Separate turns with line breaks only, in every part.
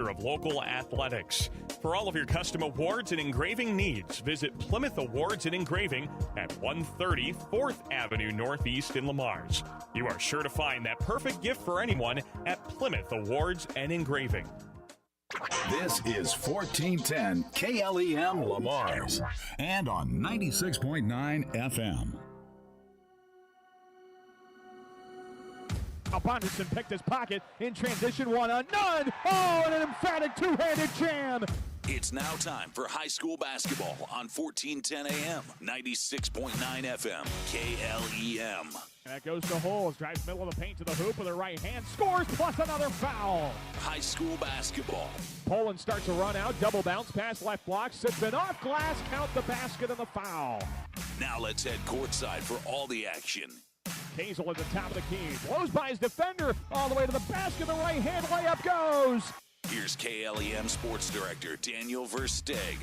Of local athletics. For all of your custom awards and engraving needs, visit Plymouth Awards and Engraving at 130 4th Avenue Northeast in Lamars. You are sure to find that perfect gift for anyone at Plymouth Awards and Engraving.
This is 1410 KLEM Lamars and on 96.9 FM.
Bonderson picked his pocket in transition, one on none. Oh, and an emphatic two-handed jam.
It's now time for high school basketball on 1410 AM, 96.9 FM, KLEM.
And that goes to Holes, drives middle of the paint to the hoop with her right hand, scores plus another foul.
High school basketball.
Poland starts a run out, double bounce, pass left block, sits in off glass, count the basket and the foul.
Now let's head courtside for all the action.
Hazel at the top of the key, blows by his defender, all the way to the basket, the right hand layup goes.
Here's KLEM Sports Director Daniel Versteeg.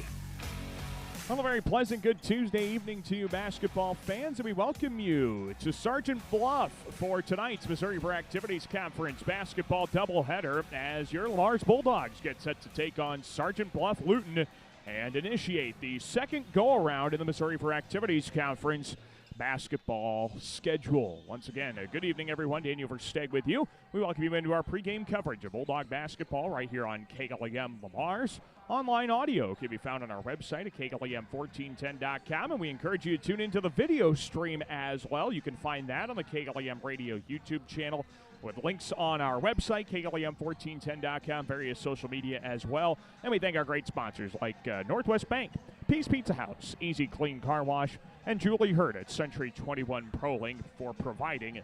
Well, a very pleasant good Tuesday evening to you basketball fans, and we welcome you to Sergeant Bluff for tonight's Missouri for Activities Conference basketball doubleheader as your Lamars Bulldogs get set to take on Sergeant Bluff-Luton and initiate the second go-around in the Missouri for Activities Conference basketball schedule. Once again, a good evening, everyone. Daniel Versteeg with you. We welcome you into our pregame coverage of Bulldog basketball right here on KLEM Lamars. Online audio can be found on our website at KLEM1410.com, and we encourage you to tune into the video stream as well. You can find that on the KLEM Radio YouTube channel with links on our website, KLEM1410.com, various social media as well. And we thank our great sponsors like Northwest Bank, Peace Pizza House, Easy Clean Car Wash, and Julie Hurd at Century 21 ProLink for providing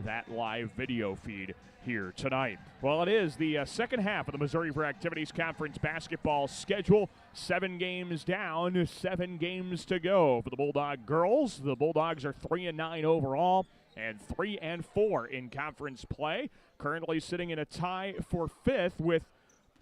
that live video feed here tonight. Well, it is the second half of the Missouri for Activities Conference basketball schedule. 7 games down, 7 games to go for the Bulldog girls. The Bulldogs are 3-9 overall and 3-4 in conference play. Currently sitting in a tie for 5th with,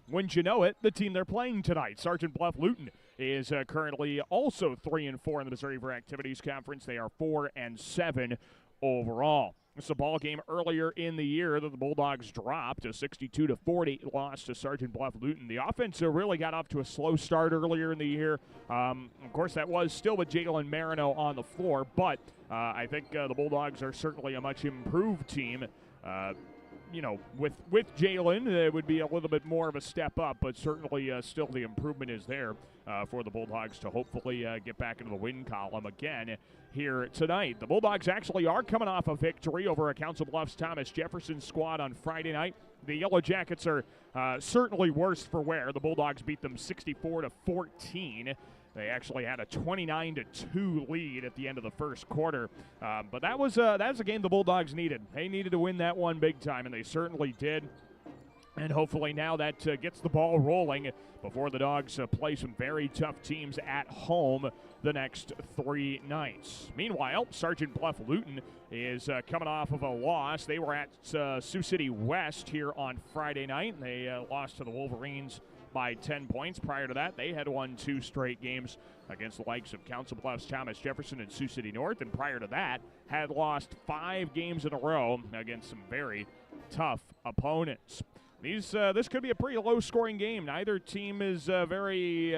wouldn't you know it, the team they're playing tonight. Sergeant Bluff-Luton is currently also 3-4 in the Missouri for Activities Conference. They are 4-7 overall. It's a ball game earlier in the year that the Bulldogs dropped, a 62-40 loss to Sergeant Bluff-Luton. The offense really got off to a slow start earlier in the year. Of course, that was still with Jalen Marino on the floor, but I think the Bulldogs are certainly a much improved team. With Jalen, it would be a little bit more of a step up, but certainly still the improvement is there for the Bulldogs to hopefully get back into the win column again here tonight. The Bulldogs actually are coming off a victory over a Council Bluffs Thomas Jefferson squad on Friday night. The Yellow Jackets are certainly worse for wear. The Bulldogs beat them 64-14. They actually had a 29-2 lead at the end of the first quarter. But that was a game the Bulldogs needed. They needed to win that one big time, and they certainly did. And hopefully now that gets the ball rolling before the Dogs play some very tough teams at home the next 3 nights. Meanwhile, Sergeant Bluff-Luton is coming off of a loss. They were at Sioux City West here on Friday night, and they lost to the Wolverines by 10 points. Prior to that, they had won 2 straight games against the likes of Council Bluffs, Thomas Jefferson, and Sioux City North, and prior to that, had lost 5 games in a row against some very tough opponents. This could be a pretty low-scoring game. Neither team is very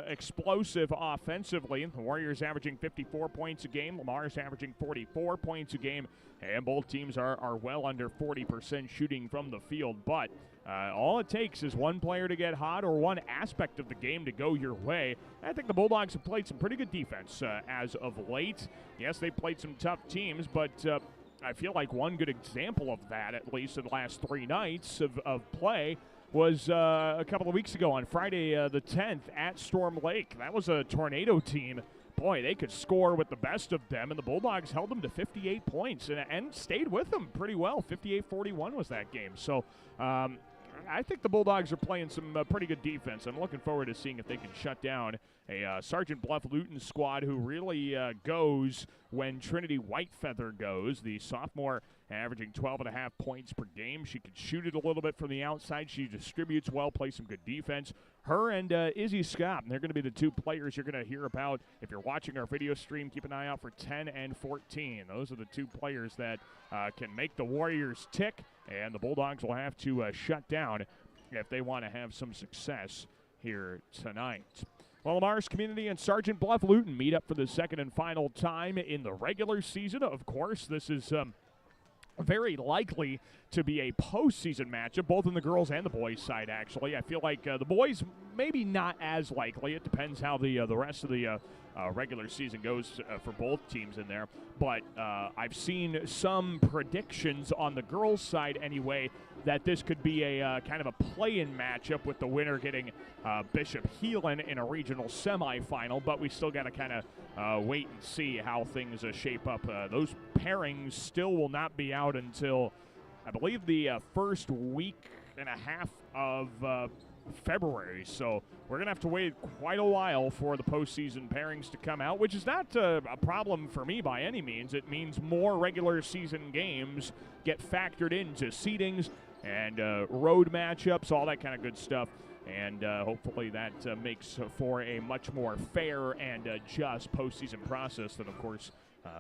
explosive offensively. The Warriors averaging 54 points a game. Lamar's averaging 44 points a game. And both teams are well under 40% shooting from the field. But all it takes is one player to get hot or one aspect of the game to go your way. I think the Bulldogs have played some pretty good defense as of late. Yes, they played some tough teams, but I feel like one good example of that, at least in the last 3 nights of play, was a couple of weeks ago on Friday the 10th at Storm Lake. That was a tornado team. Boy, they could score with the best of them, and the Bulldogs held them to 58 points and stayed with them pretty well. 58-41 was that game. So I think the Bulldogs are playing some pretty good defense. I'm looking forward to seeing if they can shut down a Sergeant Bluff-Luton squad who really goes when Trinity Whitefeather goes. The sophomore averaging 12.5 points per game. She can shoot it a little bit from the outside. She distributes well, plays some good defense. Her and Izzy Scott, they're going to be the 2 players you're going to hear about. If you're watching our video stream, keep an eye out for 10 and 14. Those are the 2 players that can make the Warriors tick, and the Bulldogs will have to shut down if they want to have some success here tonight. Well, Lamar's Community and Sergeant Bluff-Luton meet up for the second and final time in the regular season. Of course, this is very likely to be a postseason matchup, both in the girls and the boys side, actually. I feel like the boys maybe not as likely. It depends how the rest of the regular season goes for both teams in there. But I've seen some predictions on the girls' side anyway that this could be a kind of a play-in matchup with the winner getting Bishop Heelan in a regional semifinal. But we still got to kind of wait and see how things shape up. Those pairings still will not be out until, I believe, the first week and a half of February. So we're going to have to wait quite a while for the postseason pairings to come out, which is not a problem for me by any means. It means more regular season games get factored into seedings and road matchups, all that kind of good stuff. And hopefully that makes for a much more fair and just postseason process than, of course,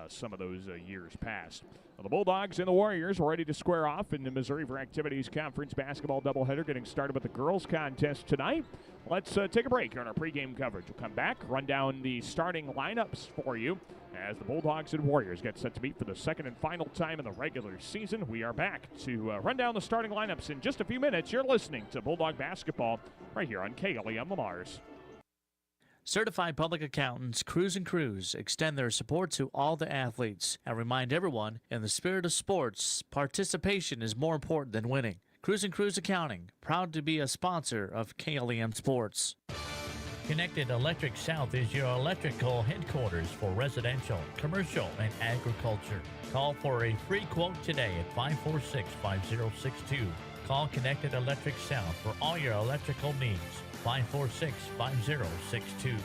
some of those years past. Well, the Bulldogs and the Warriors are ready to square off in the Missouri for Activities Conference basketball doubleheader, getting started with the girls contest tonight. Let's take a break on our pregame coverage. We'll come back, run down the starting lineups for you as the Bulldogs and Warriors get set to meet for the second and final time in the regular season. We are back to run down the starting lineups in just a few minutes. You're listening to Bulldog Basketball right here on KLEM Lamar's.
Certified public accountants Cruz & Cruz extend their support to all the athletes and remind everyone, in the spirit of sports, participation is more important than winning. Cruz & Cruz Accounting, proud to be a sponsor of KLEM Sports.
Connected Electric South is your electrical headquarters for residential, commercial, and agriculture. Call for a free quote today at 546-5062. Call Connected Electric South for all your electrical needs. 546-5062.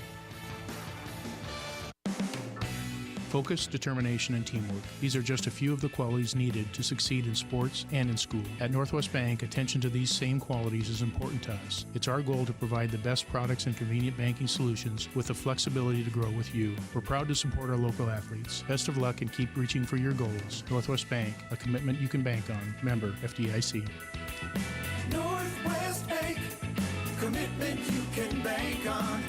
Focus, determination, and teamwork. These are just a few of the qualities needed to succeed in sports and in school. At Northwest Bank, attention to these same qualities is important to us. It's our goal to provide the best products and convenient banking solutions with the flexibility to grow with you. We're proud to support our local athletes. Best of luck and keep reaching for your goals. Northwest Bank, a commitment you can bank on. Member FDIC.
Northwest Bank, commitment you can bank on.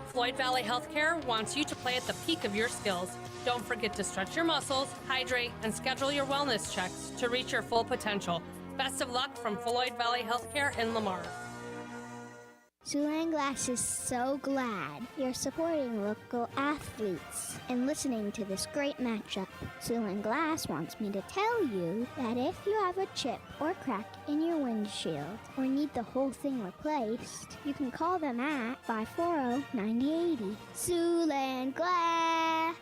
Floyd Valley Healthcare wants you to play at the peak of your skills. Don't forget to stretch your muscles, hydrate, and schedule your wellness checks to reach your full potential. Best of luck from Floyd Valley Healthcare in Lamar.
Siouxland Glass is so glad you're supporting local athletes and listening to this great matchup. Siouxland Glass wants me to tell you that if you have a chip or crack in your windshield or need the whole thing replaced, you can call them at 540-9080. Siouxland Glass.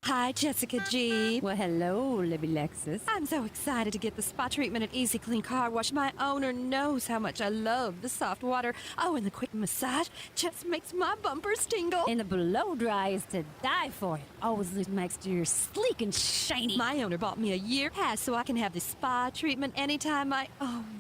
Hi, Jessica G. Well, hello, Libby Lexus. I'm so excited to get the spa treatment at Easy Clean Car Wash. My owner knows how much I love the soft water. Oh, and the quick massage just makes my bumpers tingle.
And the blow dry is to die for. It always leaves my exterior sleek and shiny.
My owner bought me a year pass so I can have the spa treatment anytime I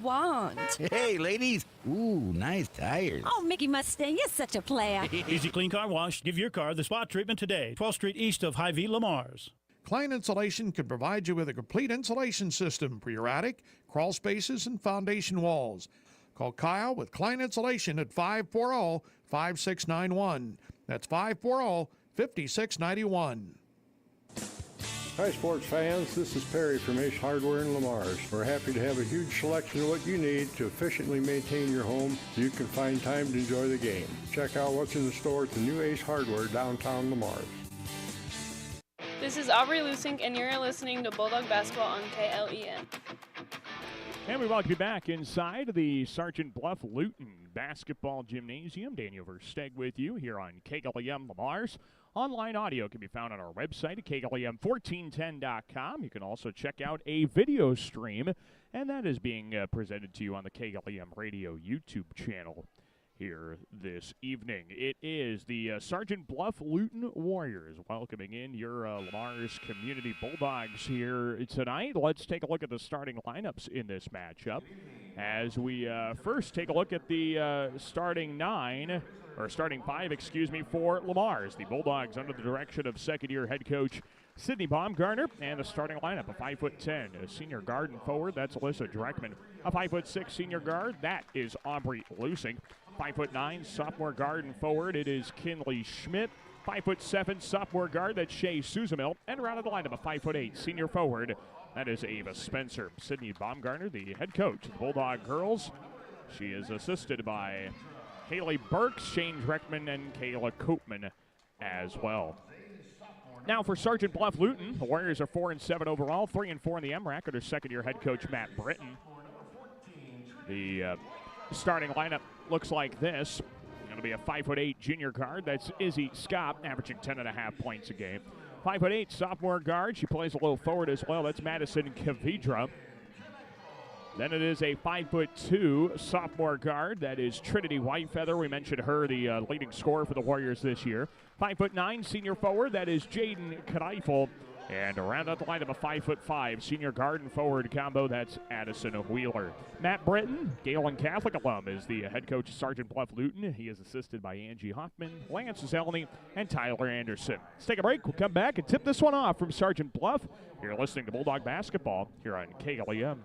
want.
Hey, ladies. Ooh, nice tires.
Oh, Mickey Mustang is such a player.
Easy Clean Car Wash. Give your car the spa treatment today. 12th Street east of Hy-Vee, Lamar's.
Klein Insulation can provide you with a complete insulation system for your attic, crawl spaces, and foundation walls. Call Kyle with Klein Insulation at 540-5691. That's 540-5691.
Hi, sports fans. This is Perry from Ace Hardware in Lamar's. We're happy to have a huge selection of what you need to efficiently maintain your home so you can find time to enjoy the game. Check out what's in the store at the new Ace Hardware downtown Lamar's.
This is Aubrey Lusink, and you're listening to Bulldog Basketball on KLEM.
And we welcome you back inside the Sergeant Bluff-Luton Basketball Gymnasium. Daniel Versteg with you here on KLEM Lamar's. Online audio can be found on our website at KLEM1410.com. You can also check out a video stream, and that is being presented to you on the KLEM Radio YouTube channel here this evening. It is the Sergeant Bluff-Luton Warriors welcoming in your Lamar's Community Bulldogs here tonight. Let's take a look at the starting lineups in this matchup as we first take a look at the starting five, for Lamar's. The Bulldogs under the direction of second-year head coach Sydney Baumgartner, and the starting lineup, a 5'10", a senior guard and forward, that's Alyssa Dreckman. A 5'6" senior guard, that is Aubrey Lusing. 5'9", sophomore guard and forward, it is Kinley Schmidt. 5'7", sophomore guard, that's Shea Suzamil. And around the lineup, a 5'8", senior forward, that is Ava Spencer. Sydney Baumgartner, the head coach of the Bulldog girls. She is assisted by Haley Burks, Shane Dreckman, and Kayla Koopman as well. Now for Sergeant Bluff-Luton, the Warriors are 4-7 overall, 3-4 in the MRAC under second-year head coach Matt Britton. The starting lineup looks like this. Going to be a 5'8" junior guard. That's Izzy Scott, averaging 10.5 points a game. 5'8" sophomore guard. She plays a little forward as well. That's Madison Kavidra. Then it is a 5'2" sophomore guard. That is Trinity Whitefeather. We mentioned her, the leading scorer for the Warriors this year. 5'9" senior forward. That is Jaden Kneifel. And around out the lineup, a 5'5" senior guard and forward combo. That's Addison Wheeler. Matt Britton, Galen Catholic alum, is the head coach of Sergeant Bluff-Luton. He is assisted by Angie Hoffman, Lance Zelny, and Tyler Anderson. Let's take a break. We'll come back and tip this one off from Sergeant Bluff. You're listening to Bulldog Basketball here on KLEM.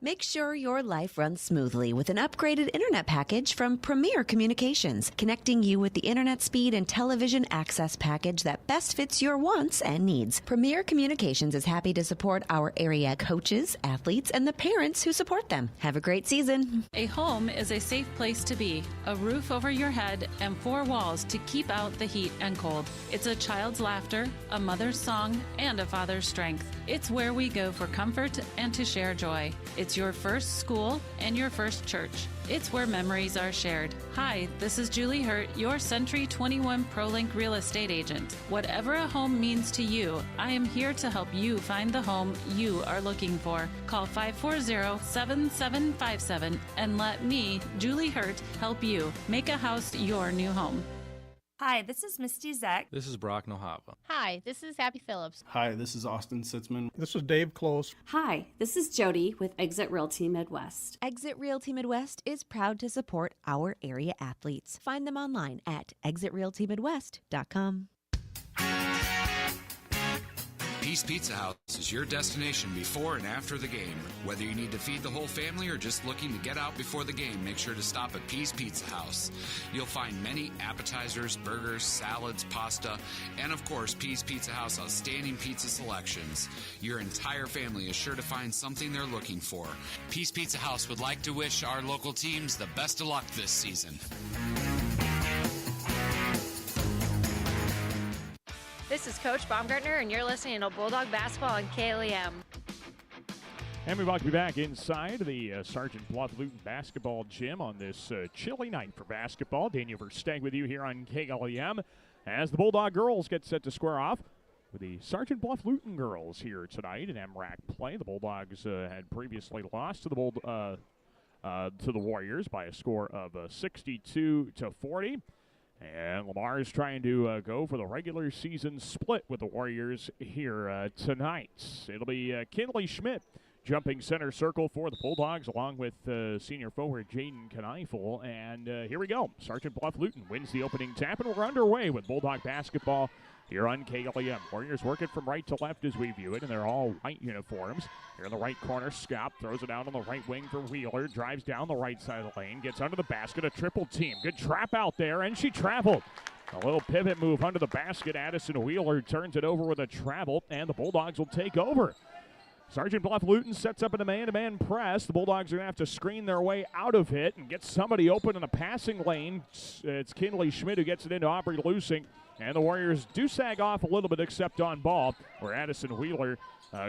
Make sure your life runs smoothly with an upgraded internet package from Premier Communications, connecting you with the internet speed and television access package that best fits your wants and needs. Premier Communications is happy to support our area coaches, athletes, and the parents who support them. Have a great season.
A home is a safe place to be, a roof over your head, and 4 walls to keep out the heat and cold. It's a child's laughter, a mother's song, and a father's strength. It's where we go for comfort and to share joy. It's your first school and your first church. It's where memories are shared. Hi, this is Julie Hurt, your Century 21 ProLink real estate agent. Whatever a home means to you, I am here to help you find the home you are looking for. Call 540-7757 and let me, Julie Hurt, help you make a house your new home.
Hi, this is Misty Zek.
This is Brock Nohava.
Hi, this is Abby Phillips.
Hi, this is Austin Sitzman.
This is Dave Close.
Hi, this is Jody with Exit Realty Midwest.
Exit Realty Midwest is proud to support our area athletes. Find them online at exitrealtymidwest.com.
Peace Pizza House is your destination before and after the game. Whether you need to feed the whole family or just looking to get out before the game, make sure to stop at Peace Pizza House. You'll find many appetizers, burgers, salads, pasta, and of course, Peace Pizza House outstanding pizza selections. Your entire family is sure to find something they're looking for. Peace Pizza House would like to wish our local teams the best of luck this season.
This is Coach Baumgartner, and you're listening to Bulldog Basketball on KLEM.
And we welcome you back inside the Sergeant Bluff-Luton basketball gym on this chilly night for basketball. Daniel Versteg with you here on KLEM as the Bulldog girls get set to square off with the Sergeant Bluff-Luton girls here tonight in MRAC play. The Bulldogs had previously lost to the Warriors by a score of 62-40. And Lamar is trying to go for the regular season split with the Warriors here tonight. It'll be Kinley Schmidt jumping center circle for the Bulldogs, along with senior forward Jaden Kneifel. And here we go. Sergeant Bluff-Luton wins the opening tap, and we're underway with Bulldog basketball here on KLEM. Warriors work it from right to left as we view it, and they're all white uniforms. Here in the right corner, Scott throws it out on the right wing for Wheeler, drives down the right side of the lane, gets under the basket, a triple team. Good trap out there, and she traveled. A little pivot move under the basket. Addison Wheeler turns it over with a travel, and the Bulldogs will take over. Sergeant Bluff-Luton sets up in a man-to-man press. The Bulldogs are going to have to screen their way out of it and get somebody open in the passing lane. It's Kinley Schmidt who gets it into Aubrey Lusing. And the Warriors do sag off a little bit except on ball, where Addison Wheeler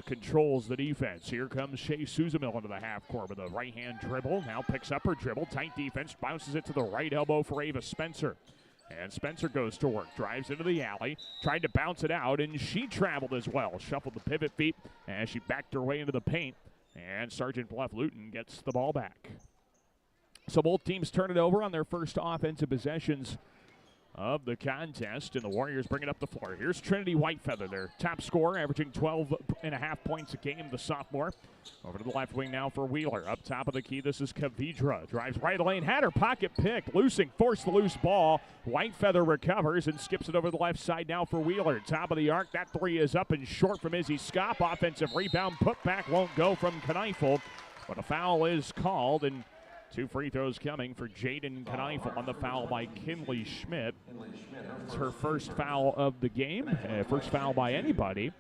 controls the defense. Here comes Shea Suzamil into the half court with a right-hand dribble. Now picks up her dribble. Tight defense. Bounces it to the right elbow for Ava Spencer. And Spencer goes to work. Drives into the alley. Tried to bounce it out, and she traveled as well. Shuffled the pivot feet as she backed her way into the paint. And Sergeant Bluff-Luton gets the ball back. So both teams turn it over on their first offensive possessions of the contest, and the Warriors bring it up the floor. Here's Trinity Whitefeather, their top scorer, averaging 12.5 points a game, the sophomore. Over to the left wing now for Wheeler. Up top of the key, this is Kavidra. Drives right lane, had her pocket picked. Loosing, forced the loose ball. Whitefeather recovers and skips it over the left side now for Wheeler. Top of the arc, that three is up and short from Izzy Scott. Offensive rebound, put back, won't go from Kneifel. But a foul is called, and 2 free throws coming for Jaden Kneifel on the foul by Kinley Schmidt. It's her first foul of the game, first foul by anybody.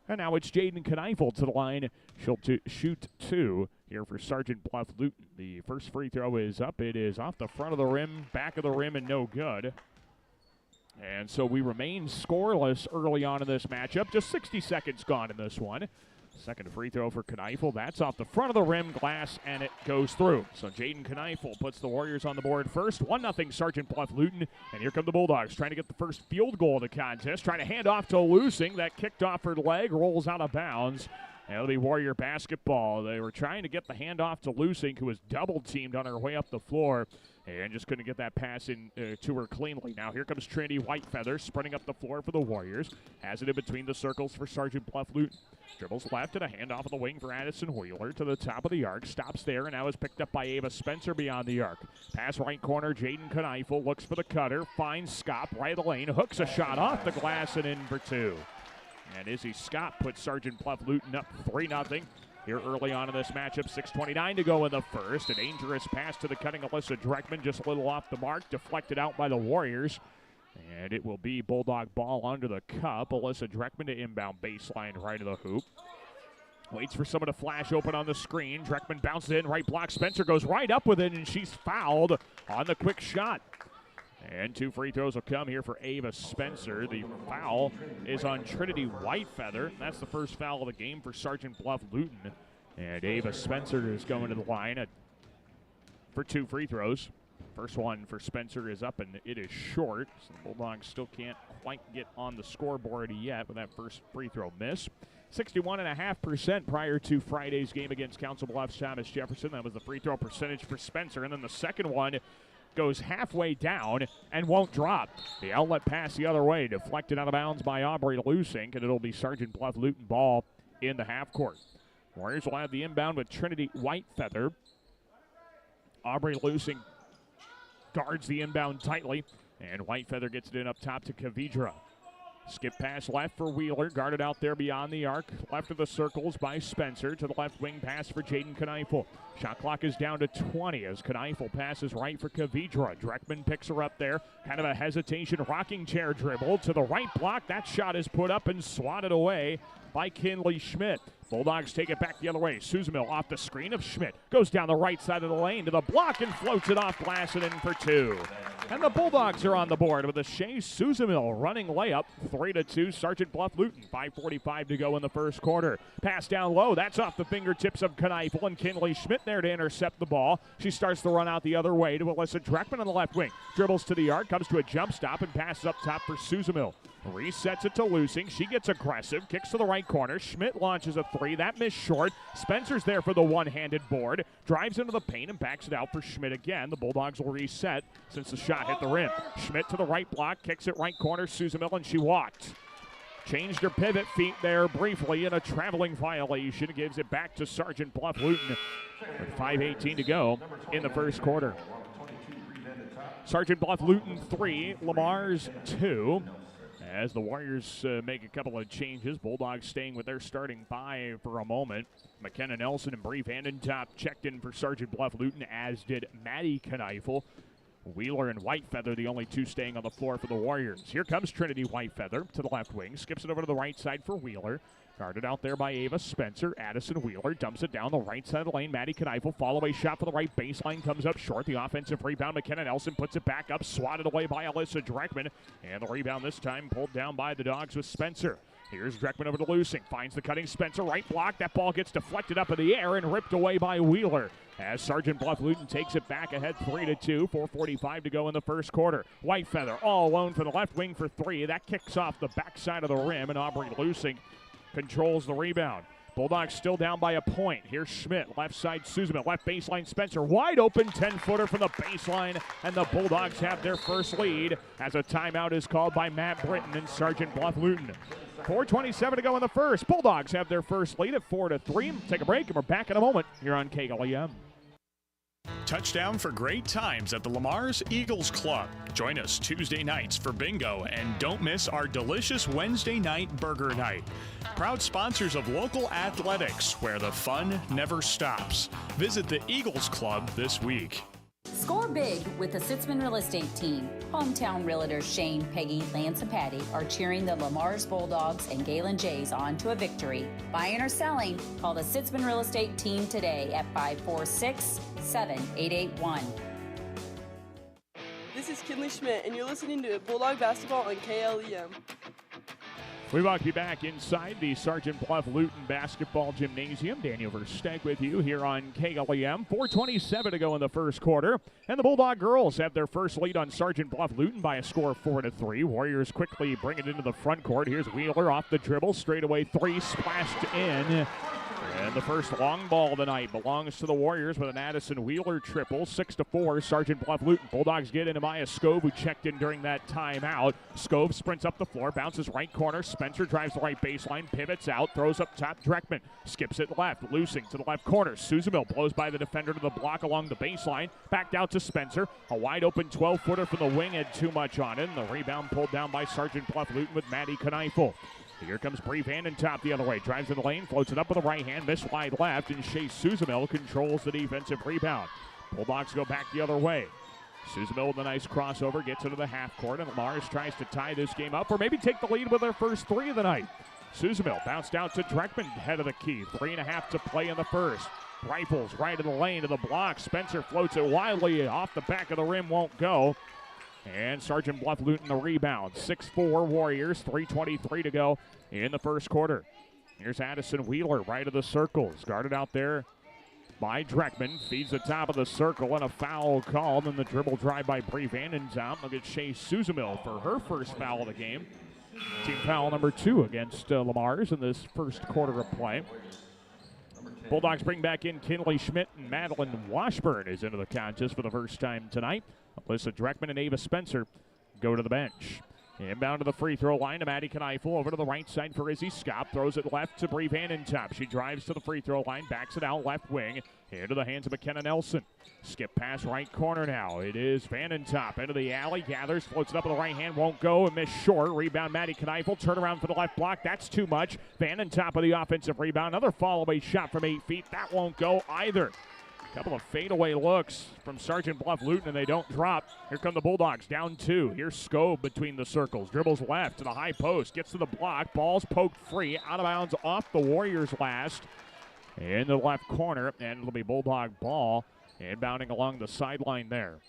And now it's Jaden Kneifel to the line. She'll shoot 2 here for Sergeant Bluff-Luton. The first free throw is up. It is off the front of the rim, back of the rim, and no good. And so we remain scoreless early on in this matchup. Just 60 seconds gone in this one. Second free throw for Kneifel. That's off the front of the rim, glass, and it goes through. So Jaden Kneifel puts the Warriors on the board first. 1-0 Sergeant Bluff-Luton. And here come the Bulldogs trying to get the first field goal of the contest. Trying to hand off to Loosing. That kicked off her leg, rolls out of bounds. And it'll be Warrior basketball. They were trying to get the handoff to Loosing, who was double-teamed on her way up the floor. And just couldn't get that pass in to her cleanly. Now here comes Trinity Whitefeather sprinting up the floor for the Warriors. Has it in between the circles for Sergeant Bluff-Luton. Dribbles left and a handoff on the wing for Addison Wheeler to the top of the arc. Stops there and now is picked up by Ava Spencer beyond the arc. Pass right corner, Jaden Kneifel looks for the cutter. Finds Scott right of the lane. Hooks a shot off the glass and in for 2. And Izzy Scott puts Sergeant Bluff-Luton up 3-0. Here early on in this matchup, 6:29 to go in the first. A dangerous pass to the cutting Alyssa Dreckman, just a little off the mark, deflected out by the Warriors. And it will be Bulldog ball under the cup. Alyssa Dreckman to inbound baseline right of the hoop. Waits for someone to flash open on the screen. Dreckman bounces in, right block. Spencer goes right up with it, and she's fouled on the quick shot. And 2 free throws will come here for Ava Spencer. The foul is on Trinity Whitefeather. That's the first foul of the game for Sergeant Bluff-Luton. And Ava Spencer is going to the line for 2 free throws. First one for Spencer is up, and it is short. So the Bulldogs still can't quite get on the scoreboard yet with that first free throw miss. 61.5% prior to Friday's game against Council Bluffs Thomas Jefferson. That was the free throw percentage for Spencer. And then the second one goes halfway down and won't drop. The outlet pass the other way, deflected out of bounds by Aubrey Lusink, and it'll be Sergeant Bluff-Luton ball in the half court. Warriors will have the inbound with Trinity Whitefeather. Aubrey Lusink guards the inbound tightly, and Whitefeather gets it in up top to Kavidra. Skip pass left for Wheeler, guarded out there beyond the arc. Left of the circles by Spencer to the left wing pass for Jaden Kneifel. Shot clock is down to 20 as Kneifel passes right for Kavidra. Dreckman picks her up there. Kind of a hesitation, rocking chair dribble to the right block. That shot is put up and swatted away by Kinley Schmidt. Bulldogs take it back the other way. Suzamil off the screen of Schmidt. Goes down the right side of the lane to the block and floats it off glass and in for 2. And the Bulldogs are on the board with a Shea Suzamil running layup. 3-2, Sergeant Bluff-Luton. 5:45 to go in the first quarter. Pass down low. That's off the fingertips of Kneifel, and Kinley Schmidt there to intercept the ball. She starts to run out the other way to Alyssa Dreckman on the left wing. Dribbles to the arc, comes to a jump stop, and passes up top for Suzamil. Resets it to Loosing. She gets aggressive, kicks to the right corner. Schmidt launches a 3. That missed short. Spencer's there for the one-handed board. Drives into the paint and backs it out for Schmidt again. The Bulldogs will reset since the shot hit the rim. Schmidt to the right block, kicks it right corner. Suzamil, and she walked. Changed her pivot feet there briefly in a traveling violation. Gives it back to Sergeant Bluff-Luton with 5:18 to go in the first quarter. Sergeant Bluff-Luton 3, Lamar's 2. As the Warriors make a couple of changes, Bulldogs staying with their starting 5 for a moment. McKenna Nelson and Bree Vandentop checked in for Sergeant Bluff-Luton, as did Maddie Kneifel. Wheeler and Whitefeather, the only 2 staying on the floor for the Warriors. Here comes Trinity Whitefeather to the left wing. Skips it over to the right side for Wheeler. Guarded out there by Ava Spencer. Addison Wheeler dumps it down the right side of the lane. Maddie Kneifel, follow-away shot for the right baseline, comes up short. The offensive rebound, McKenna Nelson puts it back up, swatted away by Alyssa Dreckman. And the rebound this time pulled down by the Dogs with Spencer. Here's Dreckman over to Loosing. Finds the cutting Spencer. Right block. That ball gets deflected up in the air and ripped away by Wheeler. As Sergeant Bluff-Luton takes it back ahead 3-2. 4:45 to go in the first quarter. Whitefeather all alone for the left wing for 3. That kicks off the backside of the rim, and Aubrey Loosing controls the rebound. Bulldogs still down by a point. Here's Schmidt, left side Suzuman, left baseline Spencer, wide open 10-footer from the baseline, and the Bulldogs have their first lead as a timeout is called by Matt Britton and Sergeant Bluff-Luton. 4:27 to go in the first. Bulldogs have their first lead at 4-3. Take a break, and we're back in a moment here on KLEM.
Touchdown for great times at the Lamar's Eagles Club. Join us Tuesday nights for bingo, and don't miss our delicious Wednesday night burger night. Proud sponsors of local athletics, where the fun never stops. Visit the Eagles Club this week.
Score big with the Sitzman Real Estate Team. Hometown realtors Shane, Peggy, Lance, and Patty are cheering the Lamar's Bulldogs and Galen Jays on to a victory. Buying or selling, call the Sitzman Real Estate Team today at 546-7881.
This is Kinley Schmidt, and you're listening to Bulldog Basketball on KLEM.
We welcome you back inside the Sergeant Bluff-Luton Basketball Gymnasium. Daniel Versteeg with you here on KLEM. 4:27 to go in the first quarter. And the Bulldog girls have their first lead on Sergeant Bluff-Luton by a score of 4-3. Warriors quickly bring it into the front court. Here's Wheeler off the dribble. Straightaway three splashed in. And the first long ball tonight belongs to the Warriors with an Addison Wheeler triple. 6-4, Sergeant Bluff-Luton. Bulldogs get into Maya Scove, who checked in during that timeout. Scove sprints up the floor, bounces right corner. Spencer drives the right baseline, pivots out, throws up top. Dreckman skips it left, loosing to the left corner. Suzamil blows by the defender to the block along the baseline. Backed out to Spencer. A wide open 12-footer from the wing had too much on it. And the rebound pulled down by Sergeant Bluff-Luton with Maddie Kneifel. Here comes Bree Vandentop the other way. Drives in the lane, floats it up with the right hand, missed wide left, and Shea Suzamil controls the defensive rebound. Bulldogs go back the other way. Suzamil with a nice crossover, gets into the half court, and Mars tries to tie this game up or maybe take the lead with their first three of the night. Suzamil bounced out to Dreckman, head of the key. 3.5 to play in the first. Rifles right in the lane to the block. Spencer floats it wildly off the back of the rim, won't go. And Sergeant Bluff-Luton the rebound. 6-4 Warriors, 3:23 to go in the first quarter. Here's Addison Wheeler right of the circles. Guarded out there by Dreckman. Feeds the top of the circle and a foul called. And the dribble drive by Bree Vandentop. Look at Shea Suzamil for her first foul of the game. Team foul number 2 against Lamar's in this first quarter of play. Bulldogs bring back in Kinley Schmidt, and Madeline Washburn is into the contest for the first time tonight. Alyssa Dreckman and Ava Spencer go to the bench. Inbound to the free throw line to Maddie Kneifel. Over to the right side for Izzy Scott. Throws it left to Bree Vandentop. She drives to the free throw line, backs it out left wing. Into the hands of McKenna Nelson. Skip pass right corner now. It is Vandentop into the alley. Gathers, floats it up with the right hand. Won't go and miss short. Rebound Maddie Kneifel. Turn around for the left block. That's too much. Vandentop of the offensive rebound. Another fall away shot from 8 feet. That won't go either. Couple of fadeaway looks from Sergeant Bluff-Luton, and they don't drop. Here come the Bulldogs, down 2. Here's Scove between the circles. Dribbles left to the high post, gets to the block. Ball's poked free, out of bounds off the Warriors last. In the left corner, and it'll be Bulldog ball. Inbounding along the sideline there.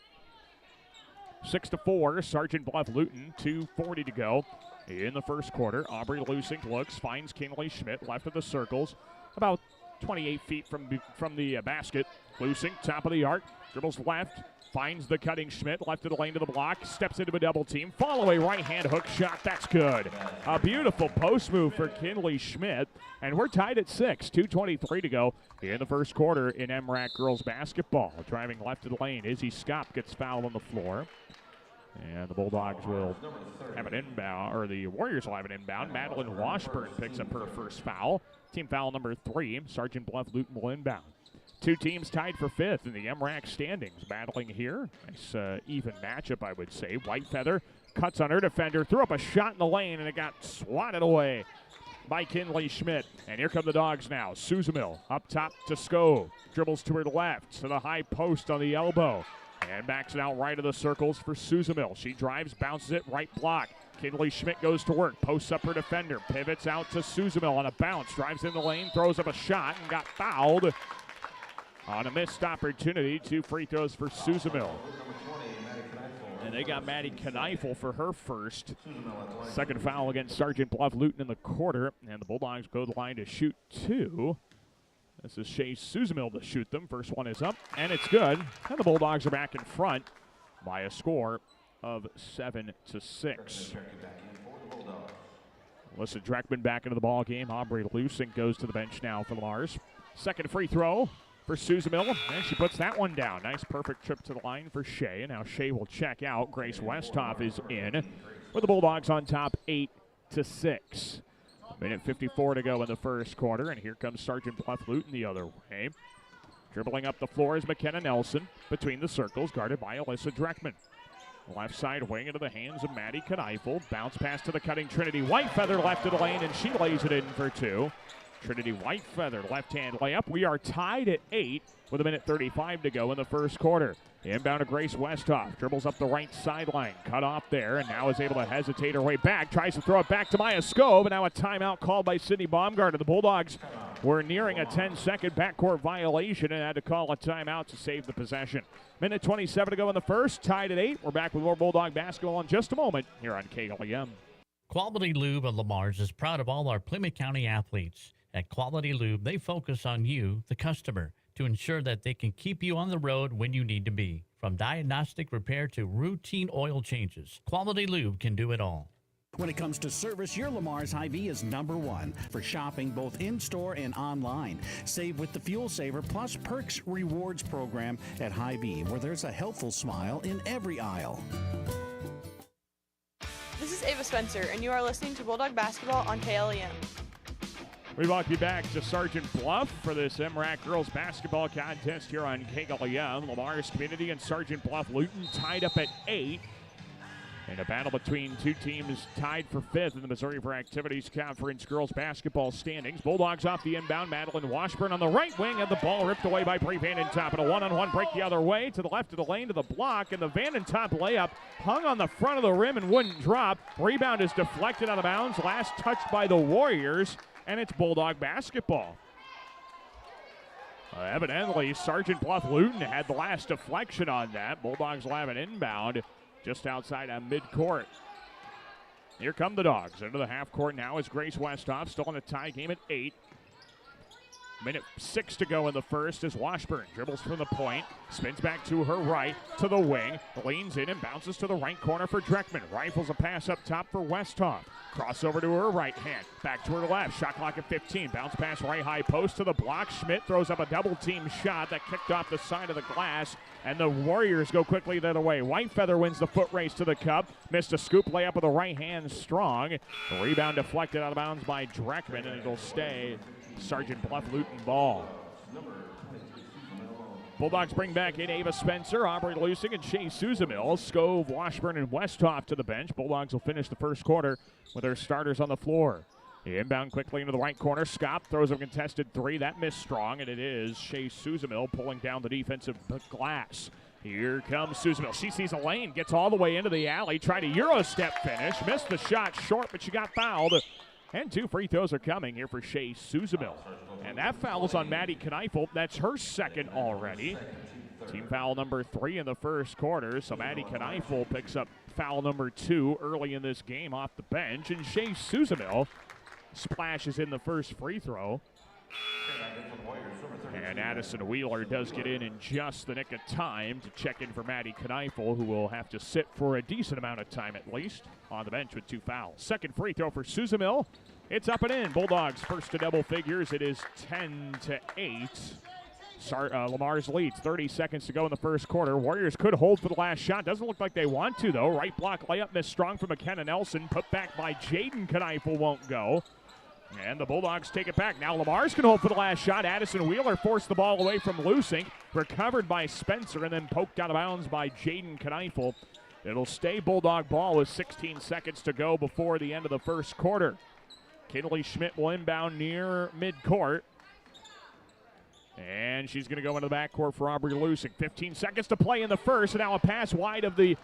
6-4, Sergeant Bluff-Luton, 2:40 to go in the first quarter. Aubrey Lusink looks, finds Kinley Schmidt, left of the circles. About 28 feet from the basket. Lusink, top of the arc, dribbles left, finds the cutting Schmidt, left of the lane to the block, steps into a double team, fall away right hand hook shot, that's good. A beautiful post move for Kinley Schmidt, and we're tied at 6, 2:23 to go in the first quarter in MRAC girls basketball. Driving left of the lane, Izzy Scott gets fouled on the floor. And the Bulldogs will have an inbound, or the Warriors will have an inbound. Madeline Washburn picks up her first foul. Team foul number 3. Sergeant Bluff-Luton will inbound. Two teams tied for 5th in the MRAC standings. Battling here. Nice even matchup, I would say. White Feather cuts on her defender. Threw up a shot in the lane, and it got swatted away by Kinley Schmidt. And here come the Dogs now. Suzamil up top to Scove. Dribbles to her left to the high post on the elbow. And backs it out right of the circles for Suzamil. She drives, bounces it, right block. Kinley Schmidt goes to work, posts up her defender, pivots out to Suzamil on a bounce, drives in the lane, throws up a shot, and got fouled on a missed opportunity. 2 free throws for Suzamil. And they got Maddie Kneifel for her first. Second foul against Sergeant Bluff-Luton in the quarter, and the Bulldogs go to the line to shoot 2. This is Shea Suzamil to shoot them. First one is up, and it's good. And the Bulldogs are back in front by a score of 7-6. Alyssa Dreckman back into the ball game. Aubrey Lusink goes to the bench now for the Mars. Second free throw for Susan-Mill, and she puts that one down. Nice, perfect trip to the line for Shea. Now Shea will check out. Grace Westhoff is in, with the Bulldogs on top 8-6. Minute 54 to go in the first quarter, and here comes Sergeant Bluff-Luton the other way. Dribbling up the floor is McKenna Nelson between the circles, guarded by Alyssa Dreckman. Left side wing into the hands of Maddie Kneifel. Bounce pass to the cutting Trinity Whitefeather left of the lane, and she lays it in for two. Trinity Whitefeather left-hand layup. We are tied at 8 with a minute 35 to go in the first quarter. Inbound to Grace Westhoff. Dribbles up the right sideline. Cut off there, and now is able to hesitate her way back. Tries to throw it back to Maya Skov, and now a timeout called by Sydney Baumgartner. The Bulldogs were nearing a 10-second backcourt violation and had to call a timeout to save the possession. Minute 27 to go in the first. Tied at 8. We're back with more Bulldog basketball in just a moment here on KLEM.
Quality Lube of Lamar's is proud of all our Plymouth County athletes. At Quality Lube, they focus on you, the customer, to ensure that they can keep you on the road when you need to be. From diagnostic repair to routine oil changes, Quality Lube can do it all.
When it comes to service, your Lamar's Hy-Vee is #1 for shopping both in-store and online. Save with the Fuel Saver Plus Perks Rewards program at Hy-Vee, where there's a helpful smile in every aisle.
This is Ava Spencer, and you are listening to Bulldog Basketball on KLEM.
We welcome you back to Sergeant Bluff for this MRAC girls basketball contest here on KLEM. Lamar's Community and Sergeant Bluff-Luton tied up at 8. In a battle between two teams tied for 5th in the Missouri for Activities Conference girls basketball standings. Bulldogs off the inbound. Madeline Washburn on the right wing, and the ball ripped away by Bree Vandentop. And a one-on-one break the other way to the left of the lane to the block, and the Vandentop layup hung on the front of the rim and wouldn't drop. Rebound is deflected out of bounds. Last touched by the Warriors, and it's Bulldog basketball. Evidently, Sergeant Bluff-Luton had the last deflection on that. Bulldogs will have an inbound just outside on midcourt. Here come the Dogs. Into the half court now is Grace Westhoff, still in a tie game at 8. Minute 6 to go in the first as Washburn dribbles from the point, spins back to her right, to the wing, leans in and bounces to the right corner for Dreckman. Rifles a pass up top for Westhoff. Crossover to her right hand, back to her left, shot clock at 15. Bounce pass right high post to the block. Schmidt throws up a double team shot that kicked off the side of the glass, and the Warriors go quickly the other way. Whitefeather wins the foot race to the cup, missed a scoop layup with the right hand strong. The rebound deflected out of bounds by Dreckman, and it'll stay Sergeant Bluff-Luton ball. Bulldogs bring back in Ava Spencer, Aubrey Lusing, and Shea Susan-Mill. Skov, Washburn, and Westhoff to the bench. Bulldogs will finish the first quarter with their starters on the floor. The inbound quickly into the right corner. Scott throws a contested three. That missed strong, and it is Shea Susan-Mill pulling down the defensive glass. Here comes Susan-Mill. She sees a lane, gets all the way into the alley, tried a Euro step finish, missed the shot short, but she got fouled. And 2 free throws are coming here for Shea Susan-Mill. And that foul is on Maddie Kneifel. That's her second already. Team foul number 3 in the first quarter. So Maddie Kneifel picks up foul number 2 early in this game off the bench. And Shea Susan-Mill splashes in the first free throw. And Addison Wheeler does get in just the nick of time to check in for Maddie Kneifel, who will have to sit for a decent amount of time at least on the bench with 2 fouls. Second free throw for Susan-Mill. It's up and in. Bulldogs first to double figures. It is 10-8. Lamar's leads. 30 seconds to go in the first quarter. Warriors could hold for the last shot. Doesn't look like they want to, though. Right block layup missed strong from McKenna Nelson. Put back by Jaden Kneifel won't go. And the Bulldogs take it back. Now Lamar's can hold for the last shot. Addison Wheeler forced the ball away from Lusink. Recovered by Spencer and then poked out of bounds by Jaden Kneifel. It'll stay Bulldog ball with 16 seconds to go before the end of the first quarter. Kinley Schmidt will inbound near midcourt. And she's going to go into the backcourt for Aubrey Lusink. 15 seconds to play in the first. And now a pass wide of the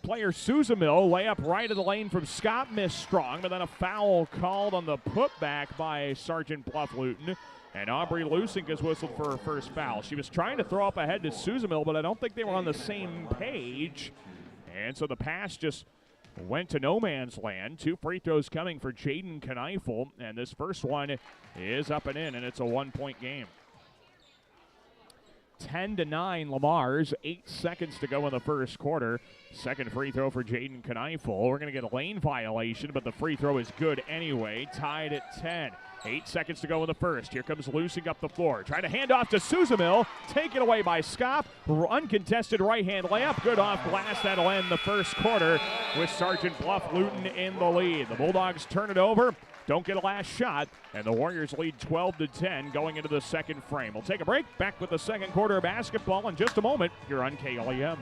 player Susan-Mill. Layup right of the lane from Scott, missed strong, but then a foul called on the putback by Sergeant Bluff-Luton. And Aubrey Lusink is whistled for her first foul. She was trying to throw up ahead to Susan-Mill, but I don't think they were on the same page. And so the pass just went to no man's land. 2 free throws coming for Jaden Kneifel, and this first one is up and in, and it's a 1-point game. 10-9 Lamar's. 8 seconds to go in the first quarter. Second free throw for Jaden Kneifel. We're going to get a lane violation, but the free throw is good anyway. Tied at 10. 8 seconds to go in the first. Here comes Lusing up the floor. Trying to hand off to Suzamil. Taken away by Skop. Uncontested right-hand layup. Good off glass. That'll end the first quarter with Sergeant Bluff-Luton in the lead. The Bulldogs turn it over. Don't get a last shot. And the Warriors lead 12-10 going into the second frame. We'll take a break. Back with the second quarter of basketball in just a moment. You're on KLEM.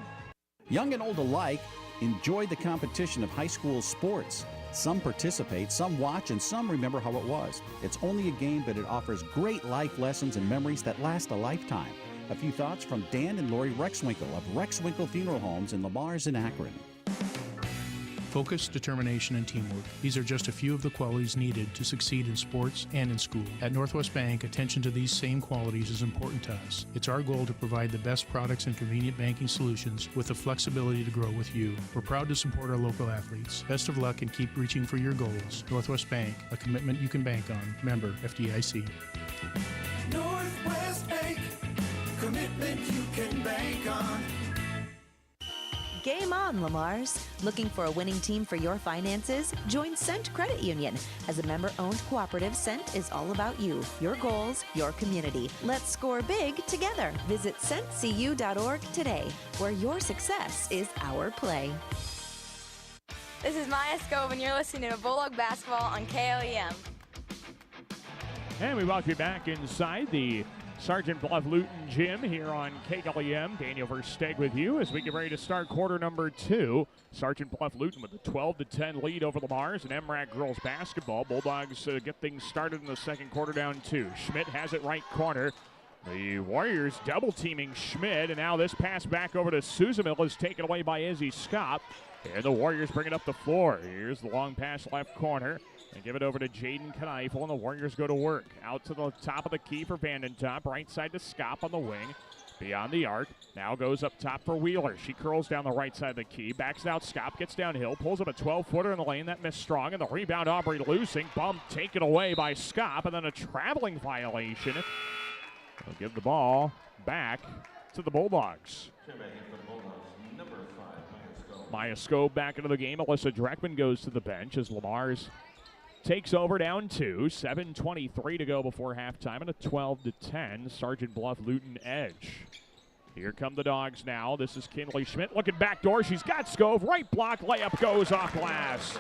Young and old alike enjoy the competition of high school sports. Some participate, some watch, and some remember how it was. It's only a game, but it offers great life lessons and memories that last a lifetime. A few thoughts from Dan and Lori Rexwinkle of Rexwinkle Funeral Homes in Lamar's and Akron.
Focus, determination, and teamwork. These are just a few of the qualities needed to succeed in sports and in school. At Northwest Bank, attention to these same qualities is important to us. It's our goal to provide the best products and convenient banking solutions with the flexibility to grow with you. We're proud to support our local athletes. Best of luck and keep reaching for your goals. Northwest Bank, a commitment you can bank on. Member FDIC.
Northwest Bank, commitment you can bank on.
Game on, Lamars. Looking for a winning team for your finances? Join Cent Credit Union. As a member-owned cooperative, Cent is all about you, your goals, your community. Let's score big together. Visit centcu.org today, where your success is our play.
This is Maya Scove, and you're listening to Bulldog Basketball on KLEM.
And we welcome you back inside the Sergeant Bluff-Luton gym here on KLEM. Daniel Versteg with you as we get ready to start quarter number 2. Sergeant Bluff-Luton with a 12-10 lead over Lamar's and MRAC girls basketball. Bulldogs get things started in the second quarter down 2. Schmidt has it right corner. The Warriors double teaming Schmidt, and now this pass back over to Suzamil is taken away by Izzy Scott. And the Warriors bring it up the floor. Here's the long pass left corner. And give it over to Jaden Kneifel, and the Warriors go to work. Out to the top of the key for Vandentop. Right side to Skop on the wing. Beyond the arc. Now goes up top for Wheeler. She curls down the right side of the key. Backs out. Skop gets downhill. Pulls up a 12-footer in the lane. That missed strong. And the rebound, Aubrey Lusing. Bump taken away by Skop. And then a traveling violation. They'll give the ball back to the Bulldogs. Maya Scobe back into the game. Alyssa Dreckman goes to the bench as Lamar's takes over down 2. 7:23 to go before halftime and a 12-10 Sergeant Bluff-Luton edge. Here come the Dogs now. This is Kinley Schmidt looking backdoor. She's got Scove. Right block. Layup goes off glass.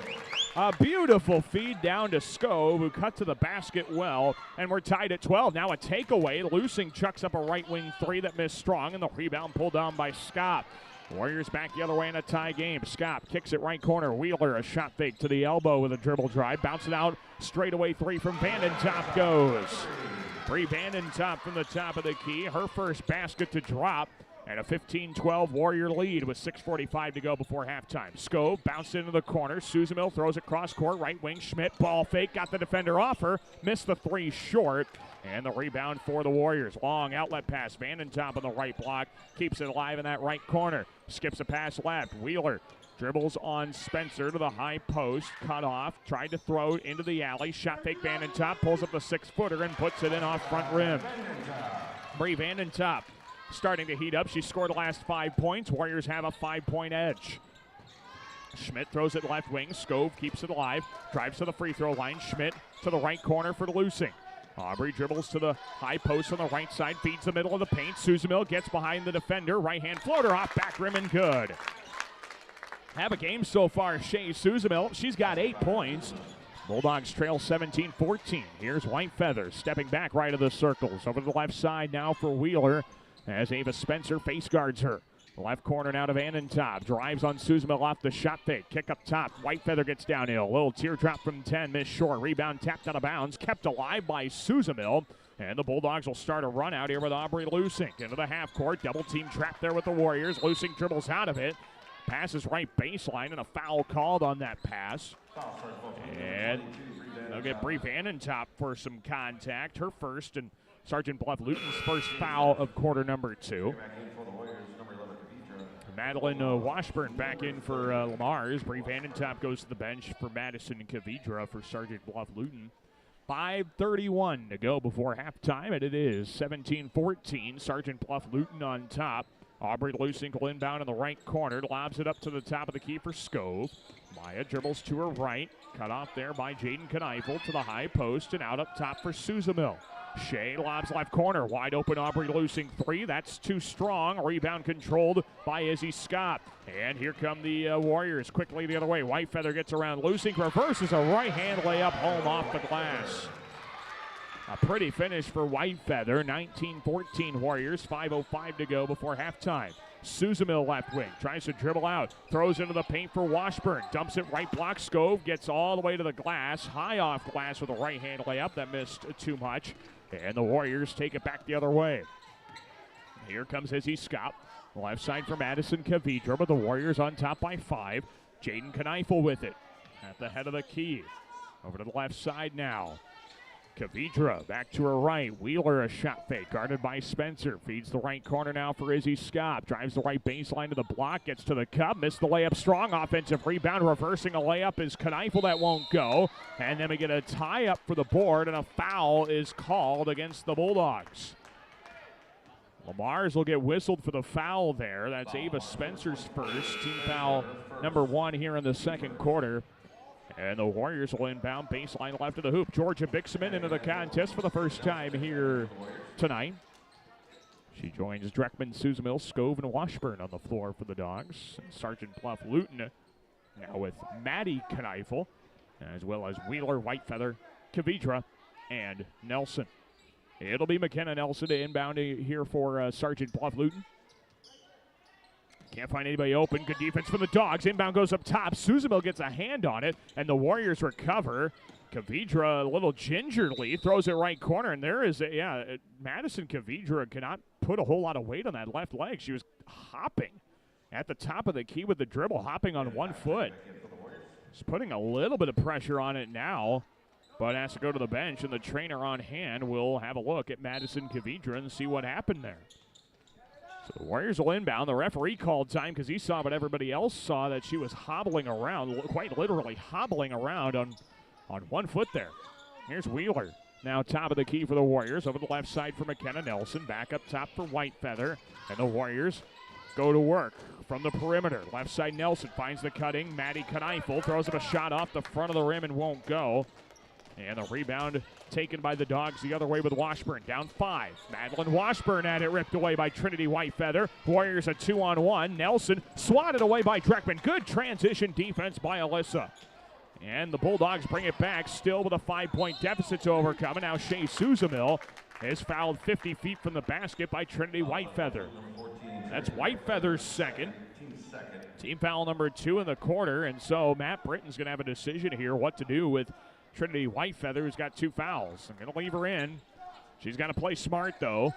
A beautiful feed down to Scove, who cut to the basket well. And we're tied at 12. Now a takeaway. Lusing chucks up a right wing 3 that missed strong. And the rebound pulled down by Scott. Warriors back the other way in a tie game. Scott kicks it right corner. Wheeler, a shot fake to the elbow with a dribble drive. Bounce it out. Straightaway 3 from Vandentop goes. Bree Vandentop from the top of the key. Her first basket to drop. And a 15-12 Warrior lead with 6:45 to go before halftime. Scove bounced into the corner. Suzamil throws it cross court. Right wing. Schmidt ball fake. Got the defender off her. Missed the 3 short. And the rebound for the Warriors. Long outlet pass. Vandentop on the right block. Keeps it alive in that right corner. Skips a pass left. Wheeler dribbles on Spencer to the high post. Cut off. Tried to throw into the alley. Shot fake Vandentop. Pulls up the 6-footer and puts it in off front rim. Bree Vandentop starting to heat up. She scored the last 5 points. Warriors have a 5-point edge. Schmidt throws it left wing. Scove keeps it alive. Drives to the free throw line. Schmidt to the right corner for Lusing. Aubrey dribbles to the high post on the right side. Feeds the middle of the paint. Suzamil gets behind the defender. Right hand floater off back rim and good. Have a game so far, Shea Suzamil. She's got 8 points. Bulldogs trail 17-14. Here's White Feather stepping back right of the circles. Over to the left side now for Wheeler as Ava Spencer face guards her. Left corner now to Vandentop. Drives on Suzamil off the shot fake. Kick up top. White Feather gets downhill. Little teardrop from 10. Missed short. Rebound tapped out of bounds. Kept alive by Suzamil. And the Bulldogs will start a run out here with Aubrey Lusing. Into the half court. Double team trapped there with the Warriors. Lusing dribbles out of it. Passes right baseline and a foul called on that pass. And they'll get Bree Vandentop for some contact. Her first and Sergeant Bluff-Luton's first foul of quarter number 2. Madeline Washburn back in for Lamar's. Bree Vandentop goes to the bench for Madison Kavidra for Sergeant Bluff-Luton. 5:31 to go before halftime, and it is 17-14. Sergeant Bluff-Luton on top. Aubrey Lusink will inbound in the right corner, lobs it up to the top of the key for Scove. Maya dribbles to her right, cut off there by Jaden Kneifel to the high post, and out up top for Suzamil. Shea lobs left corner, wide open Aubrey Lusink three. That's too strong. Rebound controlled by Izzy Scott. And here come the Warriors quickly the other way. Whitefeather gets around Lusink, reverses a right-hand layup home off the glass. A pretty finish for Whitefeather. 19-14 Warriors, 5:05 to go before halftime. Suzamil left wing, tries to dribble out, throws into the paint for Washburn, dumps it right block. Scove gets all the way to the glass, high off glass with a right-hand layup that missed too much. And the Warriors take it back the other way. Here comes Izzy Scott. Left side for Madison Kavidra, but the Warriors on top by 5. Jaden Kneifel with it at the head of the key. Over to the left side now. Kavidra back to her right. Wheeler a shot fake, guarded by Spencer. Feeds the right corner now for Izzy Scott. Drives the right baseline to the block, gets to the cup, missed the layup strong. Offensive rebound, reversing a layup is Kneifel. That won't go. And then we get a tie up for the board, and a foul is called against the Bulldogs. Lamar's will get whistled for the foul there. That's Ava Spencer's first. Team foul number 1 here in the second quarter. And the Warriors will inbound baseline left of the hoop. Georgia Bixman into the contest for the first time here tonight. She joins Dreckman, Suzamil, Scove, and Washburn on the floor for the Dogs. And Sergeant Bluff-Luton now with Maddie Kneifel, as well as Wheeler, Whitefeather, Kavidra, and Nelson. It'll be McKenna Nelson to inbound here for Sergeant Bluff-Luton. Can't find anybody open. Good defense from the Dogs. Inbound goes up top. Suzamil gets a hand on it, and the Warriors recover. Kavidra a little gingerly throws it right corner, and there is Madison Kavidra cannot put a whole lot of weight on that left leg. She was hopping at the top of the key with the dribble, hopping on one foot. She's putting a little bit of pressure on it now, but has to go to the bench, and the trainer on hand will have a look at Madison Kavidra and see what happened there. So the Warriors will inbound. The referee called time because he saw what everybody else saw, that she was hobbling around, quite literally hobbling around on one foot there. Here's Wheeler. Now top of the key for the Warriors. Over the left side for McKenna Nelson. Back up top for Whitefeather. And the Warriors go to work from the perimeter. Left side Nelson finds the cutting. Maddie Kneifel throws up a shot off the front of the rim and won't go. And the rebound taken by the Dogs the other way with Washburn. Down 5. Madeline Washburn had it ripped away by Trinity Whitefeather. Warriors a 2-on-1. Nelson swatted away by Dreckman. Good transition defense by Alyssa. And the Bulldogs bring it back, still with a 5-point deficit to overcome. And now Shea Suzamil is fouled 50 feet from the basket by Trinity Whitefeather. That's Whitefeather's second. Team foul number 2 in the quarter. And so Matt Britton's going to have a decision here what to do with Trinity Whitefeather, who's got 2 fouls. I'm going to leave her in. She's got to play smart, though.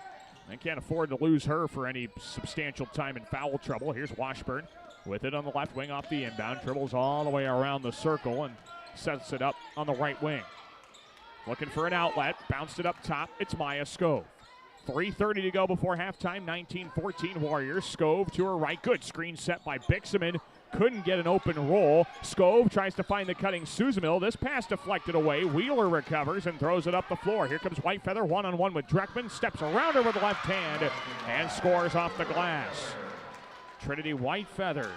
They can't afford to lose her for any substantial time in foul trouble. Here's Washburn with it on the left wing off the inbound. Dribbles all the way around the circle and sets it up on the right wing. Looking for an outlet. Bounced it up top. It's Maya Scove. 3:30 to go before halftime. 19-14 Warriors. Scove to her right. Good screen set by Bixman. Couldn't get an open roll. Scove tries to find the cutting Suzamil. This pass deflected away. Wheeler recovers and throws it up the floor. Here comes Whitefeather, one-on-one with Dreckman. Steps around her with the left hand and scores off the glass. Trinity Whitefeather,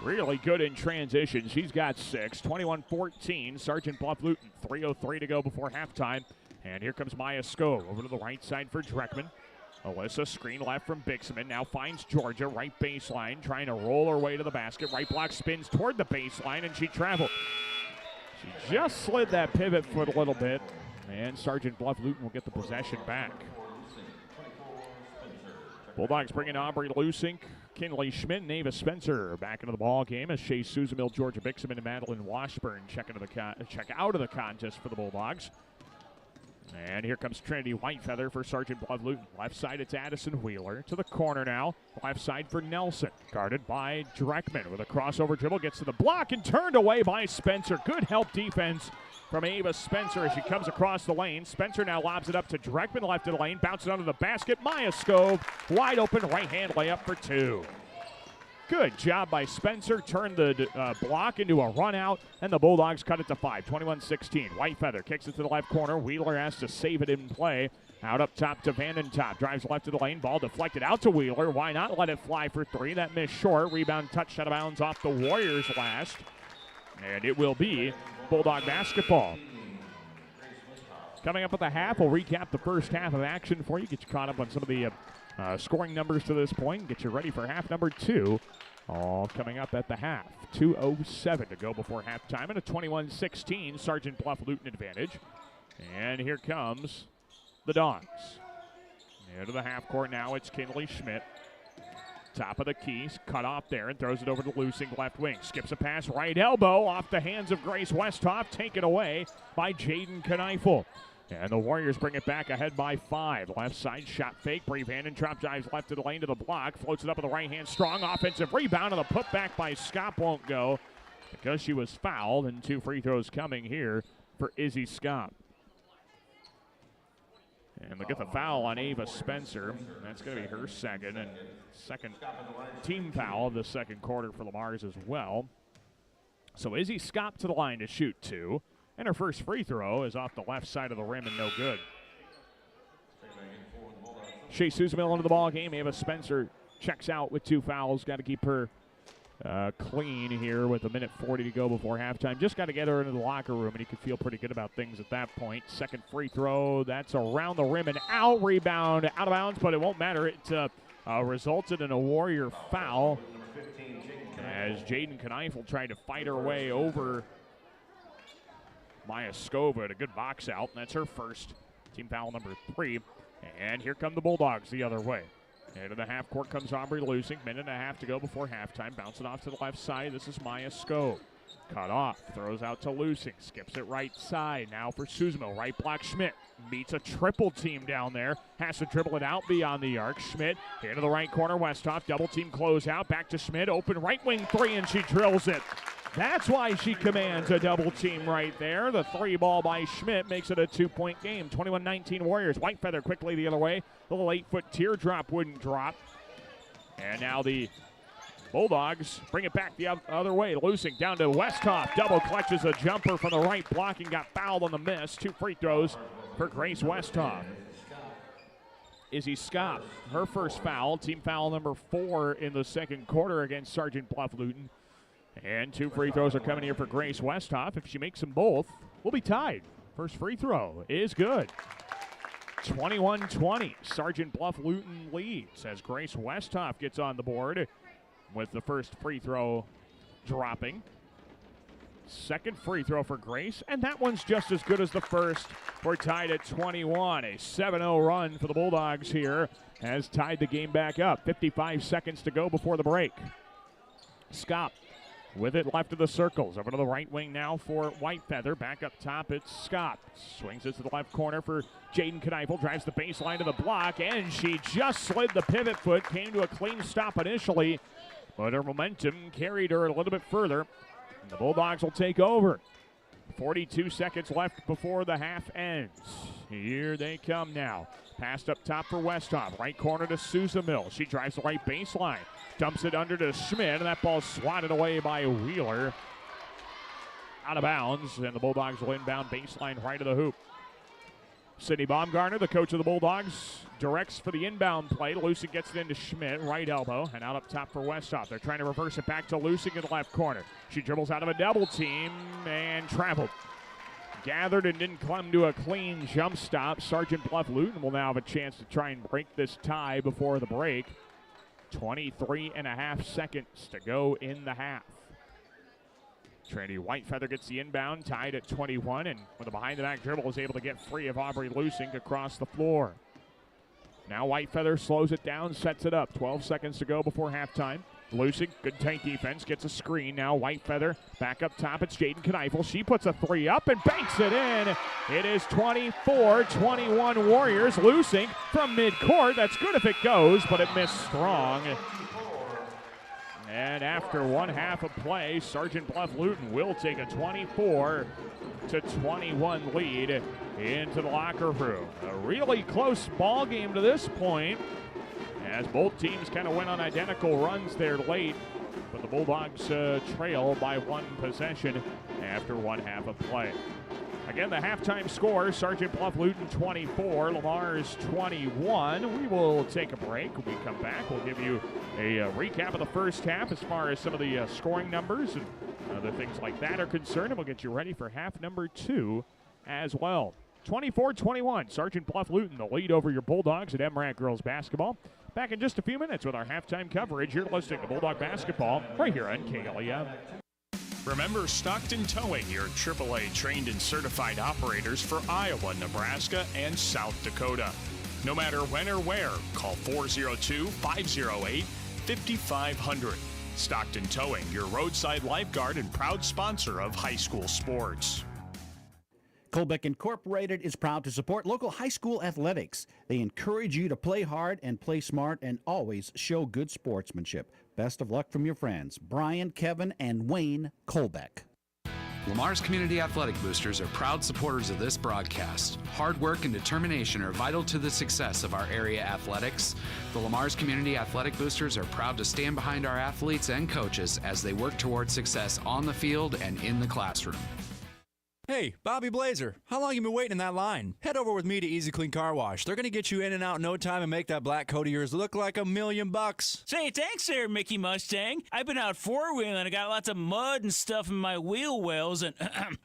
really good in transition. She's got 6. 21-14. Sergeant Bluff-Luton. 3:03 to go before halftime. And here comes Maya Scove over to the right side for Dreckman. Alyssa, screen left from Bixman, now finds Georgia, right baseline, trying to roll her way to the basket. Right block spins toward the baseline, and she traveled. She just slid that pivot foot a little bit, and Sergeant Bluff-Luton will get the possession back. Bulldogs bring in Aubrey Lusink, Kinley Schmidt, and Ava Spencer back into the ball game as Shea Suzamil, Georgia Bixman, and Madeline Washburn check out of the contest for the Bulldogs. And here comes Trinity Whitefeather for Sergeant Bluff-Luton. Left side, it's Addison Wheeler. To the corner now. Left side for Nelson. Guarded by Dreckman with a crossover dribble. Gets to the block and turned away by Spencer. Good help defense from Ava Spencer as she comes across the lane. Spencer now lobs it up to Dreckman, left of the lane. Bounces under the basket. Maya Scove, wide open right-hand layup for 2. Good job by Spencer. Turned the block into a run out, and the Bulldogs cut it to 5, 21-16. Whitefeather kicks it to the left corner. Wheeler has to save it in play. Out up top to Vandentop. Drives left of the lane. Ball deflected out to Wheeler. Why not let it fly for 3? That missed short. Rebound touched out of bounds off the Warriors last. And it will be Bulldog basketball. Coming up at the half, we'll recap the first half of action for you. Get you caught up on some of the scoring numbers to this point. Get you ready for half number 2. All coming up at the half. 2:07 to go before halftime, and a 21-16 Sergeant Bluff-Luton advantage. And here comes the Dogs. Into the half court now, it's Kinley Schmidt. Top of the keys, cut off there and throws it over to Lusing, left wing. Skips a pass, right elbow, off the hands of Grace Westhoff, taken away by Jaden Kneifel. And the Warriors bring it back ahead by 5. Left side shot fake. Bree Vandentrop dives left of the lane to the block. Floats it up with the right hand. Strong offensive rebound. And the putback by Scott won't go because she was fouled. And 2 free throws coming here for Izzy Scott. And look at the foul on Ava Spencer. That's going to be her second. And second team foul of the second quarter for Lamar's as well. So Izzy Scott to the line to shoot 2. And her first free throw is off the left side of the rim and no good. Shea Suzamil into the ball game. Ava Spencer checks out with 2 fouls. Got to keep her clean here with 1:40 to go before halftime. Just got to get her into the locker room, and you can feel pretty good about things at that point. Second free throw, that's around the rim and out. Rebound out of bounds, but it won't matter. It resulted in a Warrior foul as Jaden Kneifel tried to fight her way over Maya Skova. A good box out, and that's her first. Team foul number 3. And here come the Bulldogs the other way. Into the half court comes Aubrey Lusing. 1.5 to go before halftime. Bouncing off to the left side. This is Maya Skove. Cut off. Throws out to Lusing. Skips it right side. Now for Suzmo. Right block Schmidt. Meets a triple team down there. Has to dribble it out beyond the arc. Schmidt into the right corner. Westhoff. Double team closeout. Back to Schmidt. Open right wing 3, and she drills it. That's why she commands a double team right there. The 3 ball by Schmidt makes it a 2-point game. 21-19 Warriors. Whitefeather quickly the other way. Little 8-foot teardrop wouldn't drop. And now the Bulldogs bring it back the other way. Lusing down to Westhoff. Double clutches a jumper from the right block and got fouled on the miss. 2 free throws for Grace Westhoff. Izzy Scott, her first foul. Team foul number 4 in the second quarter against Sergeant Bluff-Luton. And 2 free throws are coming here for Grace Westhoff. If she makes them both, we'll be tied. First free throw is good. 21-20. Sergeant Bluff-Luton leads as Grace Westhoff gets on the board with the first free throw dropping. Second free throw for Grace, and that one's just as good as the first. We're tied at 21. A 7-0 run for the Bulldogs here has tied the game back up. 55 seconds to go before the break. Scott with it left of the circles. Over to the right wing now for Whitefeather. Back up top, it's Scott. Swings it to the left corner for Jaden Kneifel. Drives the baseline to the block, and she just slid the pivot foot. Came to a clean stop initially, but her momentum carried her a little bit further. And the Bulldogs will take over. 42 seconds left before the half ends. Here they come now. Passed up top for Westhoff. Right corner to Suzamil. She drives the right baseline. Dumps it under to Schmidt, and that ball swatted away by Wheeler. Out of bounds, and the Bulldogs will inbound baseline right of the hoop. Sydney Baumgartner, the coach of the Bulldogs, directs for the inbound play. Lusing gets it into Schmidt, right elbow, and out up top for Westhoff. They're trying to reverse it back to Lusing in the left corner. She dribbles out of a double team and traveled. Gathered and didn't come to a clean jump stop. Sergeant Bluff-Luton will now have a chance to try and break this tie before the break. 23.5 seconds to go in the half. Trinity Whitefeather gets the inbound, tied at 21, and with a behind-the-back dribble is able to get free of Aubrey Lusing across the floor. Now Whitefeather slows it down, sets it up. 12 seconds to go before halftime. Lusing, good tight defense, gets a screen. Now Whitefeather back up top. It's Jaden Kneifel. She puts a 3 up and banks it in. It is 24-21 Warriors. Lusing from midcourt. That's good if it goes, but it missed strong. And after one half of play, Sergeant Bluff-Luton will take a 24-21 lead into the locker room. A really close ball game to this point, as both teams kind of went on identical runs there late but the Bulldogs trail by 1 possession after 1 half of play. Again, the halftime score, Sergeant Bluff-Luton 24, Lamar's 21. We will take a break. When we come back, we'll give you a recap of the first half as far as some of the scoring numbers and other things like that are concerned, and we'll get you ready for half number 2 as well. 24-21, Sergeant Bluff-Luton, the lead over your Bulldogs at MRAC girls basketball. Back in just a few minutes with our halftime coverage. You're listening to Bulldog Basketball right here on KLEM.
Remember Stockton Towing, your AAA trained and certified operators for Iowa, Nebraska, and South Dakota. No matter when or where, call 402-508-5500. Stockton Towing, your roadside lifeguard and proud sponsor of high school sports.
Colbeck Incorporated is proud to support local high school athletics. They encourage you to play hard and play smart and always show good sportsmanship. Best of luck from your friends, Brian, Kevin, and Wayne Colbeck.
Lamar's Community Athletic Boosters are proud supporters of this broadcast. Hard work and determination are vital to the success of our area athletics. The Lamar's Community Athletic Boosters are proud to stand behind our athletes and coaches as they work towards success on the field and in the classroom.
Hey, Bobby Blazer, how long you been waiting in that line? Head over with me to Easy Clean Car Wash. They're going to get you in and out in no time and make that black coat of yours look like $1,000,000.
Say, thanks there, Mickey Mustang. I've been out four-wheeling and I got lots of mud and stuff in my wheel wells and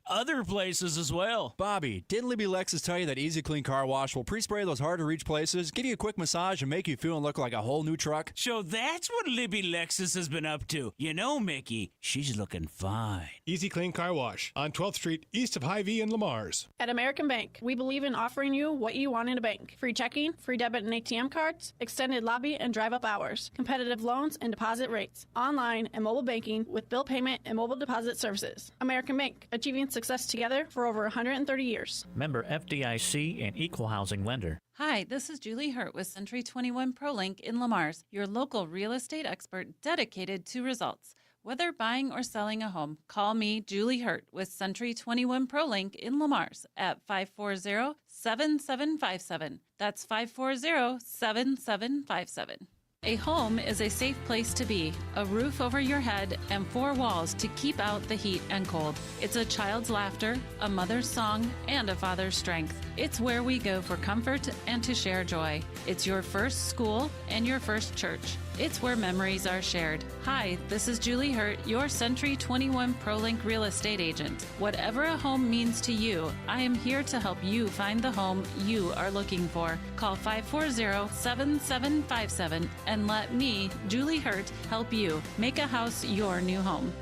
other places as well.
Bobby, didn't Libby Lexus tell you that Easy Clean Car Wash will pre-spray those hard-to-reach places, give you a quick massage, and make you feel and look like a whole new truck?
So that's what Libby Lexus has been up to. You know, Mickey, she's looking fine.
Easy Clean Car Wash on 12th Street, east of Hy-Vee in Lamar.
At American Bank, we believe in offering you what you want in a bank. Free checking, free debit and ATM cards, extended lobby and drive-up hours, competitive loans and deposit rates, online and mobile banking with bill payment and mobile deposit services. American Bank, achieving success together for over 130 years.
Member FDIC and equal housing lender.
Hi, this is Julie Hurt with Century 21 ProLink in Lamar's, your local real estate expert dedicated to results. Whether buying or selling a home, call me, Julie Hurt, with Century 21 ProLink in Lamar's at 540-7757. That's 540-7757. A home is a safe place to be, a roof over your head, and 4 walls to keep out the heat and cold. It's a child's laughter, a mother's song, and a father's strength. It's where we go for comfort and to share joy. It's your first school and your first church. It's where memories are shared. Hi, this is Julie Hurt, your Century 21 ProLink real estate agent. Whatever a home means to you, I am here to help you find the home you are looking for. Call 540-7757 and let me, Julie Hurt, help you make a house your new home.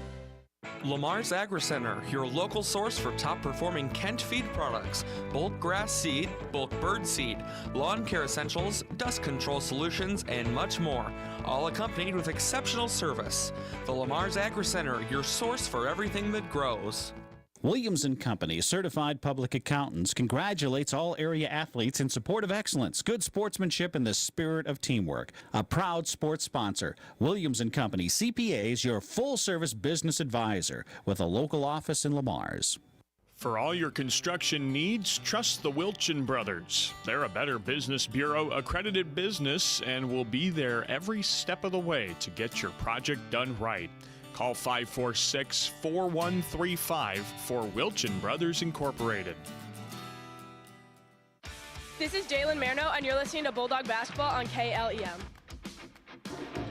Lamar's Agri Center, your local source for top-performing Kent feed products, bulk grass seed, bulk bird seed, lawn care essentials, dust control solutions, and much more, all accompanied with exceptional service. The Lamar's Agri Center, your source for everything that grows.
Williams & Company, certified public accountants, congratulates all area athletes in support of excellence, good sportsmanship, and the spirit of teamwork. A proud sports sponsor. Williams & Company, CPAs, your full-service business advisor with a local office in Lamar's.
For all your construction needs, trust the Wilchin Brothers. They're a Better Business Bureau accredited business and will be there every step of the way to get your project done right. Call 546-4135 for Wilchin Brothers Incorporated.
This is Jalen Marino, and you're listening to Bulldog Basketball on KLEM.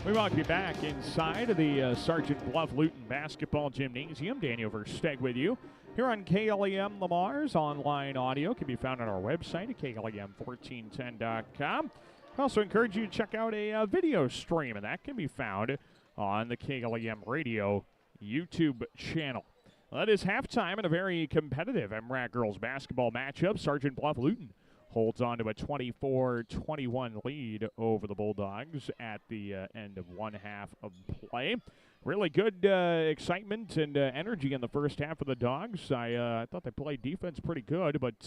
We welcome you back inside of the Sergeant Bluff-Luton Basketball Gymnasium. Daniel Versteg with you here on KLEM Lamar's. Online audio can be found on our website at KLEM1410.com. I also encourage you to check out a video stream, and that can be found on the KLEM Radio YouTube channel. Well, that is halftime in a very competitive MRAC girls basketball matchup. Sergeant Bluff-Luton holds on to a 24-21 lead over the Bulldogs at the end of one half of play. Really good excitement and energy in the first half of the Dogs. I thought they played defense pretty good, but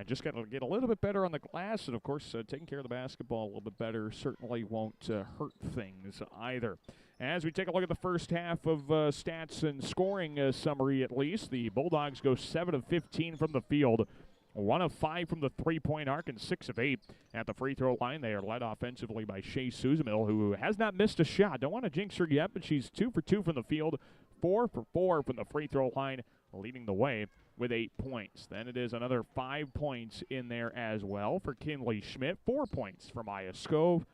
just got to get a little bit better on the glass, and, of course, taking care of the basketball a little bit better certainly won't hurt things either. As we take a look at the first half of stats and scoring summary, at least, the Bulldogs go 7 of 15 from the field 1 of 5 from the three-point arc and 6 of 8 at the free throw line. They are led offensively by Shea Suzamil, who has not missed a shot. Don't want to jinx her yet, but she's 2 for 2 from the field, 4 for 4 from the free throw line, leading the way with 8 points. Then it is another 5 points in there as well for Kinley Schmidt, 4 points for Maya Scove,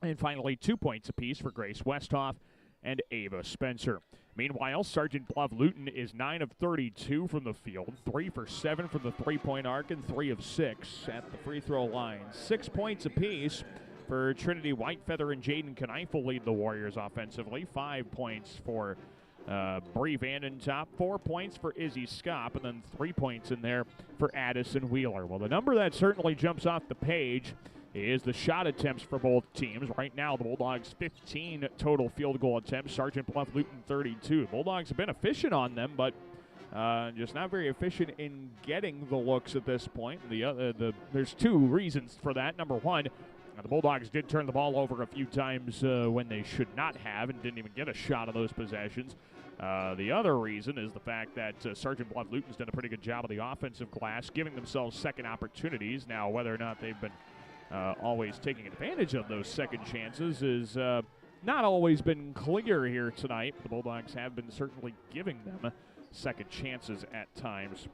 and finally 2 points apiece for Grace Westhoff and Ava Spencer. Meanwhile, Sergeant Bluff-Luton is 9 of 32 from the field, 3 for 7 from the three-point arc, and 3 of 6 at the free throw line. 6 points apiece for Trinity Whitefeather and Jaden Kneifel lead the Warriors offensively. 5 points for Bree Vandentop, 4 points for Izzy Scott, and then 3 points in there for Addison Wheeler. Well, the number that certainly jumps off the page is the shot attempts for both teams. Right now, the Bulldogs 15 total field goal attempts. Sergeant Bluff-Luton 32. Bulldogs have been efficient on them, but just not very efficient in getting the looks at this point. There's 2 reasons for that. Number one, the Bulldogs did turn the ball over a few times when they should not have and didn't even get a shot on those possessions. The other reason is the fact that Sergeant Bluff-Luton's done a pretty good job of the offensive glass, giving themselves second opportunities. Now, whether or not they've been always taking advantage of those second chances is not always been clear here tonight. The Bulldogs have been certainly giving them second chances at times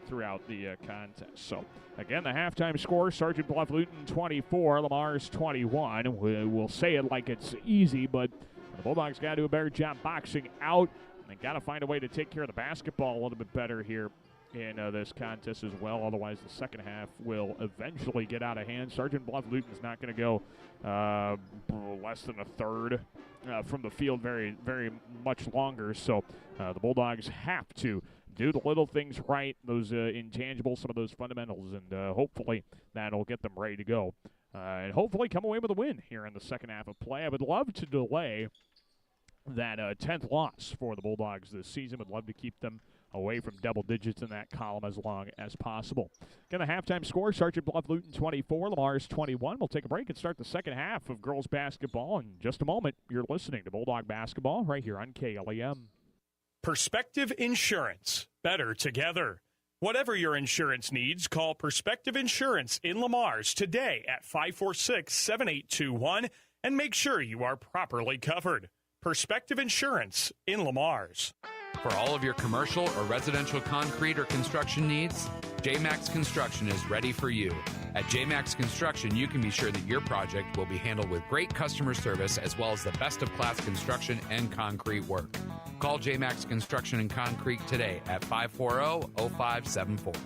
throughout the contest. So, again, the halftime score, Sergeant Bluff-Luton 24, Lamar's 21. We'll say it like it's easy, but the Bulldogs got to do a better job boxing out. They got to find a way to take care of the basketball a little bit better here in this contest as well. Otherwise, the second half will eventually get out of hand. Sergeant Bluff-Luton is not going to go less than a third from the field very, very much longer. So the Bulldogs have to do the little things right, those intangibles, some of those fundamentals, and hopefully that'll get them ready to go. And hopefully come away with a win here in the second half of play. I would love to delay that 10th loss for the Bulldogs this season. Would love to keep them away from double digits in that column as long as possible. Again, the halftime score, Sergeant Bluff-Luton 24, Lamar's 21. We'll take a break and start the second half of girls basketball in just a moment. You're listening to Bulldog Basketball right here on KLEM.
Perspective Insurance. Better together. Whatever your insurance needs, call Perspective Insurance in Lamar's today at 546-7821 and make sure you are properly covered. Perspective Insurance in Lamar's.
For all of your commercial or residential concrete or construction needs, JMax Construction is ready for you. At JMax Construction, you can be sure that your project will be handled with great customer service as well as the best of class construction and concrete work. Call JMax Construction and Concrete today at 540-0574.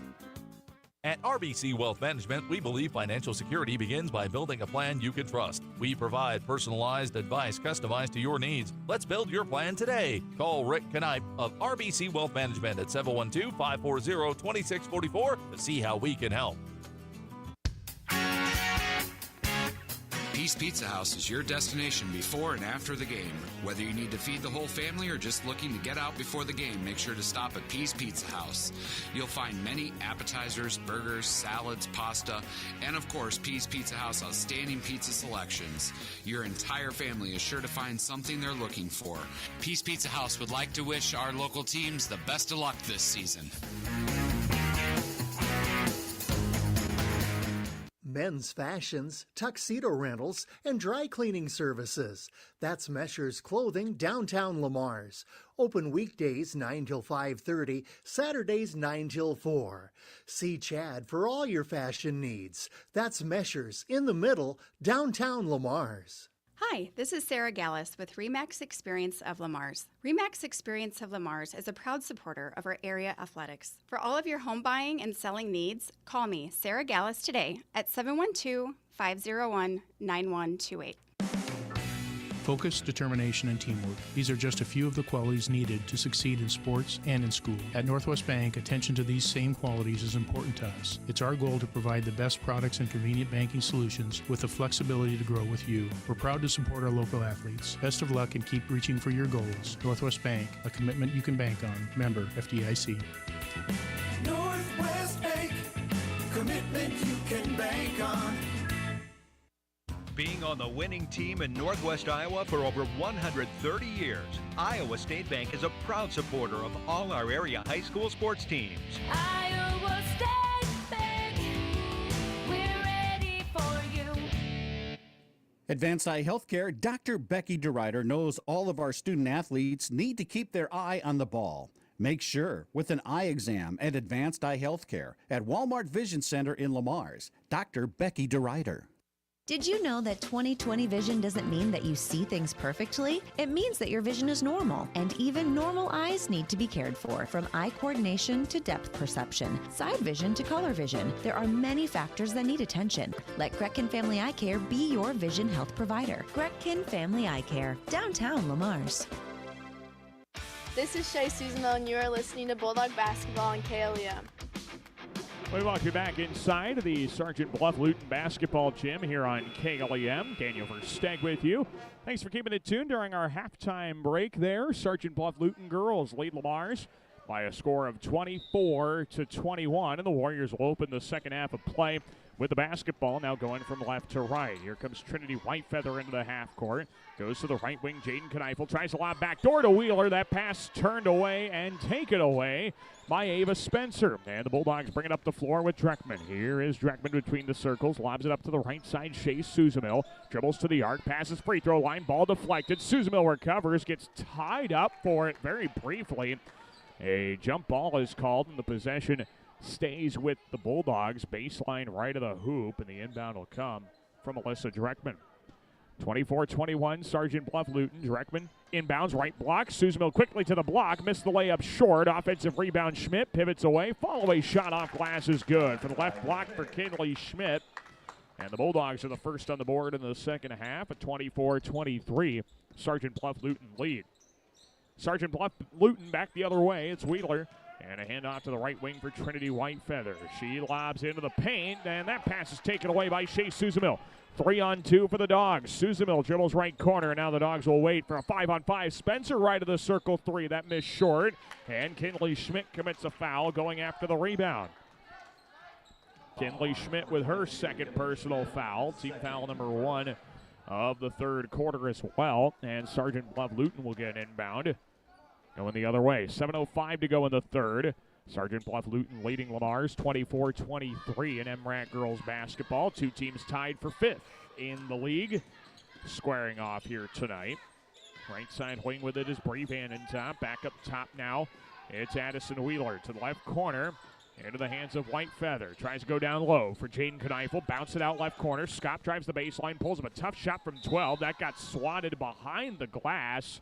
At RBC Wealth Management, we believe financial security begins by building a plan you can trust. We provide personalized advice customized to your needs. Let's build your plan today. Call Rick Knipe of RBC Wealth Management at 712-540-2644 to see how we can help.
Peace Pizza House is your destination before and after the game. Whether you need to feed the whole family or just looking to get out before the game, make sure to stop at Peace Pizza House. You'll find many appetizers, burgers, salads, pasta, and of course, Peace Pizza House outstanding pizza selections. Your entire family is sure to find something they're looking for. Peace Pizza House would like to wish our local teams the best of luck this season.
Men's fashions, tuxedo rentals, and dry cleaning services. That's Mesher's Clothing, downtown Lamar's. Open weekdays 9 till 5:30, Saturdays 9 till 4. See Chad for all your fashion needs. That's Mesher's in the middle, downtown Lamar's.
Hi, this is Sarah Gallus with RE/MAX Experience of Lamar's. RE/MAX Experience of Lamar's is a proud supporter of our area athletics. For all of your home buying and selling needs, call me, Sarah Gallus, today at 712-501-9128.
Focus, determination, and teamwork. These are just a few of the qualities needed to succeed in sports and in school. At Northwest Bank, attention to these same qualities is important to us. It's our goal to provide the best products and convenient banking solutions with the flexibility to grow with you. We're proud to support our local athletes. Best of luck and keep reaching for your goals. Northwest Bank, a commitment you can bank on. Member FDIC.
Northwest Bank, commitment you can bank on.
Being on the winning team in Northwest Iowa for over 130 years, Iowa State Bank is a proud supporter of all our area high school sports teams.
Iowa State
Advanced Eye Healthcare, Dr. Becky DeRuyter knows all of our student athletes need to keep their eye on the ball. Make sure with an eye exam at Advanced Eye Healthcare at Walmart Vision Center in Lamar's. Dr. Becky DeRuyter.
Did you know that 20/20 vision doesn't mean that you see things perfectly? It means that your vision is normal, and even normal eyes need to be cared for, from eye coordination to depth perception, side vision to color vision. There are many factors that need attention. Let Gretkin Family Eye Care be your vision health provider. Gretkin Family Eye Care, downtown Lamar's.
This is Shay Susanel, and you are listening to Bulldog Basketball on KLEM.
We welcome you back inside the Sergeant Bluff-Luton basketball gym here on KLEM. Daniel Versteg with you. Thanks for keeping it tuned during our halftime break there. Sergeant Bluff-Luton girls lead Lamar's by a score of 24-21, and the Warriors will open the second half of play with the basketball now going from left to right. Here comes Trinity Whitefeather into the half court. Goes to the right wing. Jaden Kneifel tries a lob back door to Wheeler. That pass turned away and taken away by Ava Spencer. And the Bulldogs bring it up the floor with Dreckman. Here is Dreckman between the circles. Lobs it up to the right side. Shea Susamil dribbles to the arc. Passes free throw line. Ball deflected. Susamil recovers. Gets tied up for it very briefly. A jump ball is called, and the possession stays with the Bulldogs. Baseline right of the hoop, and the inbound will come from Alyssa Dreckman. 24-21, Sergeant Bluff-Luton. Dreckman inbounds, right block. Susamil quickly to the block. Missed the layup short. Offensive rebound, Schmidt pivots away. Fall-away shot off glass is good. For the left block for Kinley Schmidt. And the Bulldogs are the first on the board in the second half at 24-23. Sergeant Bluff-Luton lead. Sergeant Bluff-Luton back the other way. It's Wheeler. And a handoff to the right wing for Trinity Whitefeather. She lobs into the paint, and that pass is taken away by Shea Susamil. 3-on-2 for the Dogs. Susamil dribbles right corner. Now the Dogs will wait for a 5-on-5. Spencer right of the circle three. That missed short. And Kinley Schmidt commits a foul going after the rebound. Kinley Schmidt with her second personal foul. Team foul number 1 of the third quarter as well. And Sergeant Bluff-Luton will get an inbound. Going the other way. 7:05 to go in the third. Sergeant Bluff-Luton leading Lamar's 24-23 in MRAC girls basketball. Two teams tied for 5th in the league. Squaring off here tonight. Right side wing with it is Bree Vanden Top. Back up top now. It's Addison Wheeler to the left corner. Into the hands of Whitefeather. Tries to go down low for Jaden Kneifel. Bounce it out left corner. Scott drives the baseline. Pulls up a tough shot from 12. That got swatted behind the glass.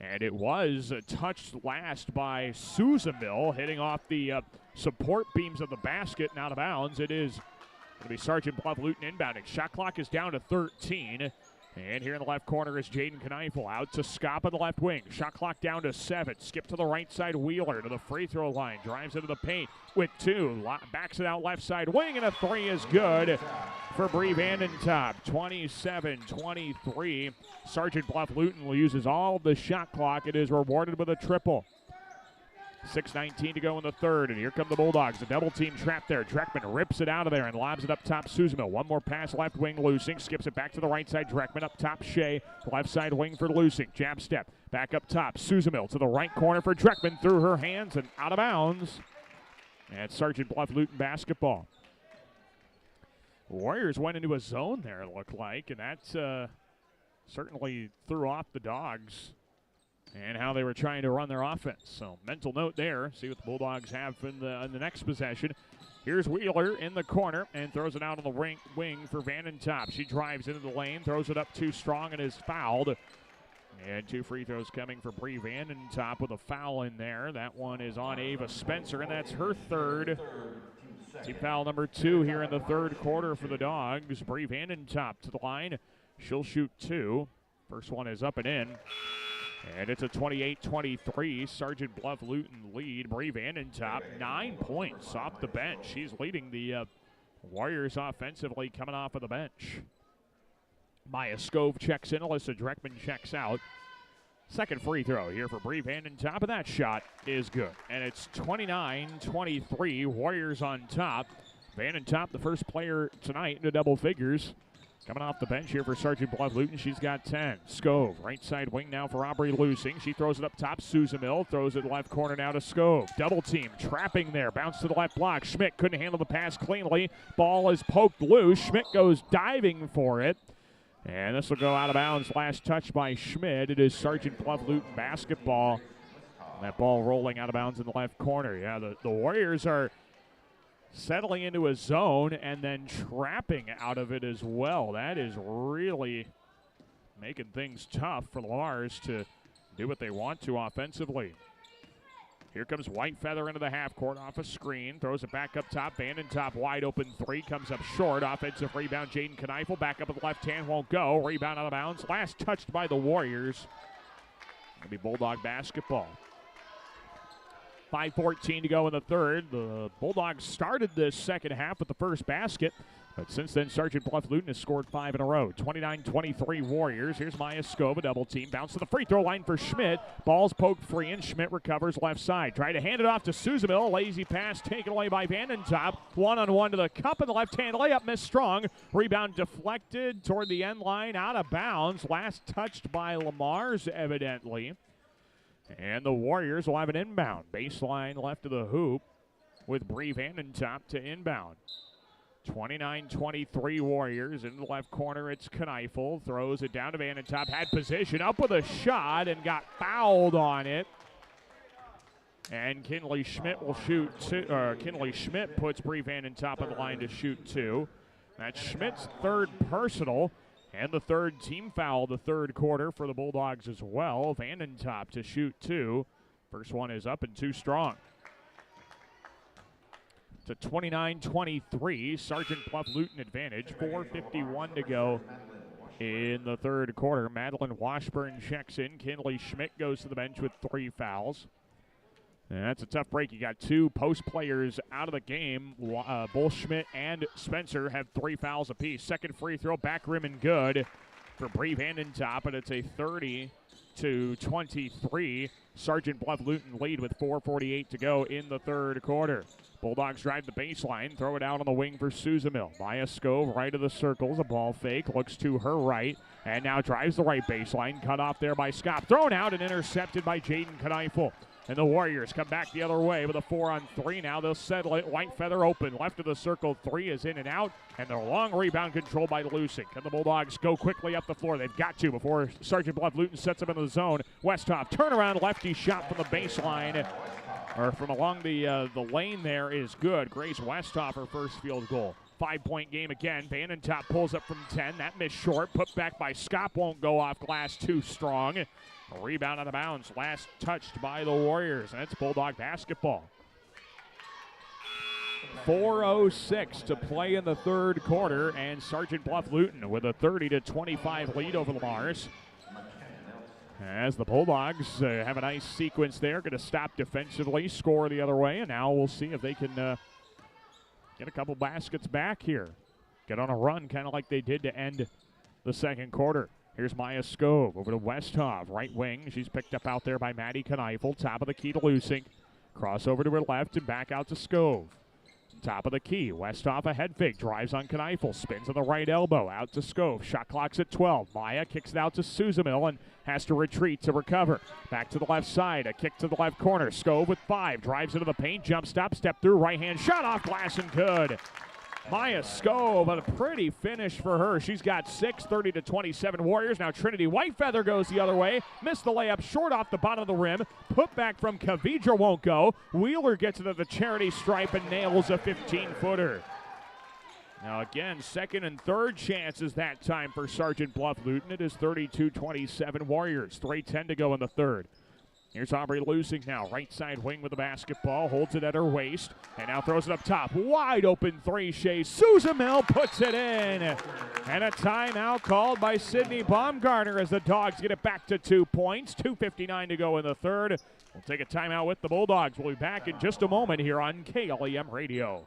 And it was touched last by Susamil, hitting off the support beams of the basket and out of bounds. It is going to be Sergeant Bluff-Luton inbounding. Shot clock is down to 13. And here in the left corner is Jaden Kneifel. Out to Scott on the left wing. Shot clock down to 7. Skip to the right side. Wheeler to the free throw line. Drives into the paint with 2. Backs it out left side wing, and a 3 is good for Bree Vanden Top. 27-23. Sergeant Bluff-Luton uses all the shot clock. It is rewarded with a triple. 6:19 to go in the third, and here come the Bulldogs. A double team trap there. Dreckman rips it out of there and lobs it up top. Susamil. One more pass, left wing, Lusing. Skips it back to the right side. Dreckman up top, Shea. Left side wing for Lusing. Jab step. Back up top. Susamil to the right corner for Dreckman. Through her hands and out of bounds. And Sergeant Bluff-Luton basketball. Warriors went into a zone there, it looked like, and that certainly threw off the Dogs and how they were trying to run their offense. So mental note there. See what the Bulldogs have in the next possession. Here's Wheeler in the corner and throws it out on the wing for Vanden Top. She drives into the lane, throws it up too strong, and is fouled. And 2 free throws coming for Bree Vanden Top with a foul in there. That one is on Ava Spencer, and that's her third. Team foul number 2 here in the third quarter for the Dogs. Bree Vanden Top to the line. She'll shoot 2. First one is up and in. And it's a 28-23 Sergeant Bluff-Luton lead. Bree Vanden Top, 9 points off the bench. She's leading the Warriors offensively coming off of the bench. Maya Scove checks in. Alyssa Dreckman checks out. Second free throw here for Bree Vanden Top, and that shot is good. And it's 29-23, Warriors on top. Vanden Top, the first player tonight into double figures. Coming off the bench here for Sergeant Bluff-Luton, she's got 10. Scove, right side wing now for Aubrey Lusing. She throws it up top. Susamil throws it left corner now to Scove. Double team, trapping there. Bounce to the left block. Schmidt couldn't handle the pass cleanly. Ball is poked loose. Schmidt goes diving for it. And this will go out of bounds. Last touch by Schmidt. It is Sergeant Bluff-Luton basketball. That ball rolling out of bounds in the left corner. Yeah, the Warriors are settling into a zone and then trapping out of it as well. That is really making things tough for the Lamars to do what they want to offensively. Here comes Whitefeather into the half court off a screen. Throws it back up top. Vanden Top wide open three. Comes up short. Offensive rebound. Jaden Kneifel back up at the left hand. Won't go. Rebound out of bounds. Last touched by the Warriors. It'll be Bulldog basketball. 5:14 to go in the third. The Bulldogs started this second half with the first basket. But since then, Sergeant Bluff-Luton has scored 5 in a row. 29-23 Warriors. Here's Maya Skova, double team. Bounce to the free throw line for Schmidt. Ball's poked free, and Schmidt recovers left side. Try to hand it off to Suzamil. Lazy pass taken away by Vanden Top. One-on-one to the cup, and the left-hand layup missed strong. Rebound deflected toward the end line, out of bounds. Last touched by Lamars, evidently. And the Warriors will have an inbound. Baseline left of the hoop with Bree Vanden Top to inbound. 29-23 Warriors. In the left corner, it's Kneifel. Throws it down to Vanden Top. Had position, up with a shot, and got fouled on it. And Kinley Schmidt will shoot two. Kinley Schmidt puts Bree Vanden Top on the line to shoot two. That's Schmidt's third personal. And the third team foul the third quarter for the Bulldogs as well. Vanden Top to shoot two. First one is up and two strong. To 29-23, Sergeant Bluff-Luton advantage. 4:51 to go in the third quarter. Madeline Washburn checks in. Kinley Schmidt goes to the bench with 3 fouls. And that's a tough break. You got 2 post players out of the game. Both Schmidt and Spencer have 3 fouls apiece. Second free throw, back rim and good for Bree Vanden Top, and it's a 30-23 Sergeant Bluff-Luton lead with 4:48 to go in the third quarter. Bulldogs drive the baseline, throw it out on the wing for Suzamil. Maya Skove right of the circles, a ball fake, looks to her right, and now drives the right baseline, cut off there by Scott. Thrown out and intercepted by Jaden Kneifel. And the Warriors come back the other way with a 4-on-3 now. They'll settle it. Whitefeather open. Left of the circle. 3 is in and out. And their long rebound controlled by Lusink. And the Bulldogs go quickly up the floor. They've got to before Sergeant Bluff-Luton sets them in the zone. Westhoff turnaround lefty shot from the baseline. Or from along the lane there is good. Grace Westhoff, her first field goal. 5-point game again. Vanden Top pulls up from 10. That missed short. Put back by Scott. Won't go off glass too strong. A rebound out of bounds. Last touched by the Warriors. And it's Bulldog basketball. 4:06 to play in the third quarter. And Sergeant Bluff-Luton with a 30-25 lead over Lamars. As the Bulldogs have a nice sequence there. Going to stop defensively, score the other way. And now we'll see if they can get a couple baskets back here. Get on a run kind of like they did to end the second quarter. Here's Maya Skove over to Westhoff, right wing. She's picked up out there by Maddie Kneifel. Top of the key to Lusink. Cross over to her left and back out to Skove. Top of the key. Westhoff a head fake. Drives on Kneifel. Spins on the right elbow. Out to Skove. Shot clock's at 12. Maya kicks it out to Suzamil and has to retreat to recover. Back to the left side. A kick to the left corner. Skove with 5. Drives into the paint. Jump stop. Step through. Right hand shot off glass and good. Maya Skove, a pretty finish for her. She's got 6, 30-27 Warriors. Now Trinity Whitefeather goes the other way. Missed the layup short off the bottom of the rim. Put back from Kavidra won't go. Wheeler gets it to the charity stripe and nails a 15-footer. Now again, second and third chances that time for Sergeant Bluff-Luton. It is 32-27 Warriors. 3:10 to go in the third. Here's Aubrey Lusink now, right side wing with the basketball, holds it at her waist, and now throws it up top. Wide open 3, Shea Suzamil puts it in. And a timeout called by Sydney Baumgartner as the Dogs get it back to 2 points. 2:59 to go in the third. We'll take a timeout with the Bulldogs. We'll be back in just a moment here on KLEM Radio.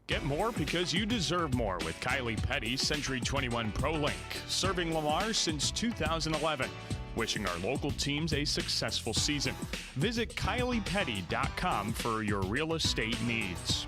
Get more because you deserve more with Kylie Petty, Century 21 ProLink, serving Lamar since 2011. Wishing our local teams a successful season. Visit KyliePetty.com for your real estate needs.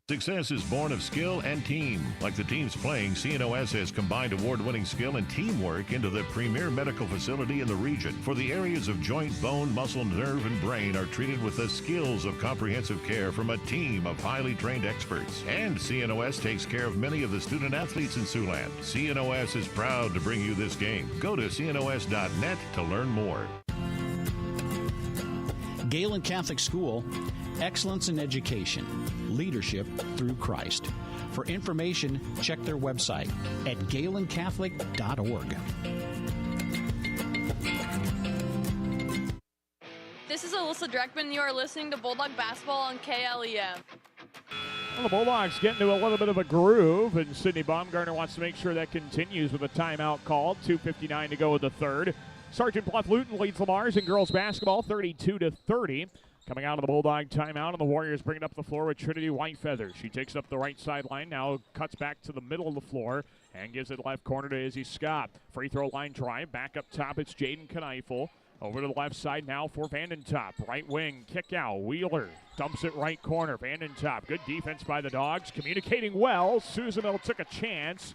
Success is born of skill and team. Like the teams playing, CNOS has combined award-winning skill and teamwork into the premier medical facility in the region. For the areas of joint, bone, muscle, nerve, and brain are treated with the skills of comprehensive care from a team of highly trained experts. And CNOS takes care of many of the student athletes in Siouxland. CNOS is proud to bring you this game. Go to cnos.net to learn more.
Galen Catholic School, excellence in education, leadership through Christ. For information, check their website at galencatholic.org.
This is Alyssa Dreckman. You are listening to Bulldog Basketball on KLEM.
Well, the Bulldogs get into a little bit of a groove, and Sydney Baumgartner wants to make sure that continues with a timeout called. 2:59 to go in the third. Sergeant Bluff-Luton leads Lamar's in girls basketball 32-30. Coming out of the Bulldog timeout, and the Warriors bring it up the floor with Trinity Whitefeather. She takes it up the right sideline, now cuts back to the middle of the floor and gives it left corner to Izzy Scott. Free throw line drive, back up top, it's Jaden Kneifel. Over to the left side now for Vandentop. Right wing, kick out, Wheeler dumps it right corner, Vandentop. Good defense by the Dogs, communicating well. Susanville took a chance.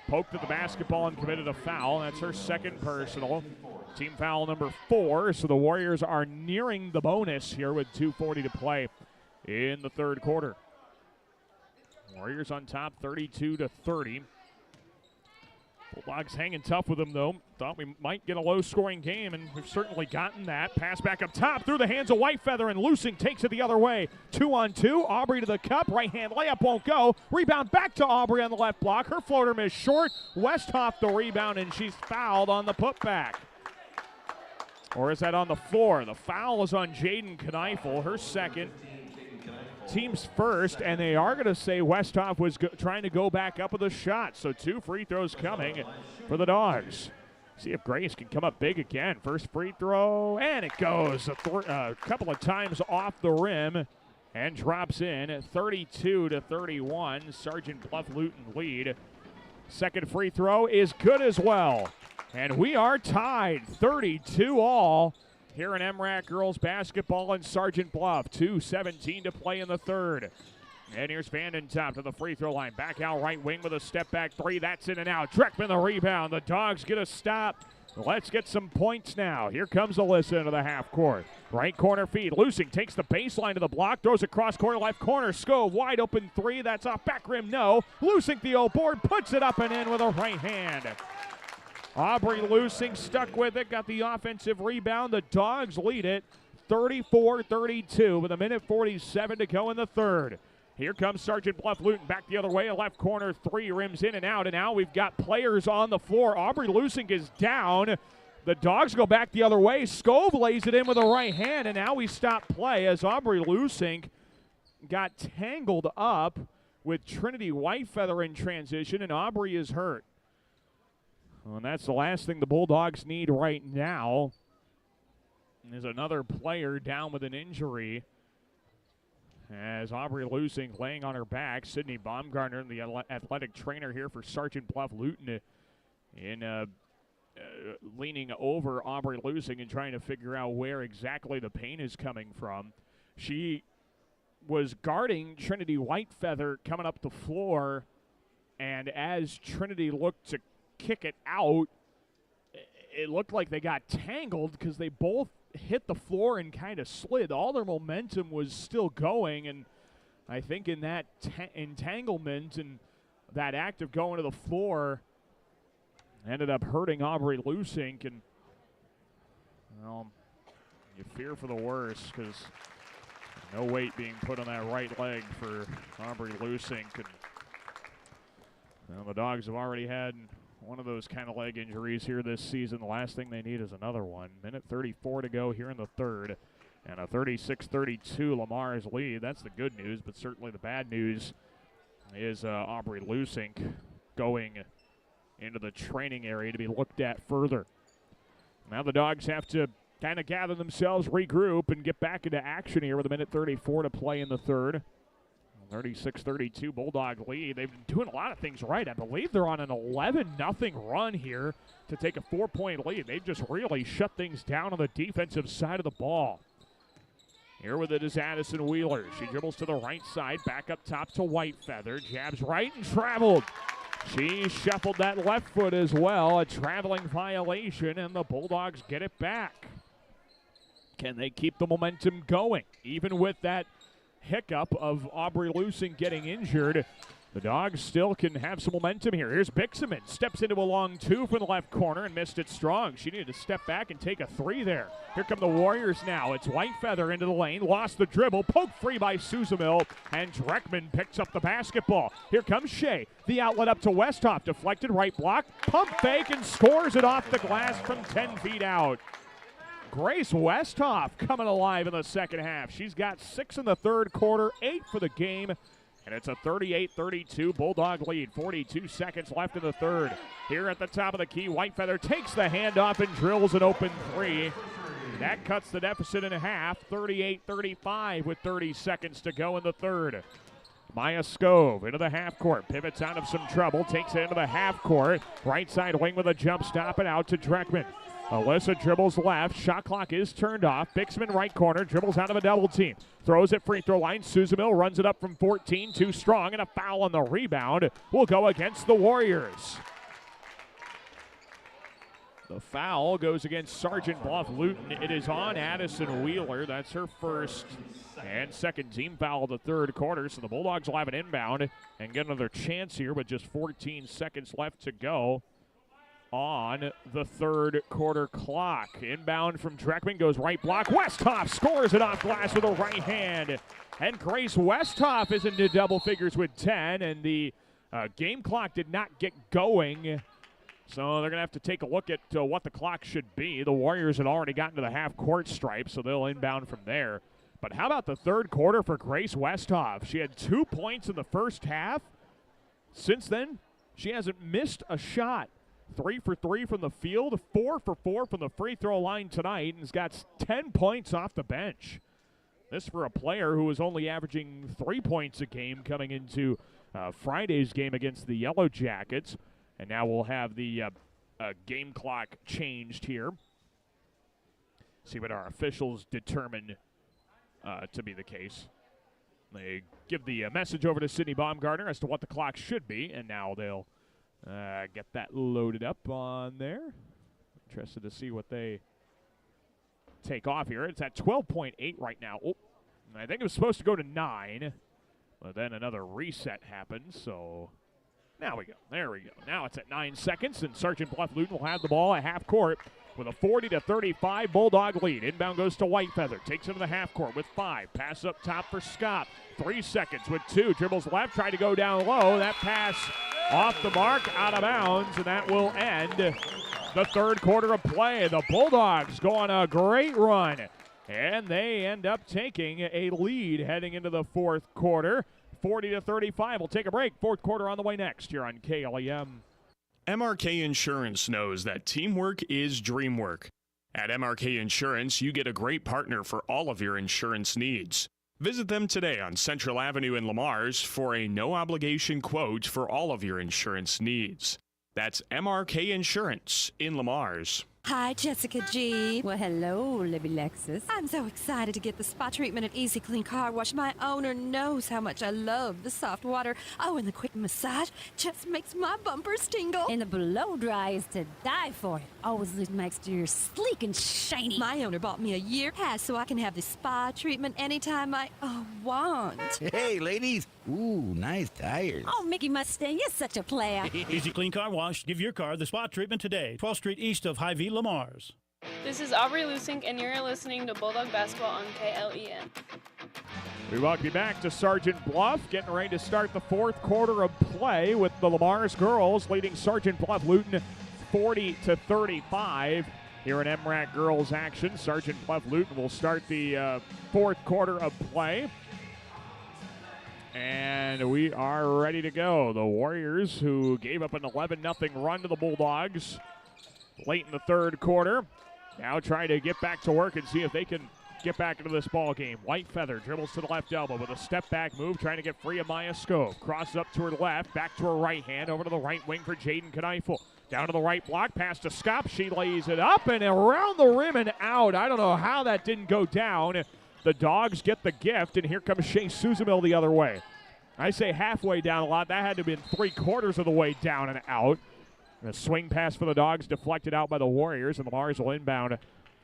Poked at the basketball and committed a foul. That's her second personal. Team foul number 4. So the Warriors are nearing the bonus here with 2:40 to play in the third quarter. Warriors on top 32-30. Bulldogs hanging tough with them, though. Thought we might get a low-scoring game, and we've certainly gotten that. Pass back up top through the hands of Whitefeather, and Lusing takes it the other way. 2-on-2. Aubrey to the cup. Right-hand layup won't go. Rebound back to Aubrey on the left block. Her floater missed short. Westhoff the rebound, and she's fouled on the putback. Or is that on the floor? The foul is on Jaden Kneifel, her second. Team's first, and they are going to say Westhoff was trying to go back up with a shot. So 2 free throws coming for the Dogs. See if Grace can come up big again. First free throw, and it goes a couple of times off the rim and drops in. 32-31, Sergeant Bluff-Luton lead. Second free throw is good as well. And we are tied 32-all. Here in MRAC girls basketball and Sergeant Bluff. 2:17 to play in the third. And here's Vandentop to the free throw line. Back out right wing with a step back three. That's in and out. Dreckman the rebound. The Dogs get a stop. Let's get some points now. Here comes Alyssa into the half court. Right corner feed. Lusing takes the baseline to the block. Throws across corner left corner. Skove wide open three. That's off back rim. No. Lusing the old board. Puts it up and in with a right hand. Aubrey Lusing stuck with it, got the offensive rebound. The Dogs lead it 34-32 with 1:47 to go in the third. Here comes Sergeant Bluff-Luton back the other way. A left corner three, rims in and out, and now we've got players on the floor. Aubrey Lusing is down. The Dogs go back the other way. Skove lays it in with a right hand, and now we stop play as Aubrey Lusing got tangled up with Trinity Whitefeather in transition, and Aubrey is hurt. Well, and that's the last thing the Bulldogs need right now. There's another player down with an injury as Aubrey Lusing laying on her back. Sydney Baumgartner, the athletic trainer here for Sergeant Bluff-Luton, in leaning over Aubrey Lusing and trying to figure out where exactly the pain is coming from. She was guarding Trinity Whitefeather coming up the floor, and as Trinity looked to kick it out, it looked like they got tangled because they both hit the floor and kind of slid. All their momentum was still going, and I think in that entanglement and that act of going to the floor ended up hurting Aubrey Lusing, and well, you fear for the worst because no weight being put on that right leg for Aubrey Lusing. Well, the Dogs have already had one of those kind of leg injuries here this season. The last thing they need is another one. 1:34 to go here in the third. And a 36-32 Lamar's lead. That's the good news, but certainly the bad news is Aubrey Lusing going into the training area to be looked at further. Now the Dogs have to kind of gather themselves, regroup, and get back into action here with 1:34 to play in the third. 36-32 Bulldog lead. They've been doing a lot of things right. I believe they're on an 11-0 run here to take a 4-point lead. They've just really shut things down on the defensive side of the ball. Here with it is Addison Wheeler. She dribbles to the right side, back up top to Whitefeather. Jabs right and traveled. She shuffled that left foot as well. A traveling violation, and the Bulldogs get it back. Can they keep the momentum going? Even with that hiccup of Aubrey Lusing getting injured, the Dogs still can have some momentum here. Here's Bixaman. Steps into a long two from the left corner and missed it strong. She needed to step back and take a three there. Here come the Warriors now. It's Whitefeather into the lane. Lost the dribble. Poked free by Suzamil. And Dreckman picks up the basketball. Here comes Shea. The outlet up to Westhoff. Deflected right block. Pump fake and scores it off the glass from 10 feet out. Grace Westhoff coming alive in the second half. She's got 6 in the third quarter, 8 for the game. And it's a 38-32 Bulldog lead. 42 seconds left in the third. Here at the top of the key, Whitefeather takes the handoff and drills an open three. That cuts the deficit in half. 38-35 with 30 seconds to go in the third. Maya Scove into the half court. Pivots out of some trouble. Takes it into the half court. Right side wing with a jump stop and out to Dreckman. Alyssa dribbles left. Shot clock is turned off. Bixman right corner. Dribbles out of a double team. Throws it free throw line. Suzamil runs it up from 14. Too strong, and a foul on the rebound will go against the Warriors. The foul goes against Sergeant Bluff-Luton. It is on Addison Wheeler. That's her first and second team foul of the third quarter. So the Bulldogs will have an inbound and get another chance here with just 14 seconds left to go on the third quarter clock. Inbound from Dreckman goes right block. Westhoff scores it off glass with a right hand. And Grace Westhoff is into double figures with 10, and the game clock did not get going. So they're going to have to take a look at what the clock should be. The Warriors had already gotten to the half-court stripe, so they'll inbound from there. But how about the third quarter for Grace Westhoff? She had 2 points in the first half. Since then, she hasn't missed a shot. 3 for 3 from the field, 4 for 4 from the free throw line tonight, and has got 10 points off the bench. This for a player who was only averaging 3 points a game coming into Friday's game against the Yellow Jackets. And now we'll have the game clock changed here. See what our officials determine to be the case. They give the message over to Sydney Baumgartner as to what the clock should be, and now they'll get that loaded up on there. Interested to see what they take off here. It's at 12.8 right now. Oh, I think it was supposed to go to 9, but then another reset happened, so now we go. There we go. Now it's at 9 seconds, and Sergeant Bluff-Luton will have the ball at half court with a 40-35 Bulldog lead. Inbound goes to Whitefeather. Takes it to the half court with 5. Pass up top for Scott. 3 seconds with 2. Dribbles left, trying to go down low. That pass off the mark, out of bounds, and that will end the third quarter of play. The Bulldogs go on a great run, and they end up taking a lead heading into the fourth quarter. 40-35. We'll take a break. Fourth quarter on the way next here on KLEM.
MRK Insurance knows that teamwork is dream work. At MRK Insurance, you get a great partner for all of your insurance needs. Visit them today on Central Avenue in Lamars for a no-obligation quote for all of your insurance needs. That's MRK Insurance in Lamars.
Hi, Jessica G. Well, hello, Libby Lexus. I'm so excited to get the spa treatment at Easy Clean Car Wash. My owner knows how much I love the soft water. Oh, and the quick massage just makes my bumpers tingle.
And the blow dry is to die for. It always leaves my exterior sleek and shiny.
My owner bought me a year pass so I can have the spa treatment anytime I want.
Hey, ladies. Ooh, nice tires.
Oh, Mickey Mustang is such a player.
Easy Clean Car Wash. Give your car the spa treatment today. 12th Street east of Hy-Vee, Lamars.
This is Aubrey Lusing, and you're listening to Bulldog Basketball on KLEM.
We welcome you back to Sergeant Bluff, getting ready to start the fourth quarter of play with the Lamars girls leading Sergeant Bluff-Luton 40-35. Here in MRAC girls action, Sergeant Bluff-Luton will start the fourth quarter of play. And we are ready to go. The Warriors, who gave up an 11-0 run to the Bulldogs late in the third quarter, now trying to get back to work and see if they can get back into this ball game. Whitefeather dribbles to the left elbow with a step-back move, trying to get free of Maya Scove. Crosses up to her left, back to her right hand, over to the right wing for Jaden Kneifel. Down to the right block, pass to Scott. She lays it up and around the rim and out. I don't know how that didn't go down. The Dogs get the gift, and here comes Shea Suzamil the other way. I say halfway down a lot. That had to have been 3/4 of the way down and out. And a swing pass for the Dogs deflected out by the Warriors, and the Mars will inbound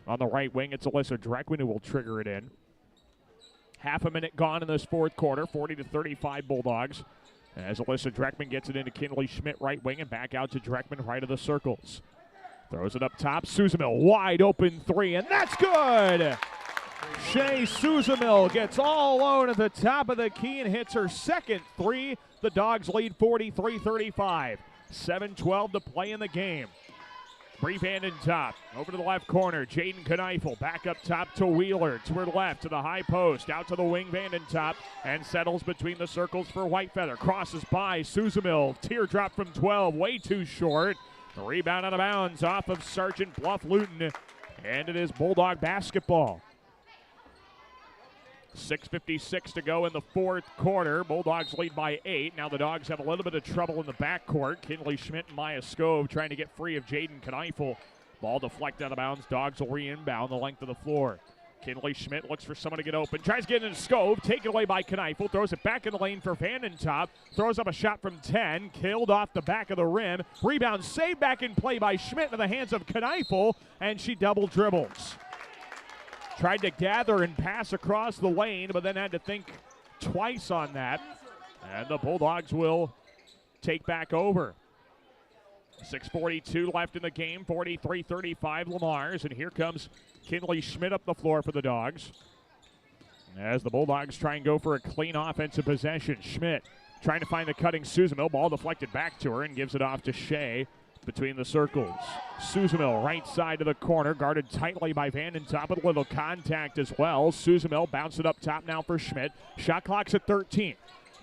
on the right wing. It's Alyssa Dreckman who will trigger it in. Half a minute gone in this fourth quarter, 40-35 Bulldogs. As Alyssa Dreckman gets it into Kinley Schmidt right wing and back out to Dreckman right of the circles. Throws it up top. Suzamil wide open three, and that's good! Shea Suzamil gets all alone at the top of the key and hits her second three. The Dogs lead 43-35. 7:12 to play in the game. Bree Vanden Top over to the left corner. Jaden Kneifel back up top to Wheeler. To her left to the high post. Out to the wing Vanden Top and settles between the circles for Whitefeather. Crosses by Suzamil. Teardrop from 12. Way too short. The rebound out of bounds off of Sergeant Bluff-Luton. And it is Bulldog basketball. 6:56 to go in the fourth quarter. Bulldogs lead by 8. Now the Dogs have a little bit of trouble in the backcourt. Kinley Schmidt and Maya Skove trying to get free of Jaden Kneifel. Ball deflected out of bounds. Dogs will re-inbound the length of the floor. Kinley Schmidt looks for someone to get open. Tries to get into Skove. Taken away by Kneifel. Throws it back in the lane for Vanden Top. Throws up a shot from 10. Killed off the back of the rim. Rebound saved back in play by Schmidt into the hands of Kneifel. And she double dribbles. Tried to gather and pass across the lane, but then had to think twice on that. And the Bulldogs will take back over. 6:42 left in the game, 43-35 Lamar's. And here comes Kinley Schmidt up the floor for the Dogs. As the Bulldogs try and go for a clean offensive possession. Schmidt trying to find the cutting Suzamil. Ball deflected back to her and gives it off to Shea. Between the circles. Suzamil right side to the corner, guarded tightly by Vanden Top with a little contact as well. Suzamil bounce it up top now for Schmidt. Shot clock's at 13.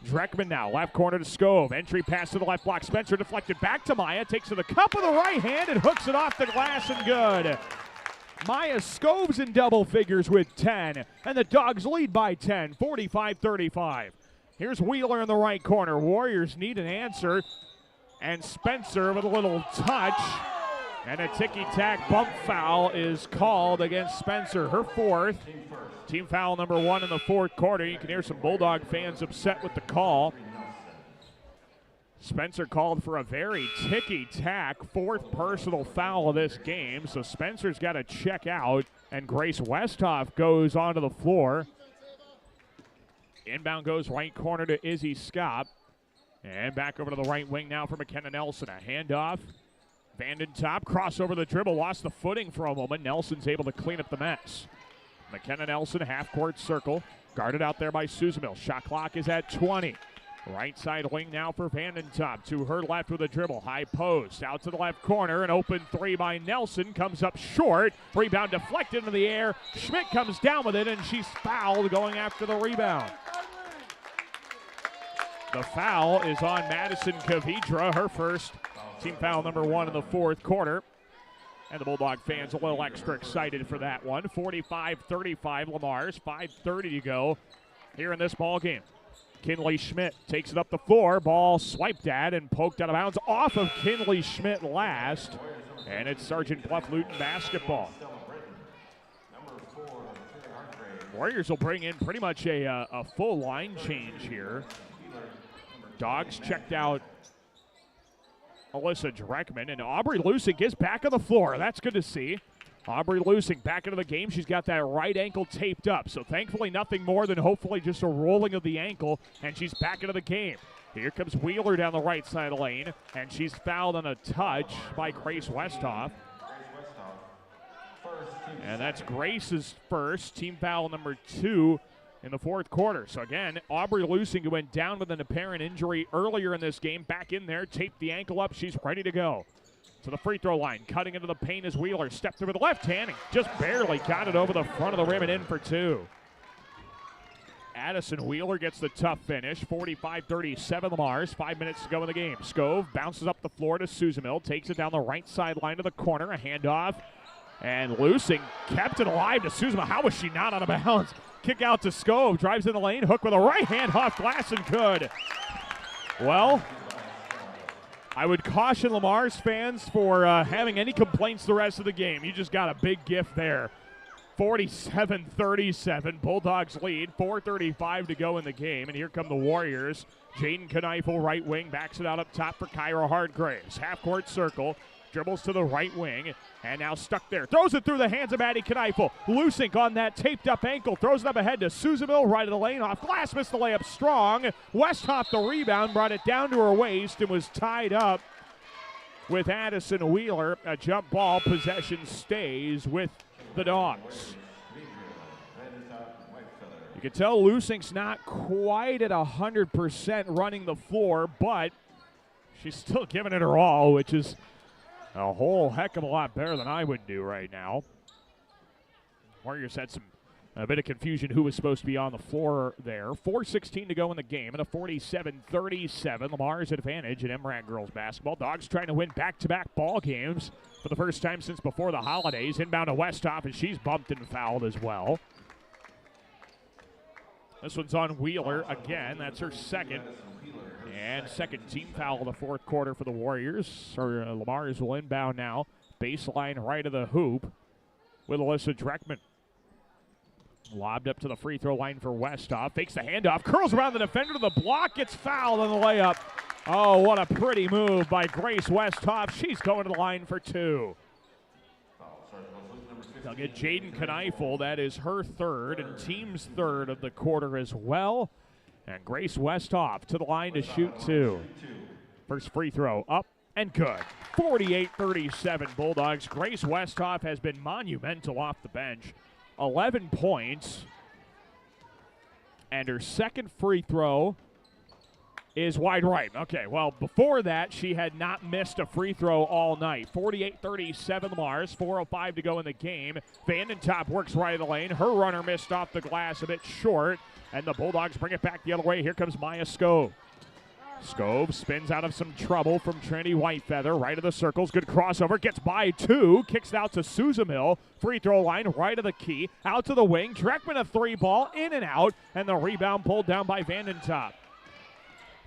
Dreckman now, left corner to Skove. Entry pass to the left block. Spencer deflected back to Maya. Takes to the cup with the right hand and hooks it off the glass and good. Maya Skove's in double figures with 10. And the Dogs lead by 10, 45-35. Here's Wheeler in the right corner. Warriors need an answer. And Spencer with a little touch. And a ticky-tack bump foul is called against Spencer. Her fourth. Team foul number 1 in the fourth quarter. You can hear some Bulldog fans upset with the call. Spencer called for a very ticky-tack fourth personal foul of this game. So Spencer's got to check out. And Grace Westhoff goes onto the floor. Inbound goes right corner to Izzy Scott. And back over to the right wing now for McKenna Nelson. A handoff. Vanden Top, cross over the dribble, lost the footing for a moment. Nelson's able to clean up the mess. McKenna Nelson, half-court circle. Guarded out there by Suzamil. Shot clock is at 20. Right side wing now for Vanden Top. To her left with a dribble. High post. Out to the left corner. An open three by Nelson. Comes up short. Rebound deflected into the air. Schmidt comes down with it, and she's fouled going after the rebound. The foul is on Madison Kavidra, her first, team foul number 1 in the fourth quarter. And the Bulldog fans a little extra excited for that one. 45-35 Lamar's, 5:30 to go here in this ball game. Kinley Schmidt takes it up the floor. Ball swiped at and poked out of bounds off of Kinley Schmidt last. And it's Sergeant Bluff-Luton basketball. Warriors will bring in pretty much a full line change here. Dogs checked out Alyssa Dreckman, and Aubrey Lusing is back on the floor. That's good to see. Aubrey Lusing back into the game. She's got that right ankle taped up, so thankfully nothing more than hopefully just a rolling of the ankle, and she's back into the game. Here comes Wheeler down the right side of the lane, and she's fouled on a touch by Grace Westhoff. And that's Grace's first, team foul number 2 in the fourth quarter. So again, Aubrey Lusing, who went down with an apparent injury earlier in this game, back in there, taped the ankle up. She's ready to go. To the free throw line, cutting into the paint is Wheeler. Stepped through with the left hand and just barely got it over the front of the rim and in for 2. Addison Wheeler gets the tough finish. 45-37 Lamar's. 5 minutes to go in the game. Skove bounces up the floor to Suzamil. Takes it down the right sideline to the corner. A handoff. And Lusing kept it alive to Suzamil. How was she not out of bounds? Kick out to Skove. Drives in the lane. Hook with a right hand off glass and good. Well, I would caution Lamar's fans for having any complaints the rest of the game. You just got a big gift there. 47-37, Bulldogs lead, 4:35 to go in the game, and here come the Warriors. Jaden Kneifel, right wing, backs it out up top for Kyra Hardgraves. Half-court circle, dribbles to the right wing, and now stuck there. Throws it through the hands of Maddie Kneifel. Lusink on that taped-up ankle, throws it up ahead to Susanville, right of the lane, off glass, missed the layup strong. Westhoff the rebound, brought it down to her waist, and was tied up with Addison Wheeler. A jump ball, possession stays with the Dogs. You can tell Lusink's not quite at 100% running the floor, but she's still giving it her all, which is a whole heck of a lot better than I would do right now. Warriors had a bit of confusion who was supposed to be on the floor there. 4:16 to go in the game, and a 47-37 Lamar's advantage in MRAC girls basketball. Dogs trying to win back-to-back ball games for the first time since before the holidays. Inbound to Westhoff, and she's bumped and fouled as well. This one's on Wheeler again. That's her second. And second team foul of the fourth quarter for the Warriors. Lamar's will inbound now. Baseline right of the hoop with Alyssa Dreckman. Lobbed up to the free throw line for Westhoff. Fakes the handoff. Curls around the defender to the block. Gets fouled on the layup. Oh, what a pretty move by Grace Westhoff. She's going to the line for two. They'll get Jaden Kneifel. That is her third and team's third of the quarter as well. And Grace Westhoff to the line to shoot two. First free throw up and good. 48-37 Bulldogs. Grace Westhoff has been monumental off the bench. 11 points. And her second free throw is wide right. Okay, well, before that, she had not missed a free throw all night. 48-37 Lamars, 4:05 to go in the game. Vandentop works right of the lane. Her runner missed off the glass a bit short, and the Bulldogs bring it back the other way. Here comes Maya Scove. Scove spins out of some trouble from Trinity Whitefeather. Right of the circles, good crossover, gets by two, kicks it out to Sousa Mill. Free throw line, right of the key, out to the wing. Dreckman a three ball, in and out, and the rebound pulled down by Vandentop.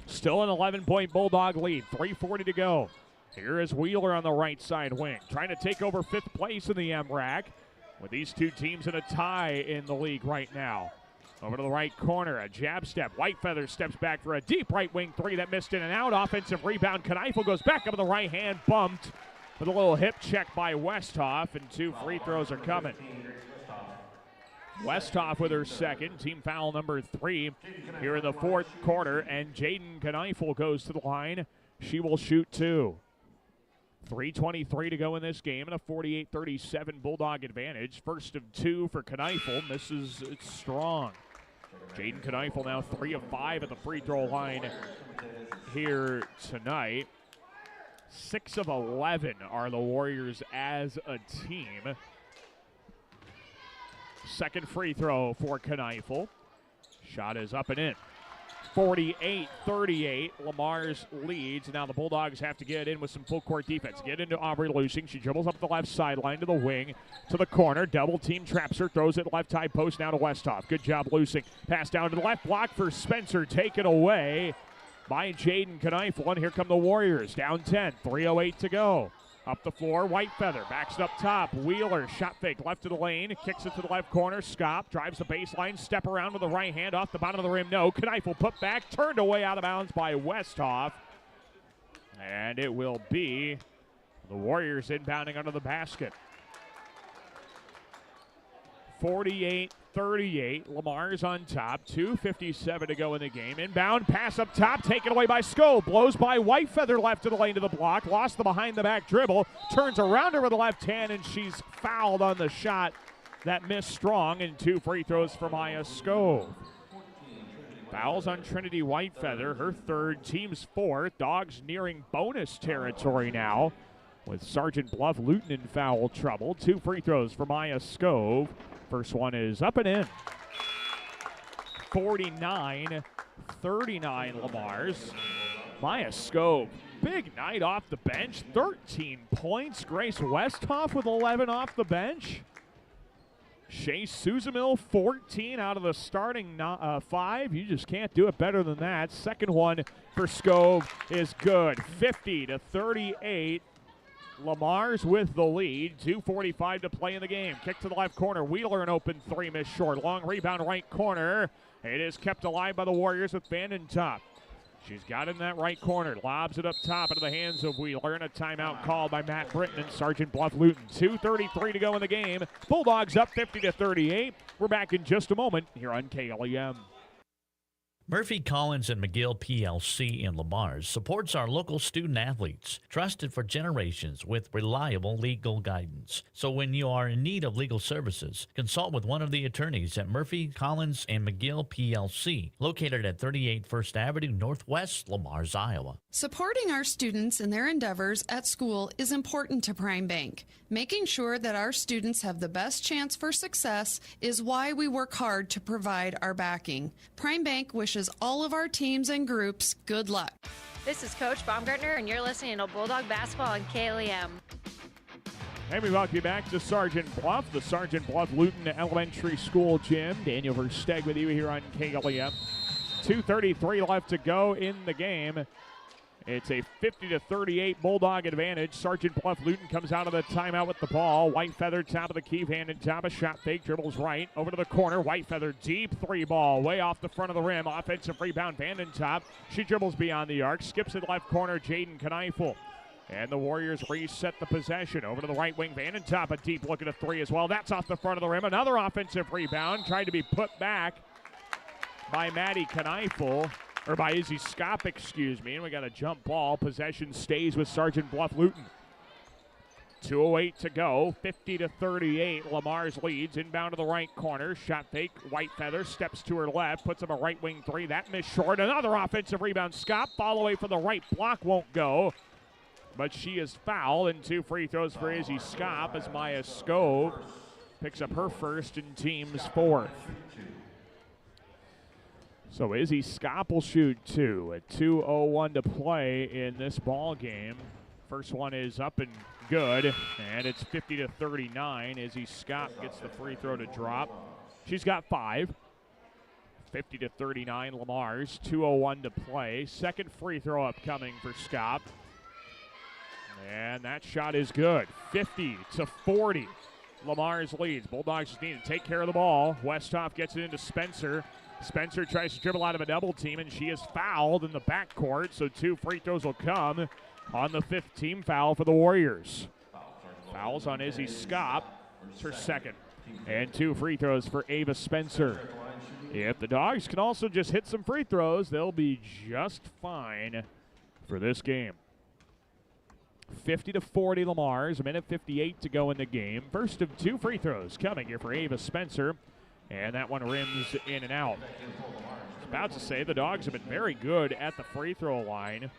Still an 11-point Bulldog lead, 3:40 to go. Here is Wheeler on the right side wing, trying to take over fifth place in the MRAC, with these two teams in a tie in the league right now. Over to the right corner, a jab step. Whitefeather steps back for a deep right wing three that missed in and out. Offensive rebound. Kneifel goes back up with the right hand, bumped with a little hip check by Westhoff, and two free throws are coming. Westhoff with her second, team foul number 3 here in the fourth quarter, and Jaden Kneifel goes to the line. She will shoot two. 3:23 to go in this game, and a 48-37 Bulldog advantage. First of two for Kneifel, misses it strong. Jaden Kneifel now 3 of 5 at the free throw line here tonight. 6 of 11 are the Warriors as a team. Second free throw for Kneifel. Shot is up and in. 48-38, Lamar's leads. Now the Bulldogs have to get in with some full court defense. Get into Aubrey Lusing. She dribbles up the left sideline to the wing, to the corner. Double team traps her, throws it left high post now to Westhoff. Good job, Lusing. Pass down to the left block for Spencer, taken away by Jaden Kneifel. And here come the Warriors, down 10, 3:08 to go. Up the floor, Whitefeather backs it up top. Wheeler, shot fake, left of the lane, kicks it to the left corner. Scott drives the baseline, step around with the right hand off the bottom of the rim. No, Kneifel put back, turned away out of bounds by Westhoff. And it will be the Warriors inbounding under the basket. 48-38, Lamar's on top, 2:57 to go in the game. Inbound, pass up top, taken away by Scove, blows by Whitefeather left of the lane to the block, lost the behind-the-back dribble, turns around her with the left hand, and she's fouled on the shot that missed strong, and two free throws for Maya Scove. Fouls on Trinity Whitefeather, her third, team's fourth. Dogs nearing bonus territory now, with Sergeant Bluff-Luton in foul trouble. Two free throws for Maya Scove. First one is up and in. 49-39 Lamar's. Maya Scove, big night off the bench. 13 points. Grace Westhoff with 11 off the bench. Shea Susamil, 14 out of the starting 5. You just can't do it better than that. Second one for Scove is good. 50-38. Lamar's with the lead. 2:45 to play in the game. Kick to the left corner. Wheeler an open three, missed short. Long rebound right corner. It is kept alive by the Warriors with Vandentop. She's got it in that right corner. Lobs it up top into the hands of Wheeler, and a timeout called by Matt Britton and Sergeant Bluff-Luton. 2:33 to go in the game. Bulldogs up 50-38. We're back in just a moment here on KLEM.
Murphy Collins and McGill PLC in Lamar's supports our local student athletes, trusted for generations with reliable legal guidance. So when you are in need of legal services, consult with one of the attorneys at Murphy Collins and McGill PLC, located at 38 First Avenue Northwest, Lamar's, Iowa.
Supporting our students in their endeavors at school is important to Prime Bank. Making sure that our students have the best chance for success is why we work hard to provide our backing. Prime Bank wishes all of our teams and groups good luck.
This is Coach Baumgartner, and you're listening to Bulldog Basketball on KLEM.
And we welcome you back to Sergeant Bluff, the Sergeant Bluff-Luton Elementary School gym. Daniel Versteg with you here on KLEM. 2:33 left to go in the game. It's a 50-38 Bulldog advantage. Sergeant Bluff-Luton comes out of the timeout with the ball. Whitefeather top of the key, Vandentop, a shot fake, dribbles right, over to the corner. Whitefeather deep three ball, way off the front of the rim. Offensive rebound, Vandentop. She dribbles beyond the arc, skips it left corner, Jaden Kneifel. And the Warriors reset the possession. Over to the right wing, Vandentop, a deep look at a three as well. That's off the front of the rim. Another offensive rebound, tried to be put back by Maddie Kneifel. Or by Izzy Skop, excuse me. And we got a jump ball. Possession stays with Sergeant Bluff-Luton. 2:08 to go. 50-38. Lamar's leads. Inbound to the right corner. Shot fake. Whitefeather steps to her left. Puts up a right wing three. That missed short. Another offensive rebound. Skop. Fall away for the right block. Won't go. But she is fouled. And 2 free throws for Izzy Skop as Maya Scove picks up her first and team's fourth. So Izzy Skop will shoot 2 at 2:01 to play in this ball game. First one is up and good, and it's 50-39. Izzy Skop gets the free throw to drop. She's got 5. 50-39 Lamar's, 2:01 to play. Second free throw upcoming for Skop. And that shot is good. 50-40. Lamar's leads. Bulldogs just need to take care of the ball. Westhoff gets it into Spencer. Spencer tries to dribble out of a double team, and she is fouled in the backcourt, so 2 free throws will come on the 5th team foul for the Warriors. Fouls on Izzy Skop. It's her second. And 2 free throws for Ava Spencer. If the Dogs can also just hit some free throws, they'll be just fine for this game. 50-40 Lamar's, a minute 58 to go in the game. First of 2 free throws coming here for Ava Spencer. And that one rims in and out. I was about to say the Dogs have been very good at the free throw line.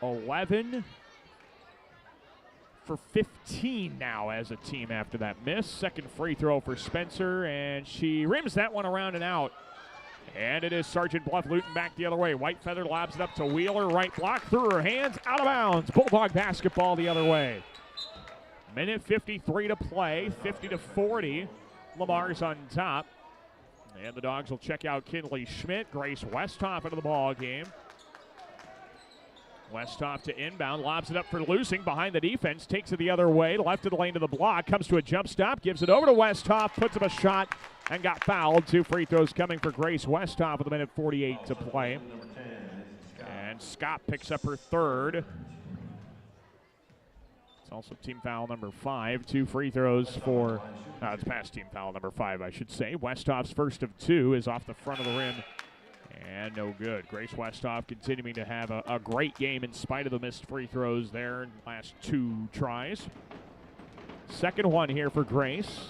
11 for 15 now as a team after that miss. Second free throw for Spencer, and she rims that one around and out. And it is Sergeant Bluff-Luton back the other way. Whitefeather lobs it up to Wheeler. Right block through her hands, out of bounds. Bulldog basketball the other way. Minute 53 to play, 50-40. Lamar's on top. And the Dogs will check out Kinley Schmidt. Grace Westhoff into the ball game. Westhoff to inbound, lobs it up for Lusing behind the defense, takes it the other way, left of the lane to the block, comes to a jump stop, gives it over to Westhoff, puts up a shot, and got fouled. 2 free throws coming for Grace Westhoff with a minute 48 to play. And Scott picks up her third. It's also team foul number 5. 2 free throws for, it's past team foul number 5, I should say. Westhoff's first of 2 is off the front of the rim. And no good. Grace Westhoff continuing to have a great game in spite of the missed free throws there in the last 2 tries. Second one here for Grace.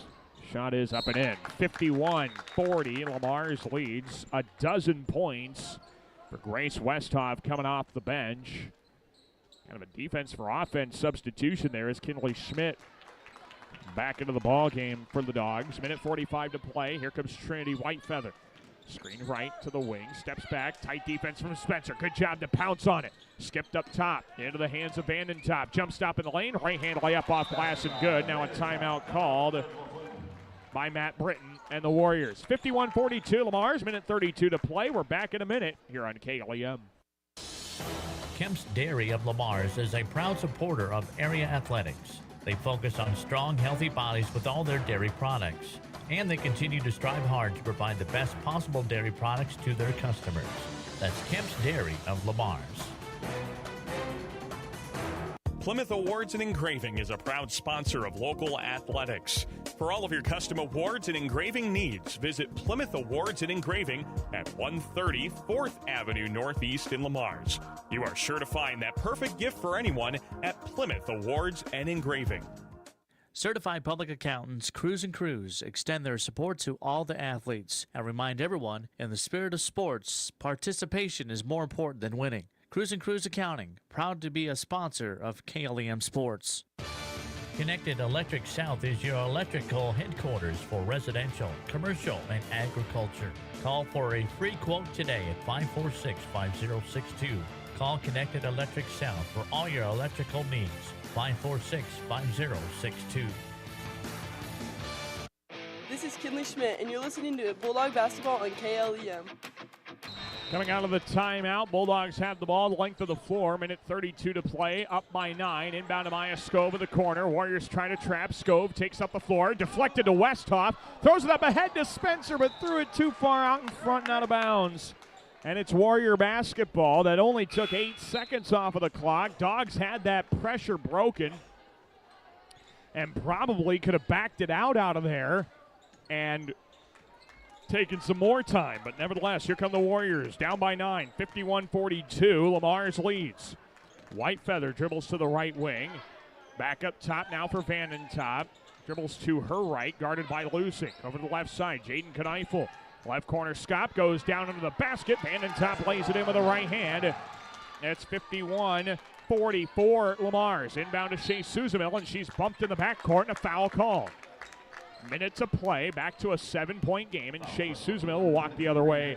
Shot is up and in. 51-40. Lamar's leads a dozen points for Grace Westhoff coming off the bench. Kind of a defense for offense substitution there as Kinley Schmidt back into the ball game for the Dogs. Minute 45 to play. Here comes Trinity Whitefeather. Screen right to the wing. Steps back. Tight defense from Spencer. Good job to pounce on it. Skipped up top. Into the hands of Vandentop. Jump stop in the lane. Right hand layup off glass and good. Now a timeout called by Matt Britton and the Warriors. 51-42 Lamar's. Minute 32 to play. We're back in a minute here on KLEM.
Kemp's Dairy of Lamar's is a proud supporter of area athletics. They focus on strong, healthy bodies with all their dairy products, and they continue to strive hard to provide the best possible dairy products to their customers. That's Kemp's Dairy of Lamar's.
Plymouth Awards and Engraving is a proud sponsor of local athletics. For all of your custom awards and engraving needs, visit Plymouth Awards and Engraving at 130 4th Avenue Northeast in Lamar's. You are sure to find that perfect gift for anyone at Plymouth Awards and Engraving.
Certified public accountants Cruz & Cruz extend their support to all the athletes and remind everyone, in the spirit of sports, participation is more important than winning. Cruz & Cruz Accounting, proud to be a sponsor of KLEM Sports.
Connected Electric South is your electrical headquarters for residential, commercial, and agriculture. Call for a free quote today at 546-5062. Call Connected Electric South for all your electrical needs. 546-5062.
This is Kinley Schmidt, and you're listening to Bulldog Basketball on KLEM.
Coming out of the timeout, Bulldogs have the ball, the length of the floor, minute 32 to play, up by 9, inbound to Maya Scove in the corner. Warriors trying to trap. Scove takes up the floor, deflected to Westhoff, throws it up ahead to Spencer, but threw it too far out in front and out of bounds. And it's Warrior basketball. That only took 8 seconds off of the clock. Dogs had that pressure broken and probably could have backed it out of there and taken some more time. But nevertheless, here come the Warriors, down by 9, 51-42. Lamar's leads. Whitefeather dribbles to the right wing. Back up top now for Vandentop. Dribbles to her right, guarded by Lusick. Over to the left side, Jaden Kneifel. Left corner, Scott goes down into the basket. Vandentop lays it in with the right hand. It's 51-44 Lamar's. Inbound to Shea Suzamil, and she's bumped in the backcourt and a foul call. Minute to play, back to a 7-point game, and Shea Suzamil will walk the other way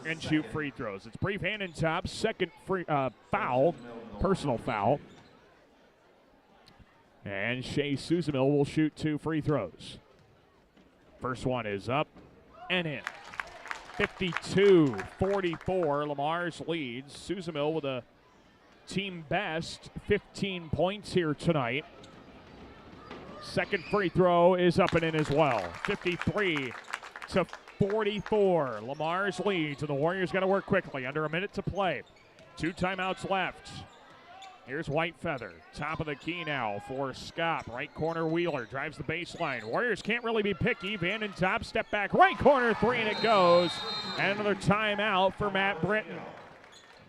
and shoot free throws. It's Bree Vandentop's second foul, personal foul. And Shea Suzamil will shoot 2 free throws. First one is up and in. 52-44, Lamar's leads. Suzamil with a team best 15 points here tonight. Second free throw is up and in as well. 53-44, Lamar's leads, and the Warriors got to work quickly. Under a minute to play. 2 timeouts left. Here's Whitefeather, top of the key now for Scott. Right corner, Wheeler drives the baseline. Warriors can't really be picky. Vandentop, step back, right corner, 3, and it goes. And another timeout for Matt Britton.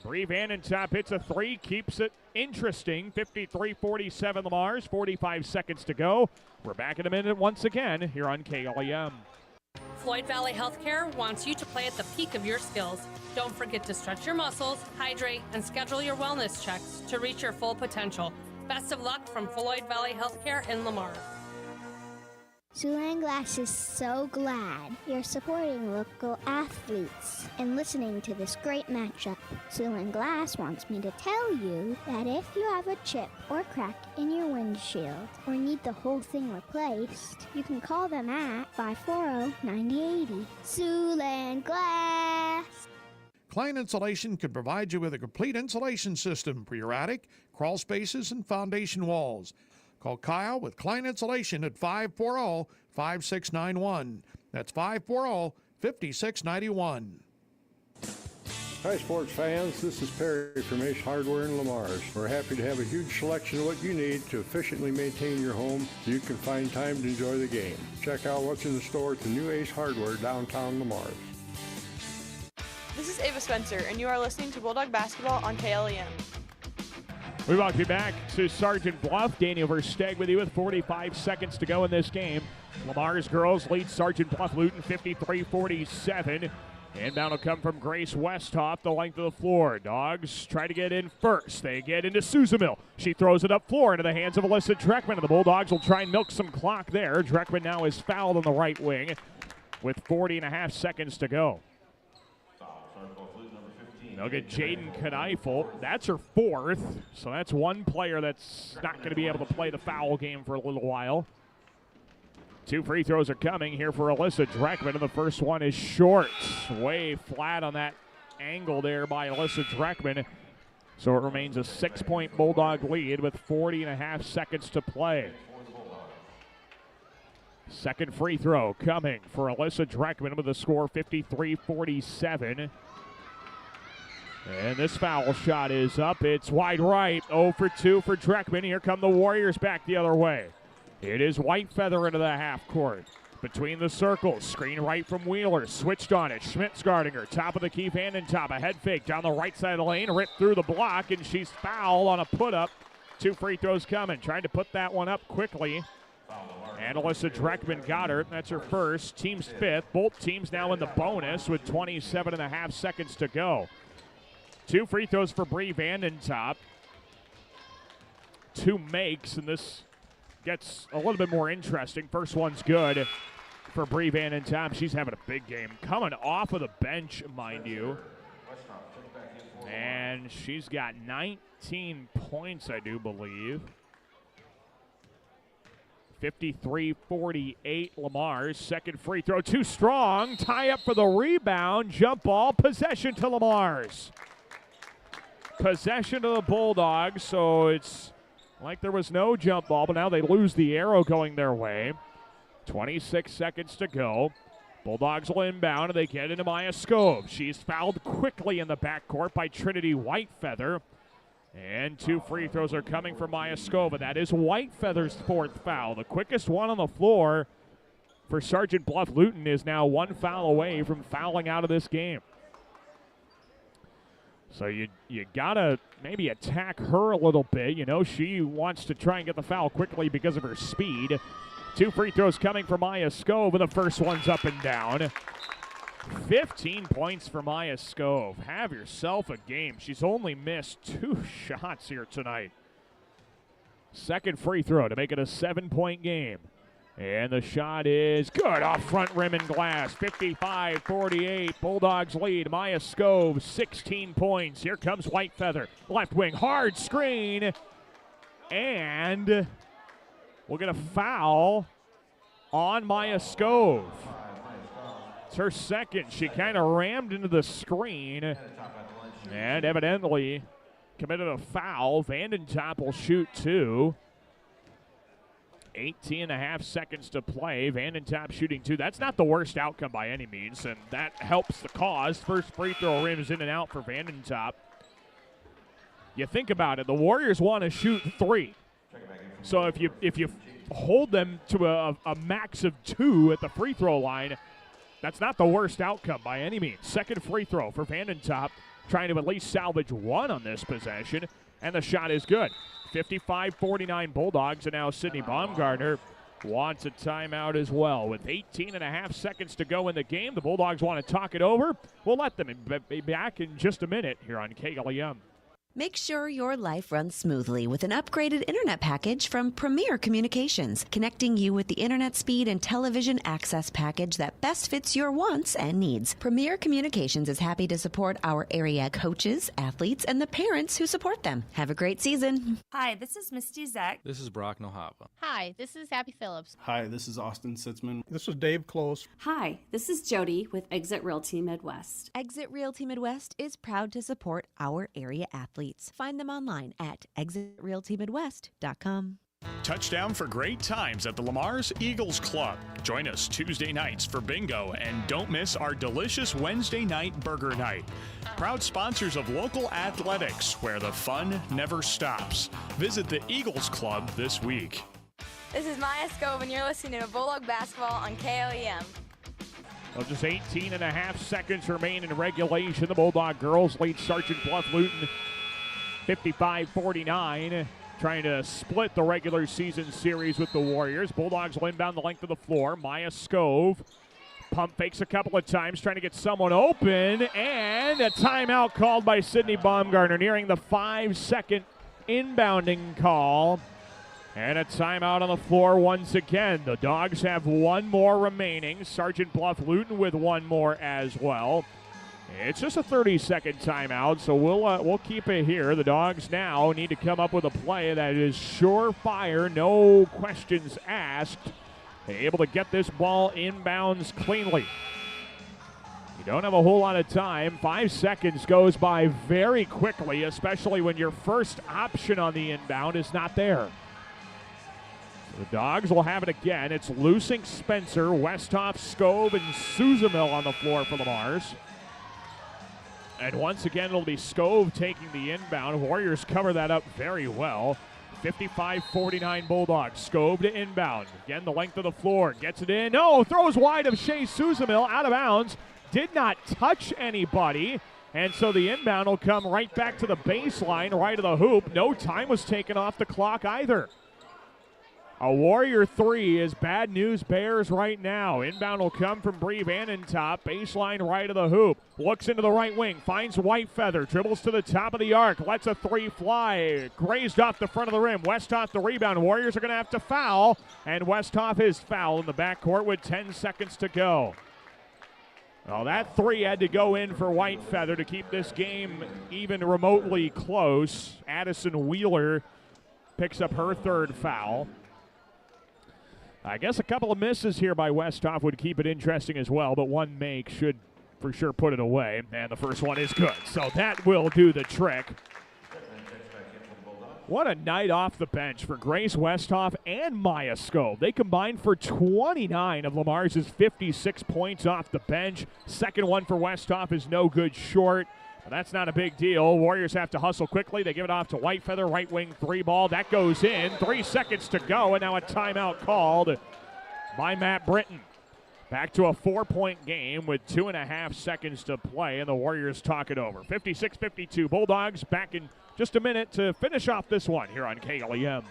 Bree Vandentop hits a 3, keeps it interesting. 53-47 Lamar's, 45 seconds to go. We're back in a minute once again here on KLEM.
Floyd Valley Healthcare wants you to play at the peak of your skills. Don't forget to stretch your muscles, hydrate, and schedule your wellness checks to reach your full potential. Best of luck from Floyd Valley Healthcare in Lamar.
Siouxland Glass is so glad you're supporting local athletes and listening to this great matchup. Siouxland Glass wants me to tell you that if you have a chip or crack in your windshield or need the whole thing replaced, you can call them at 540-9080. Siouxland Glass.
Klein Insulation can provide you with a complete insulation system for your attic, crawl spaces, and foundation walls. Call Kyle with Klein Insulation at 540-5691. That's 540-5691.
Hi, sports fans. This is Perry from Ace Hardware in Lamar's. We're happy to have a huge selection of what you need to efficiently maintain your home so you can find time to enjoy the game. Check out what's in the store at the new Ace Hardware downtown Lamar's.
This is Ava Spencer, and you are listening to Bulldog Basketball on KLEM.
We welcome you back to Sergeant Bluff. Daniel Versteg with you with 45 seconds to go in this game. Lamar's girls lead Sergeant Bluff-Luton 53-47. Inbound will come from Grace Westhoff, the length of the floor. Dogs try to get in first. They get into Suzamil. She throws it up floor into the hands of Alyssa Dreckman, and the Bulldogs will try and milk some clock there. Dreckman now is fouled on the right wing with 40.5 seconds to go. They'll get Jaden Kneifel. That's her 4th, so that's one player that's not going to be able to play the foul game for a little while. 2 free throws are coming here for Alyssa Dreckman, and the first one is short. Way flat on that angle there by Alyssa Dreckman. So it remains a 6-point Bulldog lead with 40.5 seconds to play. Second free throw coming for Alyssa Dreckman with a score 53-47. And this foul shot is up. It's wide right. 0 for 2 for Dreckman. Here come the Warriors back the other way. It is Whitefeather into the half court. Between the circles, screen right from Wheeler. Switched on it. Schmidt's guarding her. Top of the key, Vandentop. A head fake down the right side of the lane. Ripped through the block, and she's fouled on a put-up. 2 free throws coming. Trying to put that one up quickly. And Alyssa Dreckman got her. That's her first. Team's 5th. Both teams now in the bonus with 27.5 seconds to go. 2 free throws for Bree Vandentop. 2 makes, and this gets a little bit more interesting. First one's good for Bree Vandentop. She's having a big game. Coming off of the bench, mind you. And she's got 19 points, I do believe. 53-48 Lamar's second free throw. Too strong. Tie up for the rebound. Jump ball. Possession to Lamar's. Possession to the Bulldogs. So it's like there was no jump ball, but now they lose the arrow going their way. 26 seconds to go. Bulldogs will inbound, and they get into Maya Scove. She's fouled quickly in the backcourt by Trinity Whitefeather. And 2 free throws are coming for Maya Scove. That is Whitefeather's 4th foul. The quickest one on the floor for Sergeant Bluff-Luton is now 1 foul away from fouling out of this game. So you gotta maybe attack her a little bit. You know, she wants to try and get the foul quickly because of her speed. 2 free throws coming for Maya Scove, and the first one's up and down. 15 points for Maya Scove. Have yourself a game. She's only missed 2 shots here tonight. Second free throw to make it a 7-point game. And the shot is good off front rim and glass. 55-48. Bulldogs lead. Maya Scove, 16 points. Here comes Whitefeather. Left wing, hard screen. And we'll get a foul on Maya Scove. It's her second. She kind of rammed into the screen and evidently committed a foul. Vandentop will shoot 2. 18.5 seconds to play. Vandentop shooting 2. That's not the worst outcome by any means, and that helps the cause. First free throw rims in and out for Vandentop. You think about it, the Warriors want to shoot 3. So if you hold them to a max of 2 at the free throw line, that's not the worst outcome by any means. Second free throw for Vandentop, trying to at least salvage 1 on this possession, and the shot is good. 55-49 Bulldogs, and now Sydney Baumgartner wants a timeout as well. With 18.5 seconds to go in the game, the Bulldogs want to talk it over. We'll let them be back in just a minute here on KLEM.
Make sure your life runs smoothly with an upgraded internet package from Premier Communications, connecting you with the internet speed and television access package that best fits your wants and needs. Premier Communications is happy to support our area coaches, athletes, and the parents who support them. Have a great season.
Hi, this is Misty Zach.
This is Brock Nohava.
Hi, this is Happy Phillips.
Hi, this is Austin Sitzman.
This is Dave Close.
Hi, this is Jody with Exit Realty Midwest.
Exit Realty Midwest is proud to support our area athletes. Find them online at exitrealtymidwest.com.
Touchdown for great times at the Lamar's Eagles Club. Join us Tuesday nights for bingo, and don't miss our delicious Wednesday night burger night. Proud sponsors of local athletics, where the fun never stops. Visit the Eagles Club this week.
This is Maya Scove, and you're listening to Bulldog Basketball on KLEM.
Well, just 18.5 seconds remain in regulation. The Bulldog girls lead Sergeant Bluff-Luton 55-49, trying to split the regular season series with the Warriors. Bulldogs will inbound the length of the floor. Maya Scove pump fakes a couple of times, trying to get someone open, and a timeout called by Sydney Baumgartner, nearing the 5-second inbounding call. And a timeout on the floor once again. The Dogs have 1 more remaining. Sergeant Bluff-Luton with 1 more as well. It's just a 30-second timeout, so we'll keep it here. The Dogs now need to come up with a play that is surefire, no questions asked, able to get this ball inbounds cleanly. You don't have a whole lot of time. 5 seconds goes by very quickly, especially when your first option on the inbound is not there. So the Dogs will have it again. It's Lusink, Spencer, Westhoff, Scove, and Suzamil on the floor for the Mars. And once again, it'll be Scove taking the inbound. Warriors cover that up very well. 55-49 Bulldogs. Scove to inbound. Again, the length of the floor. Gets it in. No, throws wide of Shea Suzamil, out of bounds. Did not touch anybody. And so the inbound will come right back to the baseline, right of the hoop. No time was taken off the clock either. A Warrior 3 is bad news Bears right now. Inbound will come from Bree Vanentop. Baseline right of the hoop. Looks into the right wing. Finds Whitefeather. Dribbles to the top of the arc. Lets a three fly. Grazed off the front of the rim. Westhoff the rebound. Warriors are going to have to foul. And Westhoff is fouled in the backcourt with 10 seconds to go. Well, that three had to go in for Whitefeather to keep this game even remotely close. Addison Wheeler picks up her third foul. I guess a couple of misses here by Westhoff would keep it interesting as well, but one make should for sure put it away. And the first one is good, so that will do the trick. What a night off the bench for Grace Westhoff and Maya Scove. They combined for 29 of Lamar's 56 points off the bench. Second one for Westhoff is no good short. But that's not a big deal. Warriors have to hustle quickly. They give it off to Whitefeather, right wing three ball. That goes in. 3 seconds to go, and now a timeout called by Matt Britton. Back to a 4-point game with 2.5 seconds to play, and the Warriors talk it over. 56-52 Bulldogs. Back in just a minute to finish off this one here on KLEM.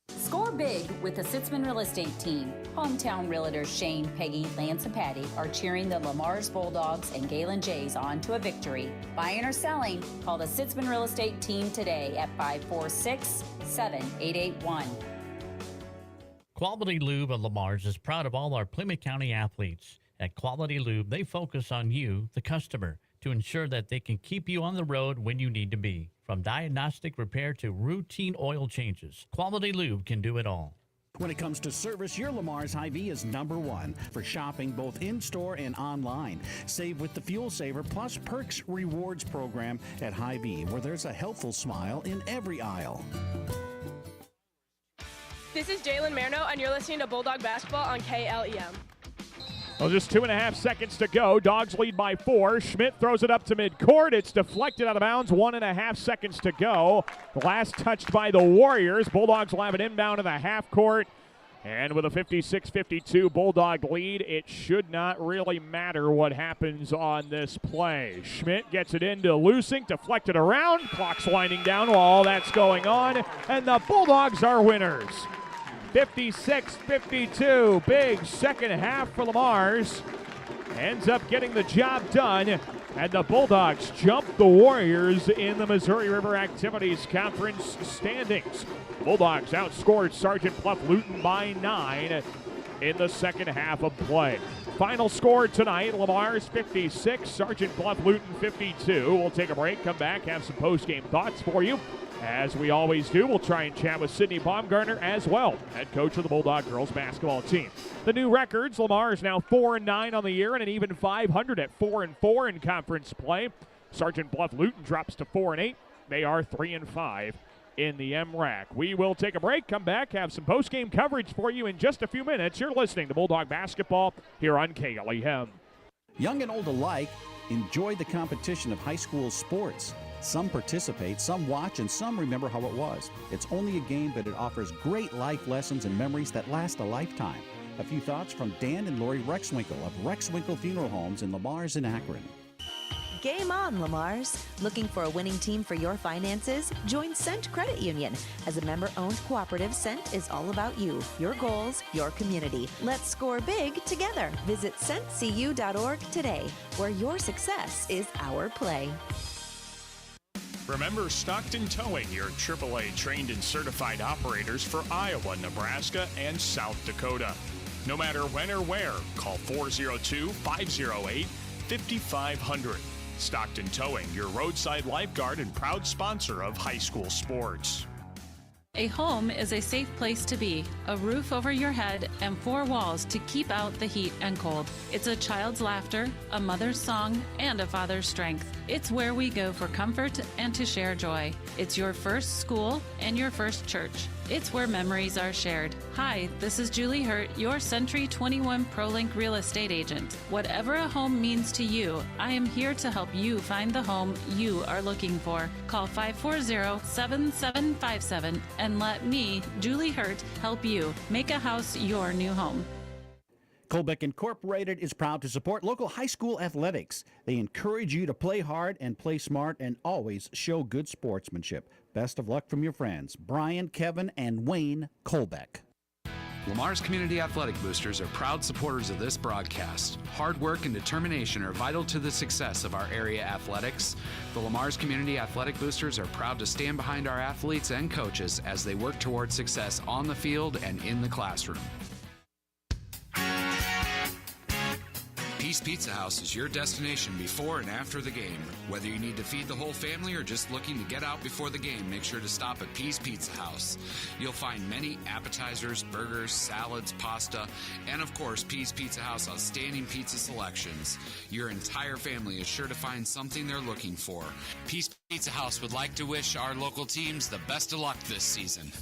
Score big with the Sitzman Real Estate Team. Hometown realtors Shane, Peggy, Lance, and Patty are cheering the Lamar's Bulldogs and Galen Jays on to a victory. Buying or selling, call the Sitzman Real Estate Team today at 546-7881.
Quality Lube of Lamar's is proud of all our Plymouth County athletes. At Quality Lube, they focus on you, the customer, to ensure that they can keep you on the road when you need to be. From diagnostic repair to routine oil changes, Quality Lube can do it all.
When it comes to service, your Lamar's Hy-Vee is #1 for shopping both in-store and online. Save with the Fuel Saver Plus Perks Rewards program at Hy-Vee, where there's a helpful smile in every aisle.
This is Jalen Marno, and you're listening to Bulldog Basketball on KLEM.
Well, just 2.5 seconds to go. Dogs lead by 4. Schmidt throws it up to midcourt. It's deflected out of bounds. 1.5 seconds to go. Last touched by the Warriors. Bulldogs will have it inbound to the half court. And with a 56-52 Bulldog lead, it should not really matter what happens on this play. Schmidt gets it into Lusink, deflected around. Clock's winding down while all that's going on. And the Bulldogs are winners. 56-52, big second half for Lamar's. Ends up getting the job done, and the Bulldogs jump the Warriors in the Missouri River Activities Conference standings. Bulldogs outscored Sergeant Bluff-Luton by 9 in the second half of play. Final score tonight, Lamar's 56, Sergeant Bluff-Luton 52. We'll take a break, come back, have some post-game thoughts for you. As we always do, we'll try and chat with Sydney Baumgartner as well, head coach of the Bulldog girls basketball team. The new records, Lamar is now 4-9 on the year and an even 500 at 4-4 in conference play. Sergeant Bluff-Luton drops to 4-8. They are 3-5 in the MRAC. We will take a break, come back, have some post-game coverage for you in just a few minutes. You're listening to Bulldog Basketball here on KLEM.
Young and old alike enjoy the competition of high school sports. Some participate, some watch, and some remember how it was. It's only a game, but it offers great life lessons and memories that last a lifetime. A few thoughts from Dan and Lori Rexwinkle of Rexwinkle Funeral Homes in Lamar's in Akron.
Game on, Lamar's. Looking for a winning team for your finances? Join Cent Credit Union. As a member-owned cooperative, Cent is all about you, your goals, your community. Let's score big together. Visit centcu.org today, where your success is our play.
Remember Stockton Towing, your AAA trained and certified operators for Iowa, Nebraska, and South Dakota. No matter when or where, call 402-508-5500. Stockton Towing, your roadside lifeguard and proud sponsor of high school sports.
A home is a safe place to be, a roof over your head, and 4 walls to keep out the heat and cold. It's a child's laughter, a mother's song, and a father's strength. It's where we go for comfort and to share joy. It's your first school and your first church. It's where memories are shared. Hi, this is Julie Hurt, your Century 21 ProLink real estate agent. Whatever a home means to you, I am here to help you find the home you are looking for. Call 540-7757 and let me, Julie Hurt, help you make a house your new home.
Colbeck Incorporated is proud to support local high school athletics. They encourage you to play hard and play smart and always show good sportsmanship. Best of luck from your friends, Brian, Kevin, and Wayne Colbeck.
Lamar's Community Athletic Boosters are proud supporters of this broadcast. Hard work and determination are vital to the success of our area athletics. The Lamar's Community Athletic Boosters are proud to stand behind our athletes and coaches as they work towards success on the field and in the classroom. Peace Pizza House is your destination before and after the game. Whether you need to feed the whole family or just looking to get out before the game, make sure to stop at Peace Pizza House. You'll find many appetizers, burgers, salads, pasta, and of course, Peace Pizza House outstanding pizza selections. Your entire family is sure to find something they're looking for. Peace Pizza House would like to wish our local teams the best of luck this season.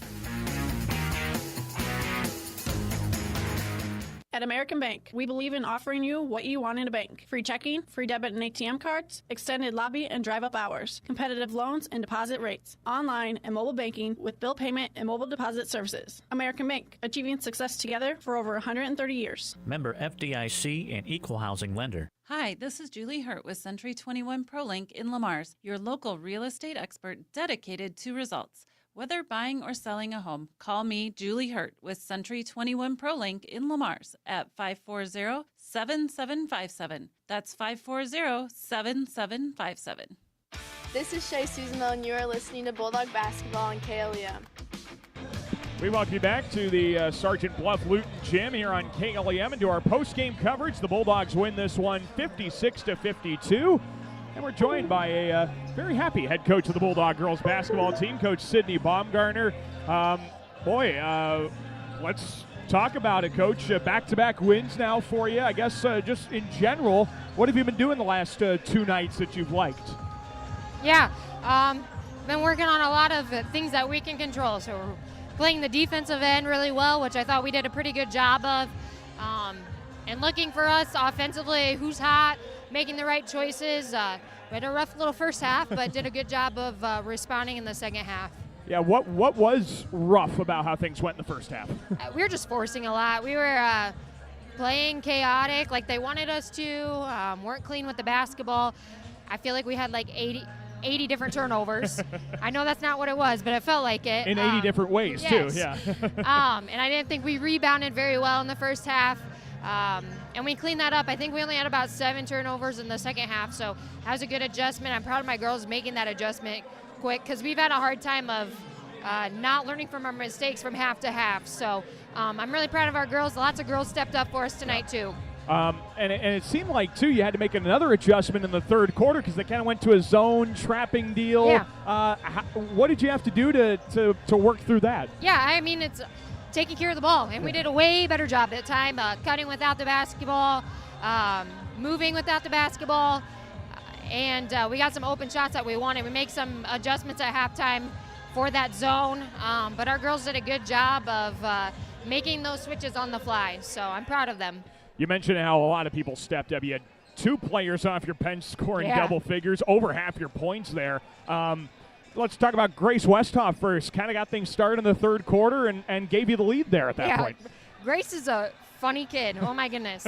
At American Bank, we believe in offering you what you want in a bank. Free checking, free debit and ATM cards, extended lobby and drive-up hours, competitive loans and deposit rates, online and mobile banking with bill payment and mobile deposit services. American Bank, achieving success together for over 130 years.
Member FDIC and equal housing lender.
Hi, this is Julie Hurt with Century 21 ProLink in Lamar's, your local real estate expert dedicated to results. Whether buying or selling a home, call me, Julie Hurt, with Century 21 ProLink in Lamar's at 540-7757. That's 540-7757.
This is Shay Susanel, and you are listening to Bulldog Basketball on KLEM.
We welcome you back to the Sergeant Bluff-Luton gym here on KLEM and to our post-game coverage. The Bulldogs win this one 56-52. And we're joined by a very happy head coach of the Bulldog girls basketball team, Coach Sydney Baumgartner. Let's talk about it, Coach. Back-to-back wins now for you. I guess just in general, what have you been doing the last 2 nights that you've liked?
Yeah, been working on a lot of things that we can control. So we're playing the defensive end really well, which I thought we did a pretty good job of. And looking for us offensively, who's hot, making the right choices. We had a rough little first half, but did a good job of responding in the second half.
Yeah, what was rough about how things went in the first half?
We were just forcing a lot. We were playing chaotic like they wanted us to, weren't clean with the basketball. I feel like we had like 80 different turnovers. I know that's not what it was, but it felt like it.
In 80 different ways,
yes.
too, yeah.
And I didn't think we rebounded very well in the first half. And we cleaned that up. I think we only had about 7 turnovers in the second half, so that was a good adjustment. I'm proud of my girls making that adjustment quick because we've had a hard time of not learning from our mistakes from half to half. So I'm really proud of our girls. Lots of girls stepped up for us tonight, too.
And it seemed like, too, you had to make another adjustment in the third quarter because they kind of went to a zone trapping deal.
Yeah.
What did you have to do to work through that?
Yeah, I mean, it's taking care of the ball, and we did a way better job that time, cutting without the basketball, moving without the basketball, and we got some open shots that we wanted. We make some adjustments at halftime for that zone, but our girls did a good job of making those switches on the fly, so I'm proud of them.
You mentioned how a lot of people stepped up. You had 2 players off your bench scoring double figures, over half your points there. Let's talk about Grace Westhoff first. Kind of got things started in the third quarter and gave you the lead there at that point.
Grace is a funny kid. Oh, my goodness.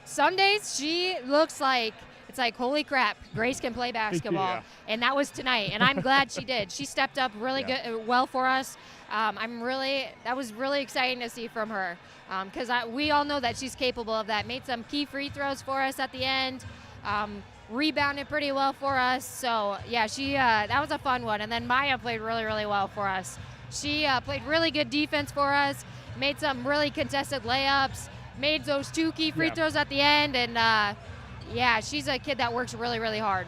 Some days she looks like, it's like, holy crap, Grace can play basketball.
Yeah.
And that was tonight, and I'm glad she did. She stepped up really good, well for us. That was really exciting to see from her because we all know that she's capable of that. Made some key free throws for us at the end. Rebounded pretty well for us. So, yeah, that was a fun one. And then Maya played really, really well for us. She played really good defense for us, made some really contested layups, made those 2 key free throws at the end. And, she's a kid that works really, really hard.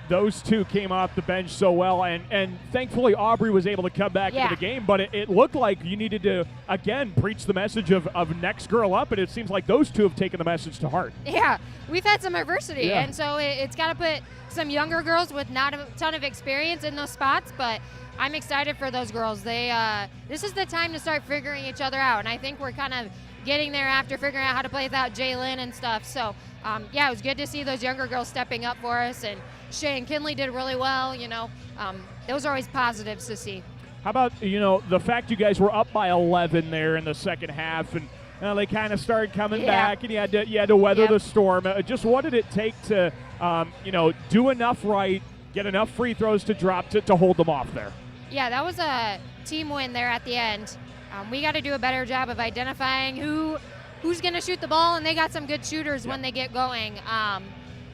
those two came off the bench so well, and thankfully Aubrey was able to come back into the game, but it looked like you needed to, again, preach the message of next girl up, and it seems like those two have taken the message to heart.
Yeah, we've had some adversity, and so it's got to put some younger girls with not a ton of experience in those spots, but I'm excited for those girls. This is the time to start figuring each other out, and I think we're kind of getting there after figuring out how to play without Jalen and stuff. So, it was good to see those younger girls stepping up for us, and Shay and Kinley did really well. Those are always positives to see.
How about, the fact you guys were up by 11 there in the second half, and they kind of started coming back, and you had to weather the storm. Just what did it take to, do enough right, get enough free throws to drop to hold them off there?
Yeah, that was a team win there at the end. We got to do a better job of identifying who's going to shoot the ball, and they got some good shooters when they get going.